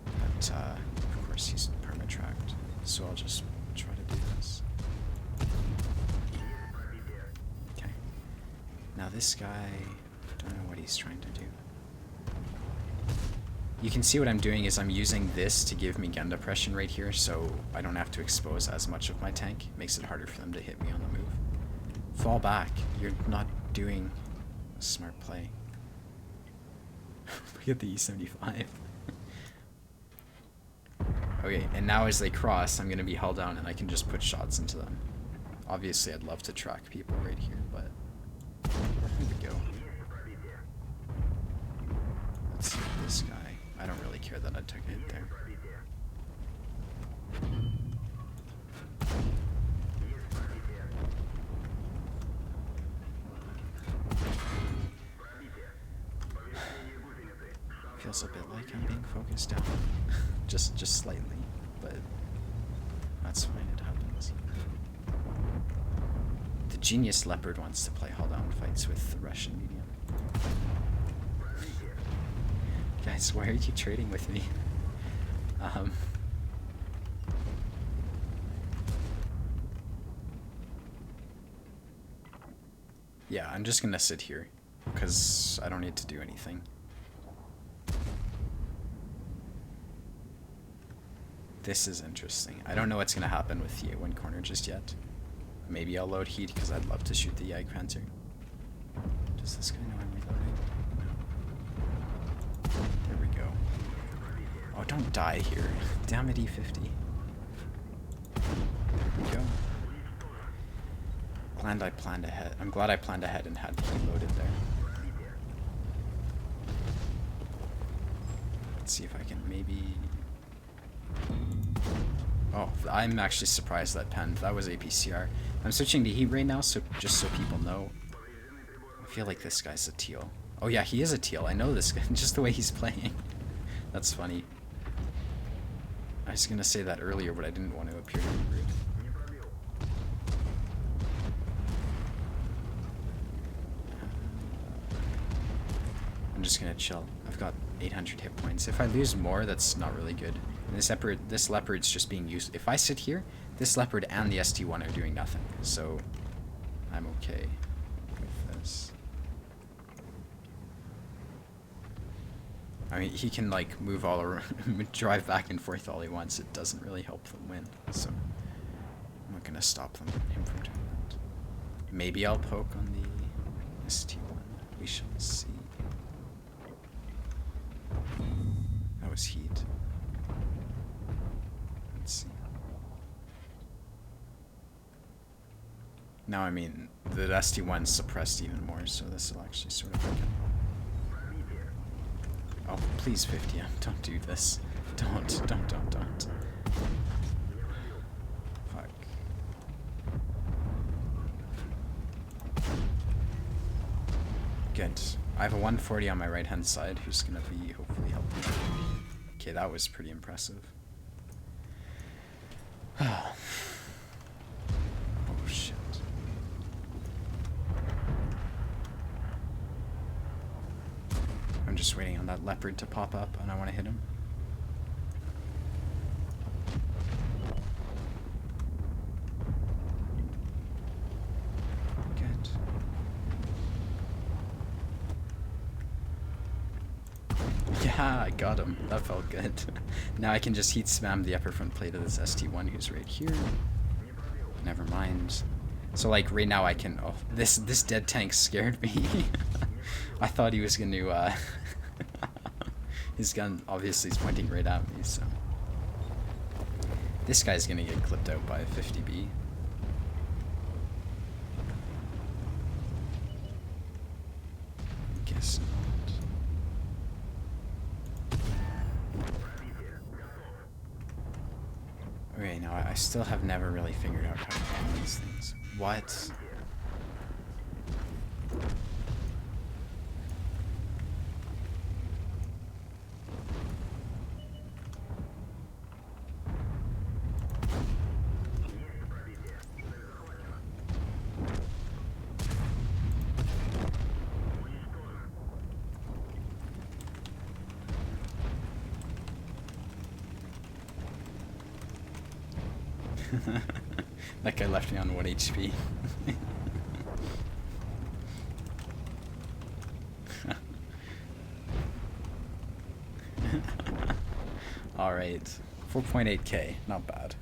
But, of course he's perma-tracked. So I'll just try to do this. Okay. Now this guy, I don't know what he's trying to do. You can see what I'm doing is I'm using this to give me gun depression right here, so I don't have to expose as much of my tank. It makes it harder for them to hit me on the move. Fall back. You're not doing a smart play. Look at the E75. Okay, and now as they cross, I'm going to be held down and I can just put shots into them. Obviously, I'd love to track people right here, but here we go. Let's see this guy. I don't really care that I took a hit there. Feels a bit like I'm being focused down. just slightly, but that's fine, it happens. The genius leopard wants to play hold down fights with the Russian medium. Guys, why are you trading with me? Yeah, I'm just gonna sit here, because I don't need to do anything. This is interesting. I don't know what's gonna happen with the A1 corner just yet. Maybe I'll load heat, because I'd love to shoot the Jagdpanzer. Does this guy know I'm reloading? No. There we go. Oh, don't die here. Damn it, E50. There we go. Glad I planned ahead. I'm glad I planned ahead and had heat loaded there. Let's see if I can maybe... Oh, I'm actually surprised that penned. That was APCR. I'm switching to heat right now, so just so people know. I feel like this guy's a teal. Oh yeah, he is a teal. I know this guy, just the way he's playing. That's funny. I was gonna say that earlier, but I didn't want to appear to be rude. I'm just gonna chill. I've got 800 hit points. If I lose more, that's not really good. And this leopard's just being used. If I sit here, this leopard and the ST1 are doing nothing. So I'm okay with this. I mean, he can like move all around, drive back and forth all he wants. It doesn't really help them win. So I'm not gonna stop him from doing that. Maybe I'll poke on the ST1. We shall see. That was heat. Let's see. Now, I mean, the ST1's suppressed even more, so this will actually sort of work out. Oh, please, 50M, don't do this. Don't. Fuck. Good. I have a 140 on my right-hand side who's gonna be hopefully helping. Okay, that was pretty impressive. Oh, shit. I'm just waiting on that leopard to pop up, and I want to hit him. Good. Yeah, I got him. That felt good. Now I can just heat spam the upper front plate of this ST1 who's right here. Never mind. So like right now I can... Oh, this dead tank scared me. I thought he was going to... His gun obviously is pointing right at me, so... This guy's going to get clipped out by a 50B. Guess not. Okay, now I still have never really figured out how to do these things. What? That guy left me on 1 HP. Alright. 4.8k. Not bad.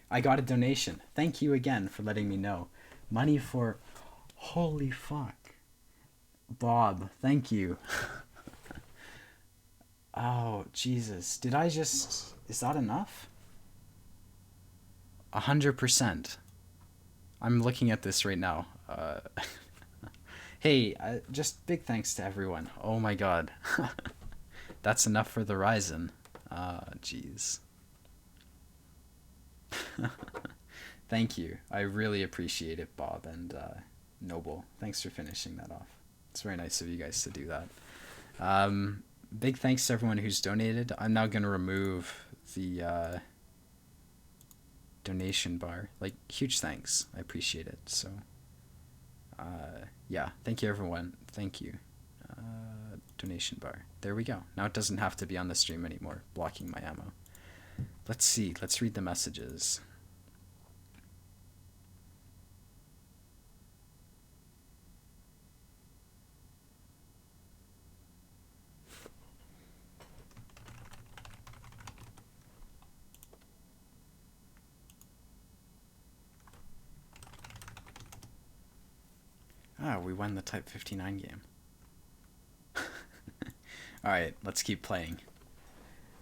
I got a donation. Thank you again for letting me know. Money for... Holy fuck. Bob, thank you. Oh, Jesus. Did I just... Is that enough? 100%. I'm looking at this right now. Hey, just big thanks to everyone. Oh my god. That's enough for the Ryzen. Jeez. Thank you. I really appreciate it, Bob and Noble. Thanks for finishing that off. It's very nice of you guys to do that. Big thanks to everyone who's donated. I'm now going to remove the donation bar. Like, huge thanks. I appreciate it. So, yeah. Thank you, everyone. Thank you. Donation bar. There we go. Now it doesn't have to be on the stream anymore, blocking my ammo. Let's see. Let's read the messages. Ah, we won the Type 59 game. Alright, let's keep playing.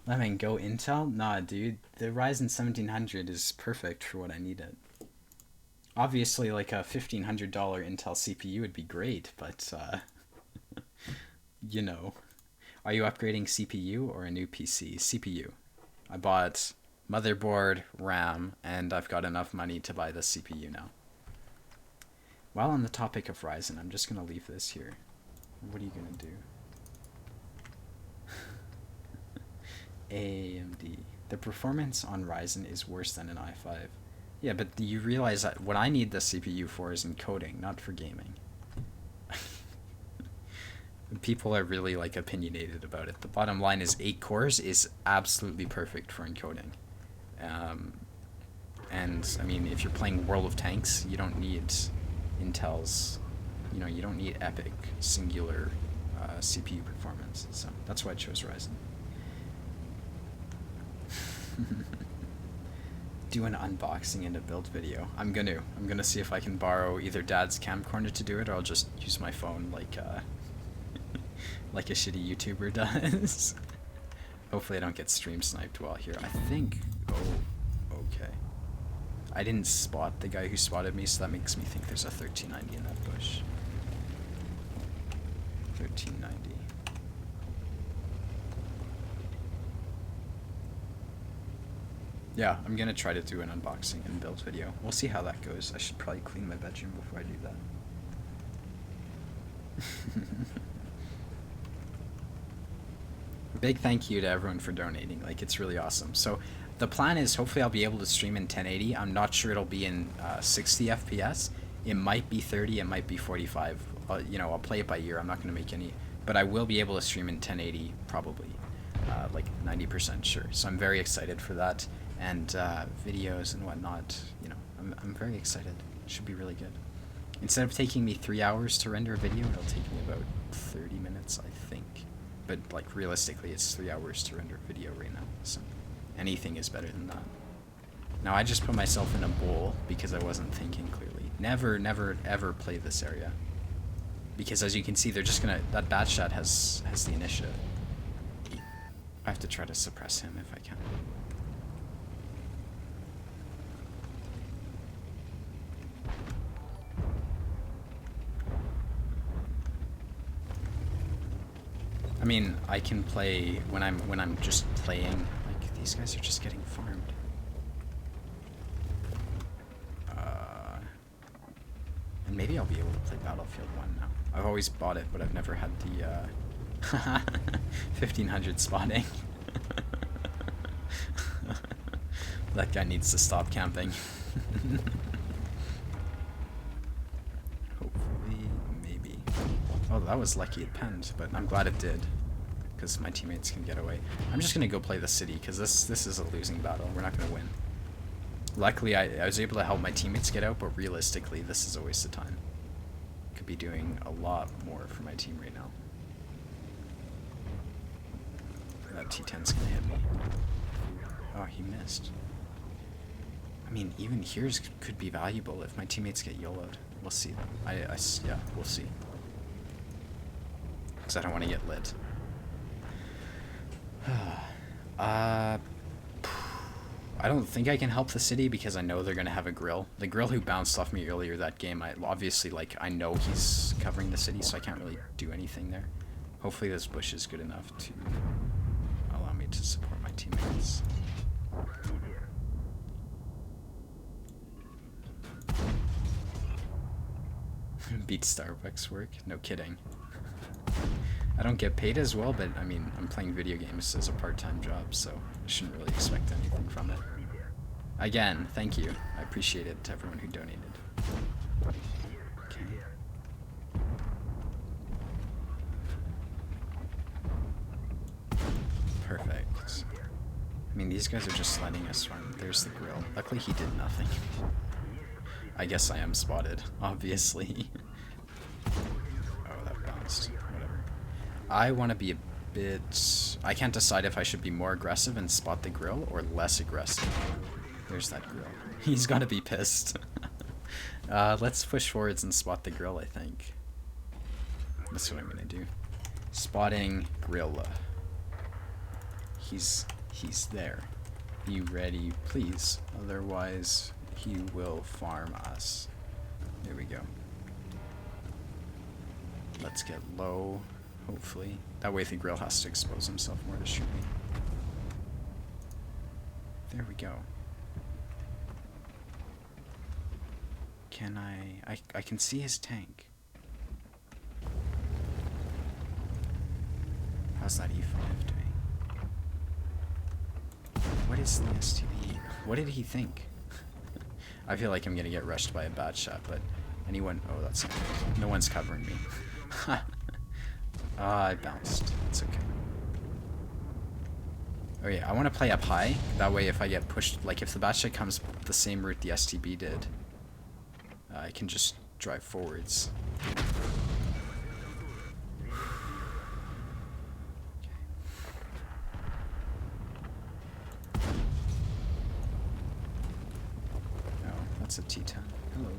Lemon, go Intel? Nah, dude. The Ryzen 1700 is perfect for what I needed. Obviously, like a $1,500 Intel CPU would be great, but, you know. Are you upgrading CPU or a new PC? CPU. I bought motherboard, RAM, and I've got enough money to buy the CPU now. While on the topic of Ryzen, I'm just going to leave this here. What are you going to do? AMD. The performance on Ryzen is worse than an i5. Yeah, but you realize that what I need the CPU for is encoding, not for gaming. People are really like opinionated about it. The bottom line is 8 cores is absolutely perfect for encoding. And I mean, if you're playing World of Tanks, you don't need Intel's, you know, you don't need epic singular CPU performance. So that's why I chose Ryzen. Do an unboxing and a build video. I'm gonna see if I can borrow either Dad's camcorder to do it, or I'll just use my phone like like a shitty YouTuber does. Hopefully I don't get stream sniped while here. I think... Oh, okay. I didn't spot the guy who spotted me, so that makes me think there's a 1390 in that bush. 1390. Yeah, I'm gonna try to do an unboxing and build video. We'll see how that goes. I should probably clean my bedroom before I do that. Big thank you to everyone for donating. Like, it's really awesome. So the plan is hopefully I'll be able to stream in 1080. I'm not sure it'll be in 60 FPS. It might be 30, it might be 45. You know, I'll play it by ear. I'm not going to make any, but I will be able to stream in 1080 probably, like 90% sure. So I'm very excited for that. And videos and whatnot, you know, I'm very excited. It should be really good. Instead of taking me 3 hours to render a video, it'll take me about 30 minutes, I think. But like realistically, it's 3 hours to render a video right now. So anything is better than that. Now I just put myself in a bowl because I wasn't thinking clearly. Never, never, ever play this area. Because as you can see, they're just gonna, that bad shot has the initiative. I have to try to suppress him if I can. I mean, I can play when I'm just playing. Like, these guys are just getting farmed. And maybe I'll be able to play Battlefield 1 now. I've always bought it, but I've never had the 1500 spotting. That guy needs to stop camping. Hopefully, maybe. Oh, that was lucky it penned, but I'm glad it did, because my teammates can get away. I'm just gonna go play the city, because this is a losing battle. We're not gonna win. Luckily, I was able to help my teammates get out, but realistically, this is a waste of time. Could be doing a lot more for my team right now. That T10's gonna hit me. Oh, he missed. I mean, even here's could be valuable if my teammates get YOLO'd. We'll see. Yeah, we'll see. Because I don't want to get lit. I don't think I can help the city because I know they're going to have a grill. The grill who bounced off me earlier that game, obviously, like, I know he's covering the city, so I can't really do anything there. Hopefully this bush is good enough to allow me to support my teammates. Beat Starbucks work? No kidding. I don't get paid as well, but I mean, I'm playing video games as a part-time job, so I shouldn't really expect anything from it. Again, thank you. I appreciate it to everyone who donated. Okay. Perfect. I mean, these guys are just letting us run. There's the grill. Luckily, he did nothing. I guess I am spotted, obviously. Oh, that bounced. Whatever. I want to be a bit... I can't decide if I should be more aggressive and spot the grill or less aggressive. There's that grill. He's got to be pissed. Let's push forwards and spot the grill, I think. That's what I'm going to do. Spotting grill. He's there. You ready, please? Otherwise, he will farm us. There we go. Let's get low, hopefully. That way the grill has to expose himself more to shoot me. There we go. Can I can see his tank. How's that E5 doing? What is the STB? What did he think? I feel like I'm gonna get rushed by a bad shot, but anyone... Oh, that's not good. No one's covering me. I bounced. It's okay. Oh yeah, I want to play up high. That way if I get pushed... Like, if the bad shot comes the same route the STB did, I can just drive forwards. That's a T10. Hello.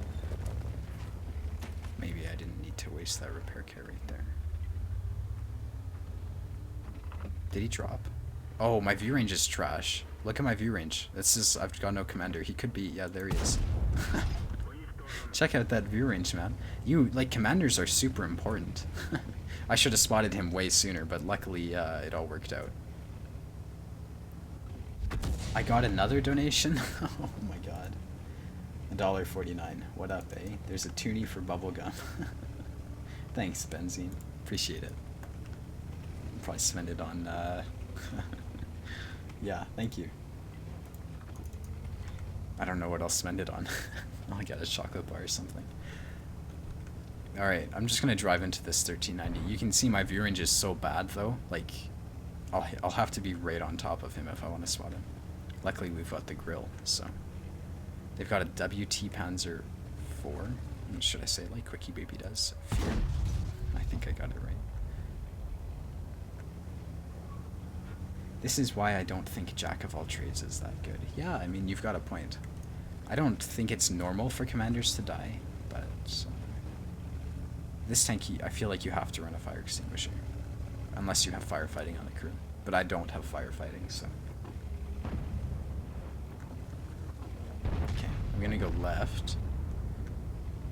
Maybe I didn't need to waste that repair kit right there. Did he drop? Oh, my view range is trash. Look at my view range. This is... I've got no commander. He could be... Yeah, there he is. Check out that view range, man. Like, commanders are super important. I should have spotted him way sooner, but luckily it all worked out. I got another donation? Oh my god. $1.49. What up, eh? There's a toonie for bubblegum. Thanks, Benzene. Appreciate it. I'll probably spend it on, yeah, thank you. I don't know what I'll spend it on. I'll get a chocolate bar or something. Alright, I'm just gonna drive into this 1390. You can see my view range is so bad, though. Like, I'll have to be right on top of him if I want to spot him. Luckily, we've got the grill, so... They've got a WT Panzer 4. Should I say it like Quickie Baby does? Fear. I think I got it right. This is why I don't think Jack of all trades is that good. Yeah, I mean, you've got a point. I don't think it's normal for commanders to die, but... this tank, I feel like you have to run a fire extinguisher. Unless you have firefighting on the crew. But I don't have firefighting, so... I'm gonna go left,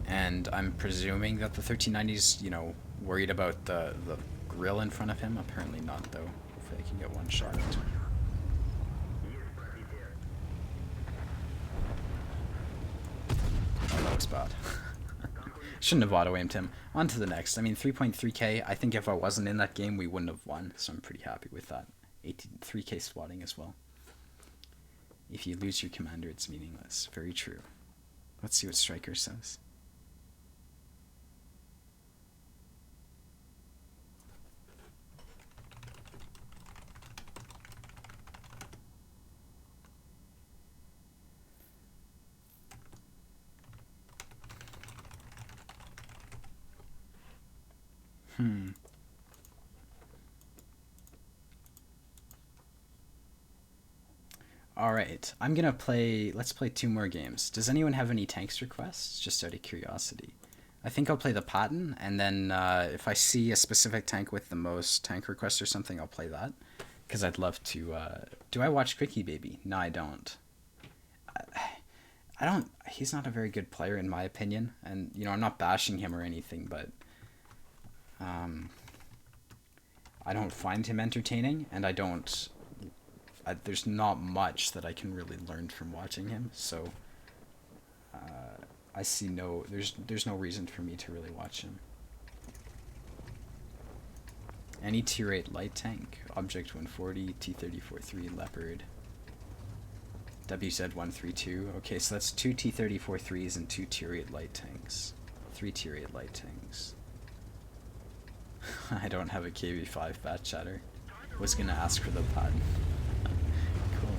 and I'm presuming that the 1390's, you know, worried about the grill in front of him. Apparently not, though. Hopefully I can get one shot into him. Oh, that was bad. Shouldn't have auto-aimed him. On to the next. I mean, 3.3k. I think if I wasn't in that game, we wouldn't have won, so I'm pretty happy with that. 3k spotting as well. If you lose your commander, it's meaningless. Very true. Let's see what Striker says. Alright, I'm gonna play, let's play 2 more games. Does anyone have any tanks requests? Just out of curiosity. I think I'll play the Patton, and then if I see a specific tank with the most tank requests or something, I'll play that. Because I'd love to, do I watch Quickie Baby? No, I don't. I don't, he's not a very good player in my opinion, and, you know, I'm not bashing him or anything, but, I don't find him entertaining, and I don't, there's not much that I can really learn from watching him, so I see no, there's no reason for me to really watch him. Any tier 8 light tank, Object 140, T-34-3, Leopard, WZ-132. Okay, so that's 2 T-34-3s and 2 tier 8 light tanks. 3 tier 8 light tanks. I don't have a KV-5 bat chatter. Was gonna ask for the pad. Cool.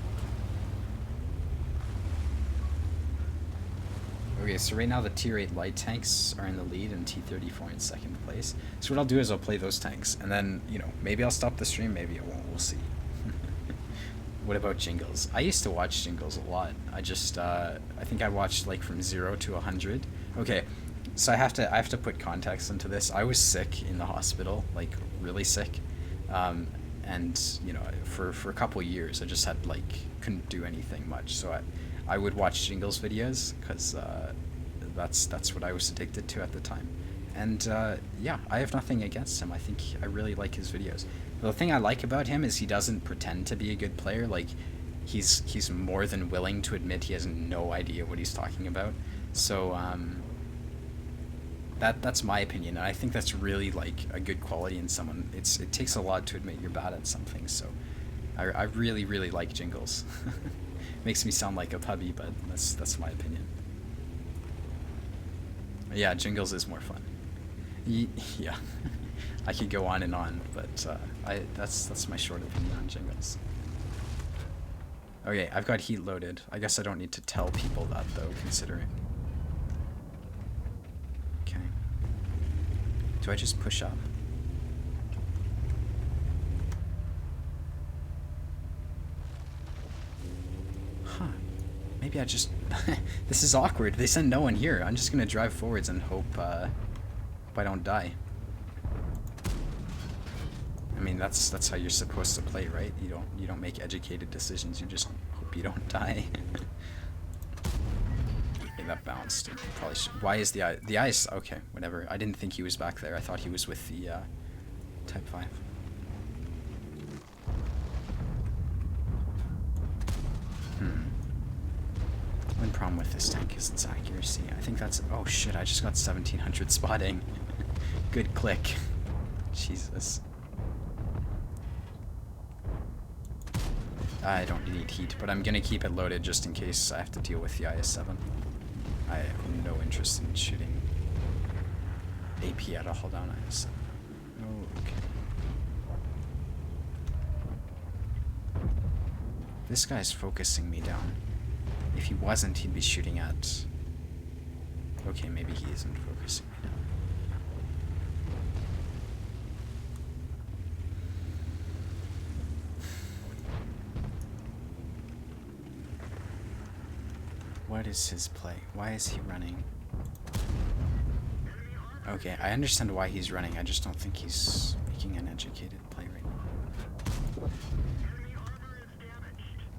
Okay, so right now the tier 8 light tanks are in the lead and T-34 in second place. So what I'll do is I'll play those tanks, and then, you know, maybe I'll stop the stream, maybe I won't, we'll see. What about Jingles? I used to watch Jingles a lot. I just, I think I watched like from 0 to 100. Okay, so I have to put context into this. I was sick in the hospital, like really sick. And, you know, for a couple years I just had like, couldn't do anything much. So I would watch Jingles videos, because that's what I was addicted to at the time. And yeah, I have nothing against him. I think I really like his videos. The thing I like about him is he doesn't pretend to be a good player. Like, he's more than willing to admit he has no idea what he's talking about. So that's my opinion, and I think that's really like a good quality in someone. It takes a lot to admit you're bad at something. So I really like Jingles. Makes me sound like a puppy, but that's my opinion. Yeah, Jingles is more fun. Yeah. I could go on and on, but that's my short opinion on Jingles. Okay, I've got heat loaded. I guess I don't need to tell people that though, considering. Okay. Do I just push up? Huh. Maybe I just... This is awkward. They send no one here. I'm just gonna drive forwards and hope I don't die. I mean, that's how you're supposed to play, right? You don't make educated decisions. You just hope you don't die. Okay, that bounced. Probably should. Why is the ice? Okay, whatever. I didn't think he was back there. I thought he was with the Type 5. One problem with this tank is its accuracy. I think that's... Oh shit, I just got 1700 spotting. Good click. Jesus. I don't need heat, but I'm gonna keep it loaded just in case I have to deal with the IS-7. I have no interest in shooting AP at a hull-down IS-7. Okay. This guy's focusing me down. If he wasn't, he'd be shooting at... Okay, maybe he isn't focusing me down. What is his play? Why is he running? Okay, I understand why he's running. I just don't think he's making an educated play right now.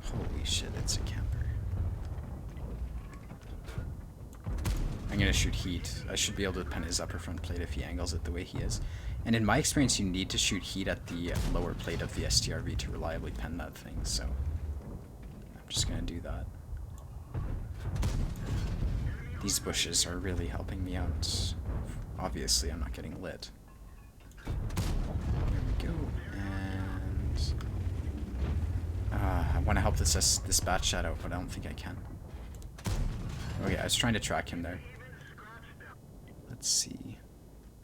Holy shit, it's a camper. I'm gonna shoot heat. I should be able to pen his upper front plate if he angles it the way he is. And in my experience, you need to shoot heat at the lower plate of the STRV to reliably pen that thing, so I'm just gonna do that. These bushes are really helping me out. Obviously, I'm not getting lit. There we go, and... I want to help this bat shadow, but I don't think I can. Okay, I was trying to track him there. Let's see.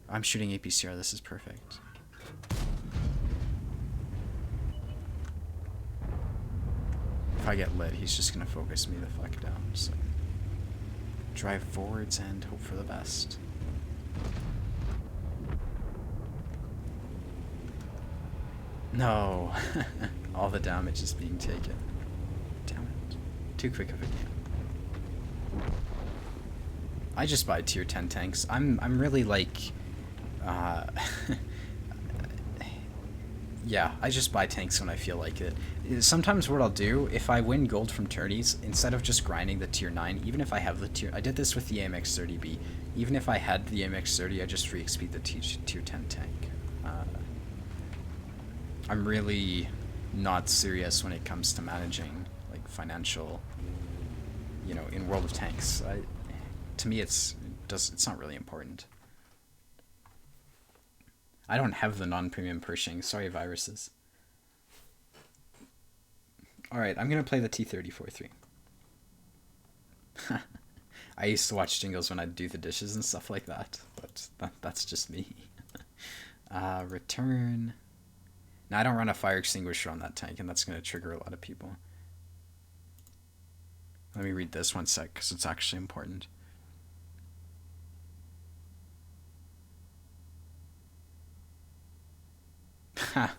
I'm shooting APCR, this is perfect. If I get lit, he's just gonna focus me the fuck down, so... Drive forwards and hope for the best. No! All the damage is being taken. Damn Too quick of a game. I just buy tier 10 tanks. I'm really like, yeah, I just buy tanks when I feel like it. Sometimes what I'll do, if I win gold from tourneys, instead of just grinding the tier 9, even if I have the tier... I did this with the AMX 30B. Even if I had the AMX 30, I just free XP the tier 10 tank. I'm really not serious when it comes to managing like financial, you know, in World of Tanks. To me, it's not really important. I don't have the non-premium Pershing. Sorry, viruses. Alright, I'm gonna play the T-34-3. I used to watch Jingles when I'd do the dishes and stuff like that, but that's just me. Return. Now, I don't run a fire extinguisher on that tank, and that's gonna trigger a lot of people. Let me read this one sec, because it's actually important. Ha!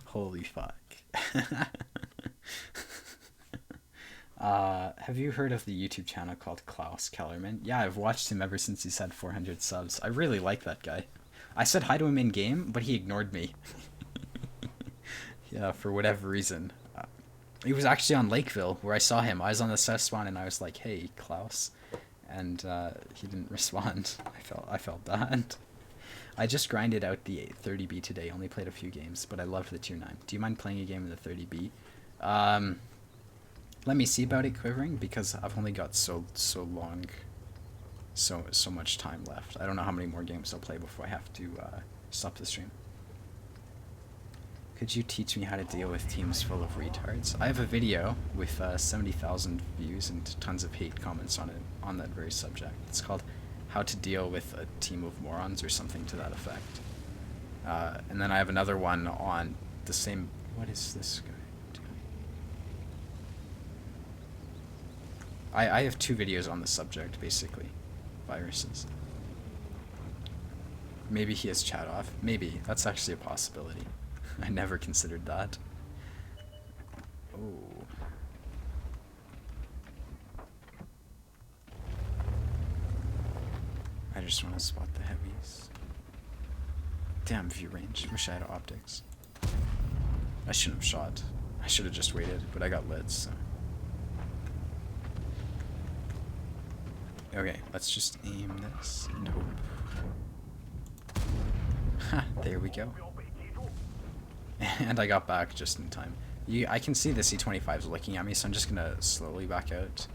Holy fuck. Have you heard of the YouTube channel called Klaus Kellerman? Yeah, I've watched him ever since he's had 400 subs. I really like that guy. I said hi to him in game, but he ignored me. Yeah, for whatever reason. He was actually on Lakeville, where I saw him. I was on the south spawn, and I was like, "Hey, Klaus," and he didn't respond. I felt bad. I just grinded out the 30B today. Only played a few games, but I loved the tier 9. Do you mind playing a game in the 30B? Let me see about it, Quivering, because I've only got so much time left. I don't know how many more games I'll play before I have to stop the stream. Could you teach me how to deal with teams full of retards? I have a video with 70,000 views and tons of hate comments on it, on that very subject. It's called How to Deal with a Team of Morons or something to that effect. And then I have another one on the same... What is this guy doing? I have 2 videos on the subject, basically. Viruses. Maybe he has chat off. Maybe. That's actually a possibility. I never considered that. Oh. I just want to spot the heavies. Damn view range. Wish I had optics. I shouldn't have shot. I should have just waited, but I got lit, so. Okay, let's just aim this and hope. Ha, there we go. And I got back just in time. I can see the C-25s looking at me, so I'm just gonna slowly back out.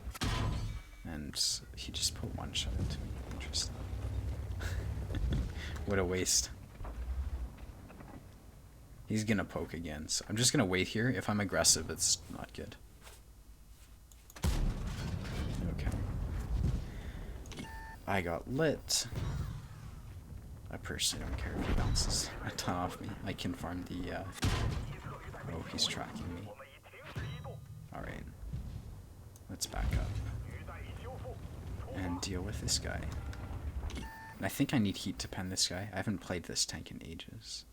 And he just put one shot into me. Interesting. What a waste. He's gonna poke again, so I'm just gonna wait here. If I'm aggressive, it's not good. Okay. I got lit. I personally don't care if he bounces a ton off me. I can farm the, oh, he's tracking me. Alright. Let's back up. And deal with this guy. I think I need heat to pen this guy. I haven't played this tank in ages.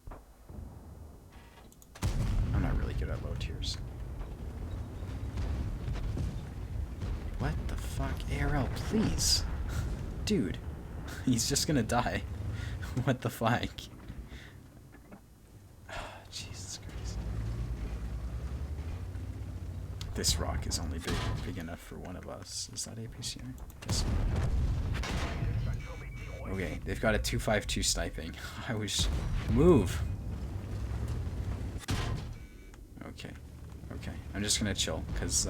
I'm not really good at low tiers. What the fuck? ARL, please! Dude. He's just gonna die. What the fuck? Jesus Christ. This rock is only big enough for one of us. Is that APCR? Yes. Okay, they've got a 252 sniping. I wish... Move! Okay. Okay. I'm just gonna chill, because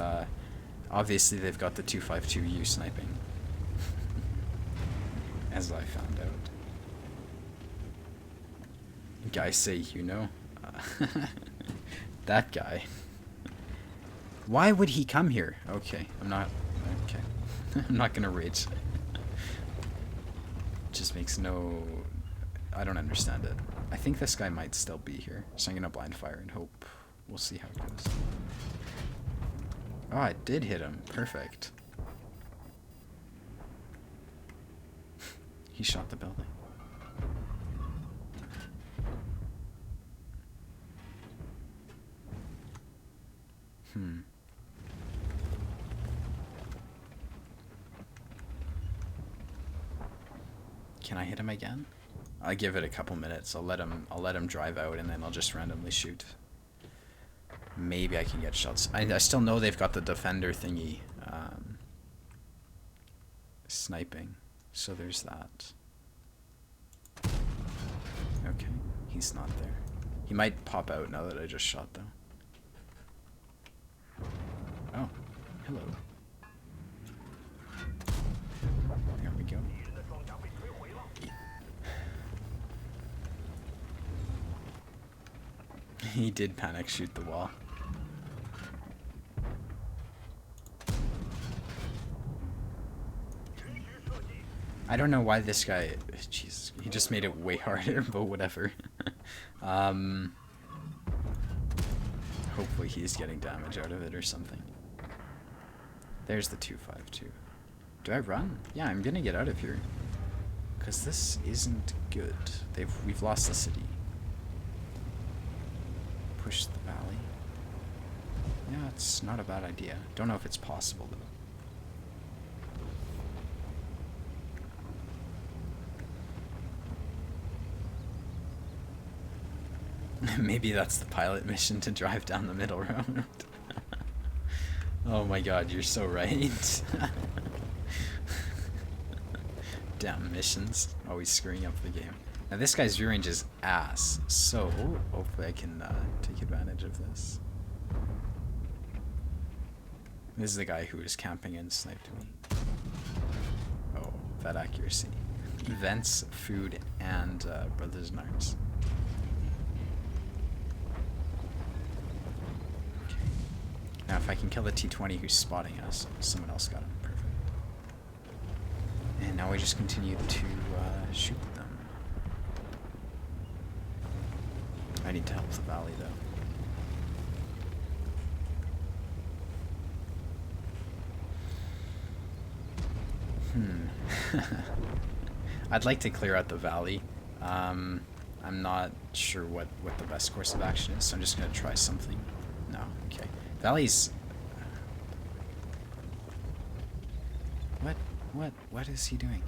obviously they've got the 252U sniping. As I found out. Guys say, you know. That guy. Why would he come here? Okay, I'm not... Okay. I'm not gonna rage. Just makes no... I don't understand it. I think this guy might still be here, so I'm gonna blind fire and hope. We'll see how it goes. Oh, I did hit him. Perfect. He shot the building. Can I hit him again? I'll give it a couple minutes. I'll let him drive out, and then I'll just randomly shoot. Maybe I can get shots. I still know they've got the defender thingy sniping, so there's that. Okay, he's not there. He might pop out now that I just shot though. Oh, hello. There we go. He did panic shoot the wall. I don't know why this guy, Jesus, he just made it way harder, but whatever. Hopefully he's getting damage out of it or something. There's the 252. Do I run? Yeah, I'm gonna get out of here. Cause this isn't good. We've lost the city. Push the valley. Yeah, it's not a bad idea. Don't know if it's possible though. Maybe that's the pilot mission, to drive down the middle road. Oh my god, you're so right. Damn missions. Always screwing up the game. Now this guy's view range is ass, so hopefully I can take advantage of this. This is the guy who was camping and sniped me. Oh, that accuracy. Events, food, and Brothers in Arms. Now if I can kill the T-20 who's spotting us, someone else got him. Perfect. And now we just continue to shoot them. I need to help the valley though. I'd like to clear out the valley. I'm not sure what the best course of action is, so I'm just gonna try something. No, okay. Valley's... What is he doing?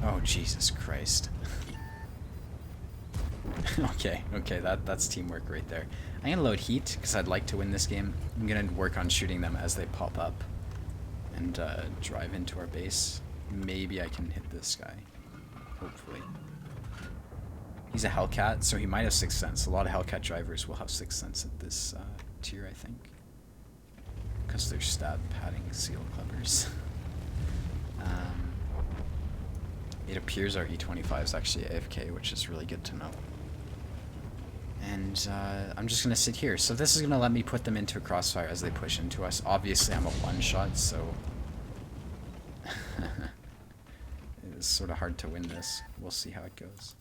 Oh, Jesus Christ. Okay, that's teamwork right there. I'm gonna load heat, because I'd like to win this game. I'm gonna work on shooting them as they pop up. And drive into our base. Maybe I can hit this guy. Hopefully. He's a Hellcat, so he might have Sixth Sense. A lot of Hellcat drivers will have Sixth Sense at this tier, I think. Because they're stab padding seal clubbers. It appears our E25 is actually AFK, which is really good to know. And I'm just going to sit here. So this is going to let me put them into a crossfire as they push into us. Obviously, I'm a one-shot, so... it's sort of hard to win this. We'll see how it goes.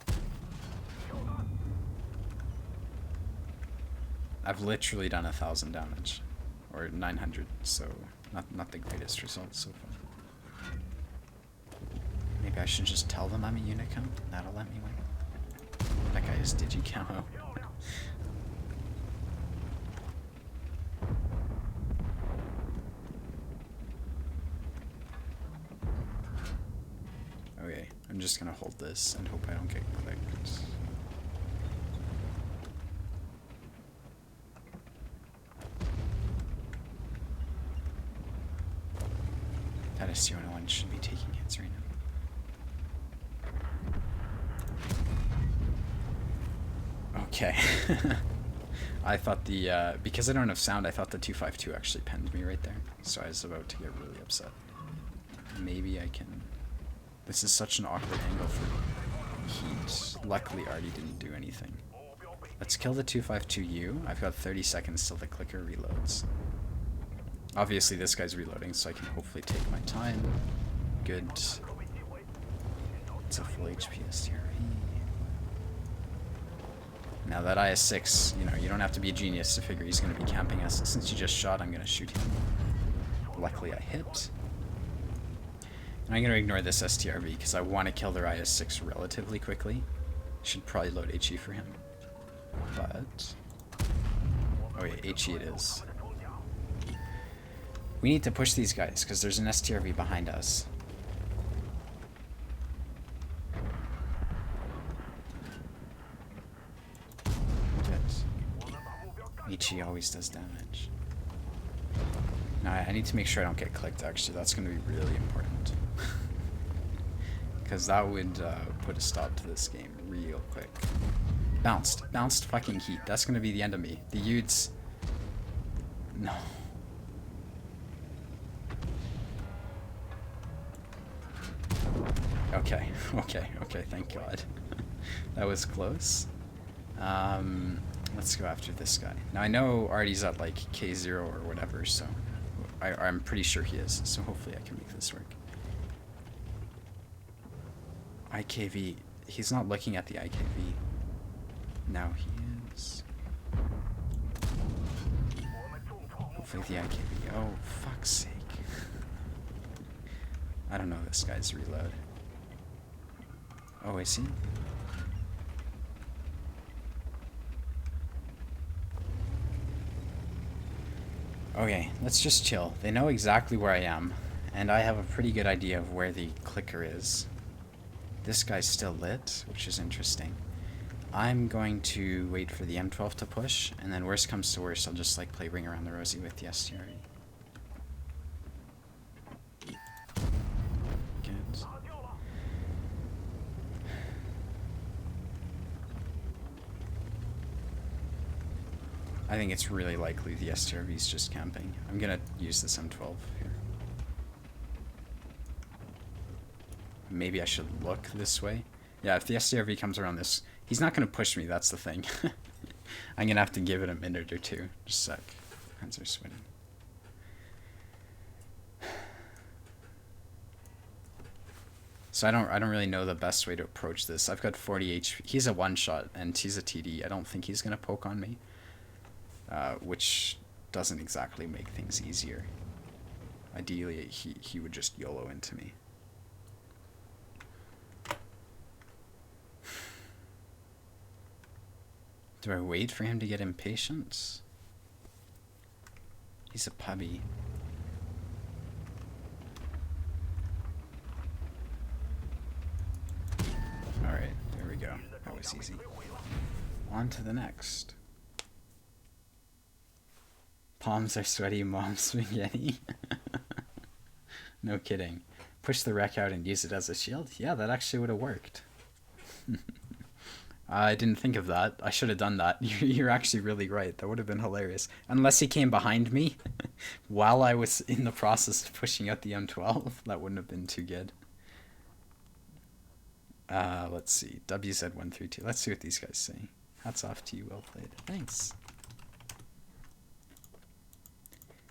I've literally done 1,000 damage. Or 900, so not the greatest result so far. Maybe I should just tell them I'm a Unicum. That'll let me win. That guy is digi-camo. Okay, I'm just gonna hold this and hope I don't get clicked. That ST-101 should be taking hits right now. Okay. I thought the, because I don't have sound, I thought the 252 actually penned me right there. So I was about to get really upset. Maybe I can... This is such an awkward angle for heat. Luckily, Artie didn't do anything. Let's kill the 252U. I've got 30 seconds till the clicker reloads. Obviously, this guy's reloading, so I can hopefully take my time. Good. That's a full HP STRV. Now that IS-6, you know, you don't have to be a genius to figure he's going to be camping us. Since you just shot, I'm going to shoot him. Luckily I hit. And I'm going to ignore this STRV because I want to kill their IS-6 relatively quickly. Should probably load HE for him. But... oh yeah, HE it is. We need to push these guys because there's an STRV behind us. HE always does damage. Now I need to make sure I don't get clicked, actually. That's going to be really important. Because that would put a stop to this game real quick. Bounced. Bounced fucking heat. That's going to be the end of me. The Yudes... no. Okay. Okay, thank God. That was close. Let's go after this guy. Now I know Artie's at like K0 or whatever, so I'm pretty sure he is. So hopefully I can make this work. IKV. He's not looking at the IKV. Now he is. Hopefully the IKV. Oh, fuck's sake. I don't know this guy's reload. Oh, is he? Okay, let's just chill. They know exactly where I am, and I have a pretty good idea of where the clicker is. This guy's still lit, which is interesting. I'm going to wait for the M12 to push, and then worst comes to worst, I'll just like play Ring Around the Rosie with the STRE. Good. I think it's really likely the STRV's just camping. I'm gonna use this M12 here. Maybe I should look this way. Yeah, if the STRV comes around this... he's not gonna push me, that's the thing. I'm gonna have to give it a minute or two. Just a sec. Hands are sweating. So I don't really know the best way to approach this. I've got 40 HP. He's a one-shot, and he's a TD. I don't think he's gonna poke on me. Which doesn't exactly make things easier. Ideally, he would just YOLO into me. Do I wait for him to get impatient? He's a puppy. Alright, there we go. That was easy. On to the next. Palms are sweaty, mom's spaghetti. No kidding. Push the wreck out and use it as a shield? Yeah, that actually would have worked. I didn't think of that. I should have done that. You're actually really right. That would have been hilarious. Unless he came behind me while I was in the process of pushing out the M12. That wouldn't have been too good. Let's see. WZ132. Let's see what these guys say. Hats off to you. Well played. Thanks.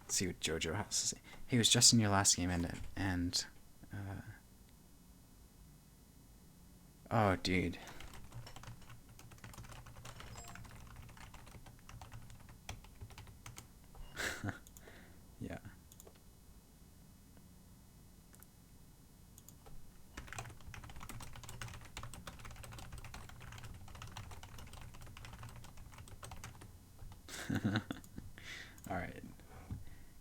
Let's see what Jojo has to say. Hey, it was just in your last game, and oh, dude. Yeah. All right.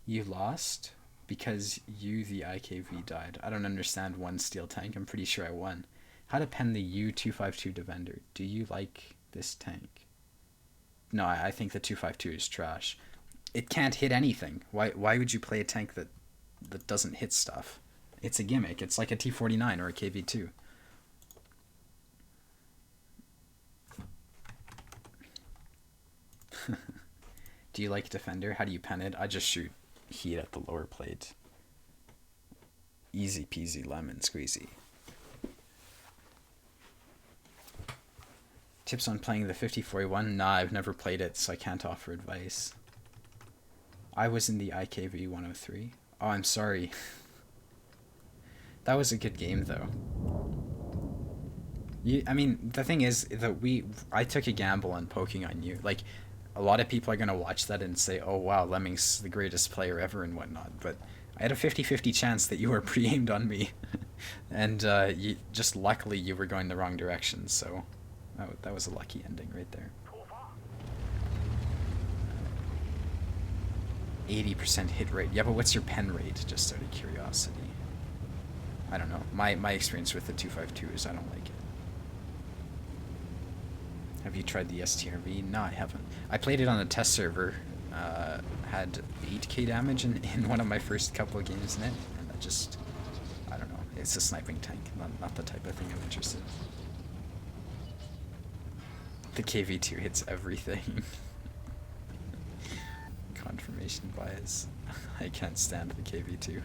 You lost because you, the IKV, died. I don't understand one steel tank. I'm pretty sure I won. How to pen the U-252 Defender. Do you like this tank? No, I think the 252 is trash. It can't hit anything. Why would you play a tank that doesn't hit stuff? It's a gimmick. It's like a T-49 or a KV-2. Do you like Defender? How do you pen it? I just shoot heat at the lower plate. Easy peasy lemon squeezy. Tips on playing the 5041? Nah, I've never played it, so I can't offer advice. I was in the IKV 103. Oh, I'm sorry. That was a good game, though. I mean, the thing is that I took a gamble on poking on you. Like, a lot of people are gonna watch that and say, "Oh wow, Lemming's the greatest player ever" and whatnot. But I had a 50-50 chance that you were pre-aimed on me, and you just luckily you were going the wrong direction. So that was a lucky ending right there. 80% hit rate. Yeah, but what's your pen rate? Just out of curiosity. I don't know. My experience with the 252 is I don't like it. Have you tried the STRV? No, I haven't. I played it on a test server. Had 8k damage in one of my first couple of games in it, and that just, I don't know. It's a sniping tank, not the type of thing I'm interested in. The KV2 hits everything. Confirmation bias. I can't stand the KV2.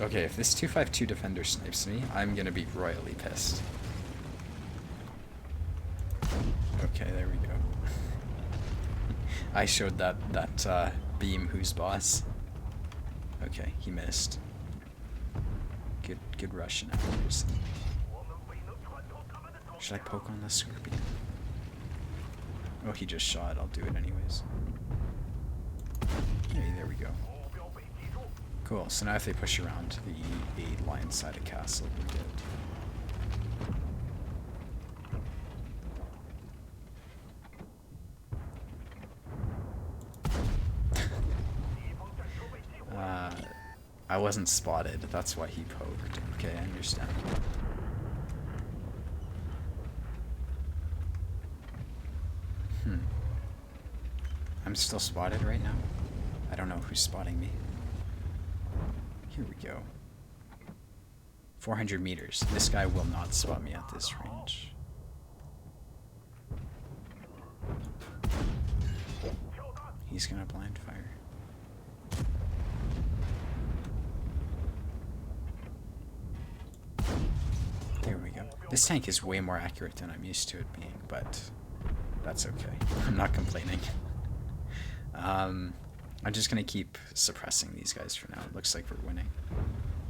Okay, if this 252 defender snipes me, I'm gonna be royally pissed. Okay, there we go. I showed that beam who's boss. Okay, he missed. Good Russian accuracy. Should I poke on the scorpion? Oh, he just shot. I'll do it anyways. Hey, there we go. Cool, so now if they push around to the aid line side of castle, we're good. I wasn't spotted, that's why he poked. Okay, I understand. I'm still spotted right now. I don't know who's spotting me. Here we go. 400 meters. This guy will not spot me at this range. He's gonna blind fire. There we go. This tank is way more accurate than I'm used to it being, but that's okay. I'm not complaining. I'm just gonna keep suppressing these guys for now. It looks like we're winning.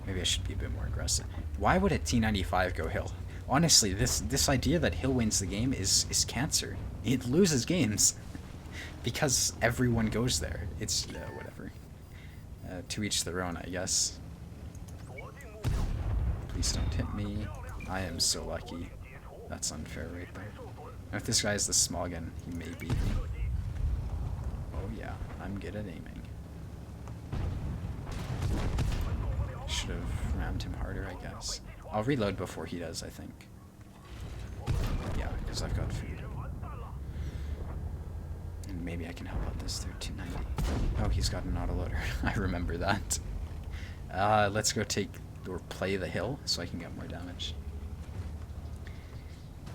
Maybe I should be a bit more aggressive. Why would a T95 go Hill? Honestly, this idea that Hill wins the game is cancer. It loses games because everyone goes there. It's whatever. To each their own, I guess. Please don't hit me. I am so lucky. That's unfair right there. Now, if this guy is the small gun, he may beat me. Oh yeah, I'm good at aiming. Should have rammed him harder, I guess. I'll reload before he does, I think. Yeah, because I've got food. And maybe I can help out this third 290. Oh, he's got an autoloader. I remember that. Let's go take or play the hill so I can get more damage.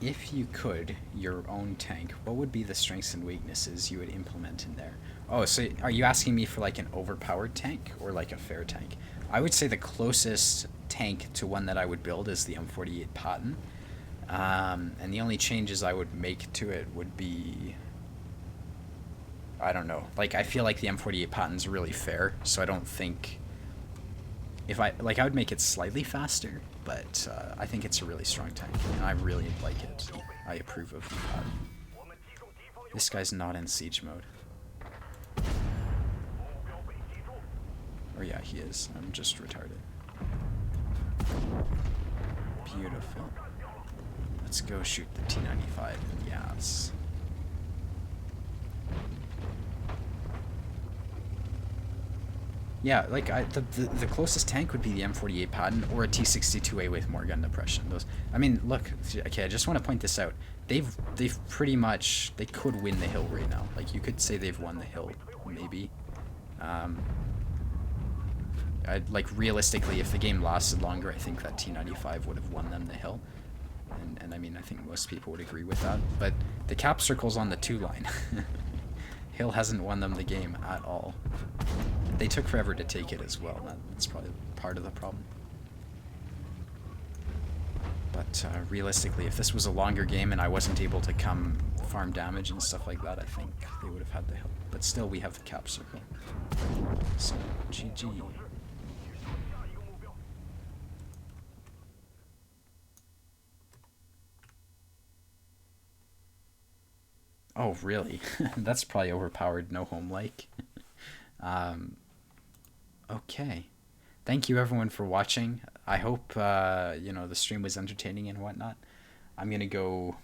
If you could, your own tank, what would be the strengths and weaknesses you would implement in there? Oh, so are you asking me for like an overpowered tank or like a fair tank? I would say the closest tank to one that I would build is the M48 Patton. And the only changes I would make to it would be, I don't know. Like, I feel like the M48 Patton's really fair, so I don't think, if I would make it slightly faster, but I think it's a really strong tank, and I really like it. I approve of the Patton. This guy's not in siege mode. Or yeah, he is. I'm just retarded. Beautiful. Let's go shoot the T95. Yes. Yeah, like the closest tank would be the M48 Patton or a T62A with more gun depression. Those, I mean, look. Okay, I just want to point this out. They've pretty much, they could win the hill right now. Like, you could say they've won the hill, maybe. Like, realistically, if the game lasted longer, I think that T95 would have won them the hill. And I mean, I think most people would agree with that. But the cap circle's on the 2 line. Hill hasn't won them the game at all. They took forever to take it as well. That's probably part of the problem. But realistically, if this was a longer game and I wasn't able to come farm damage and stuff like that, I think they would have had the hill. But still, we have the cap circle. So, GG. Oh, really? That's probably overpowered, no home like. Okay. Thank you everyone for watching. I hope the stream was entertaining and whatnot. I'm gonna go.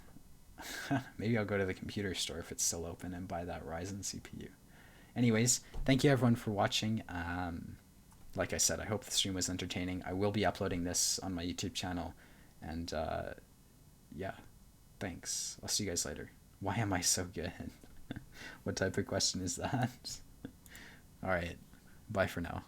Maybe I'll go to the computer store if it's still open and buy that Ryzen CPU. Anyways, thank you everyone for watching. Like I said, I hope the stream was entertaining. I will be uploading this on my YouTube channel, and yeah, thanks. I'll see you guys later. Why am I so good? What type of question is that? All right, bye for now.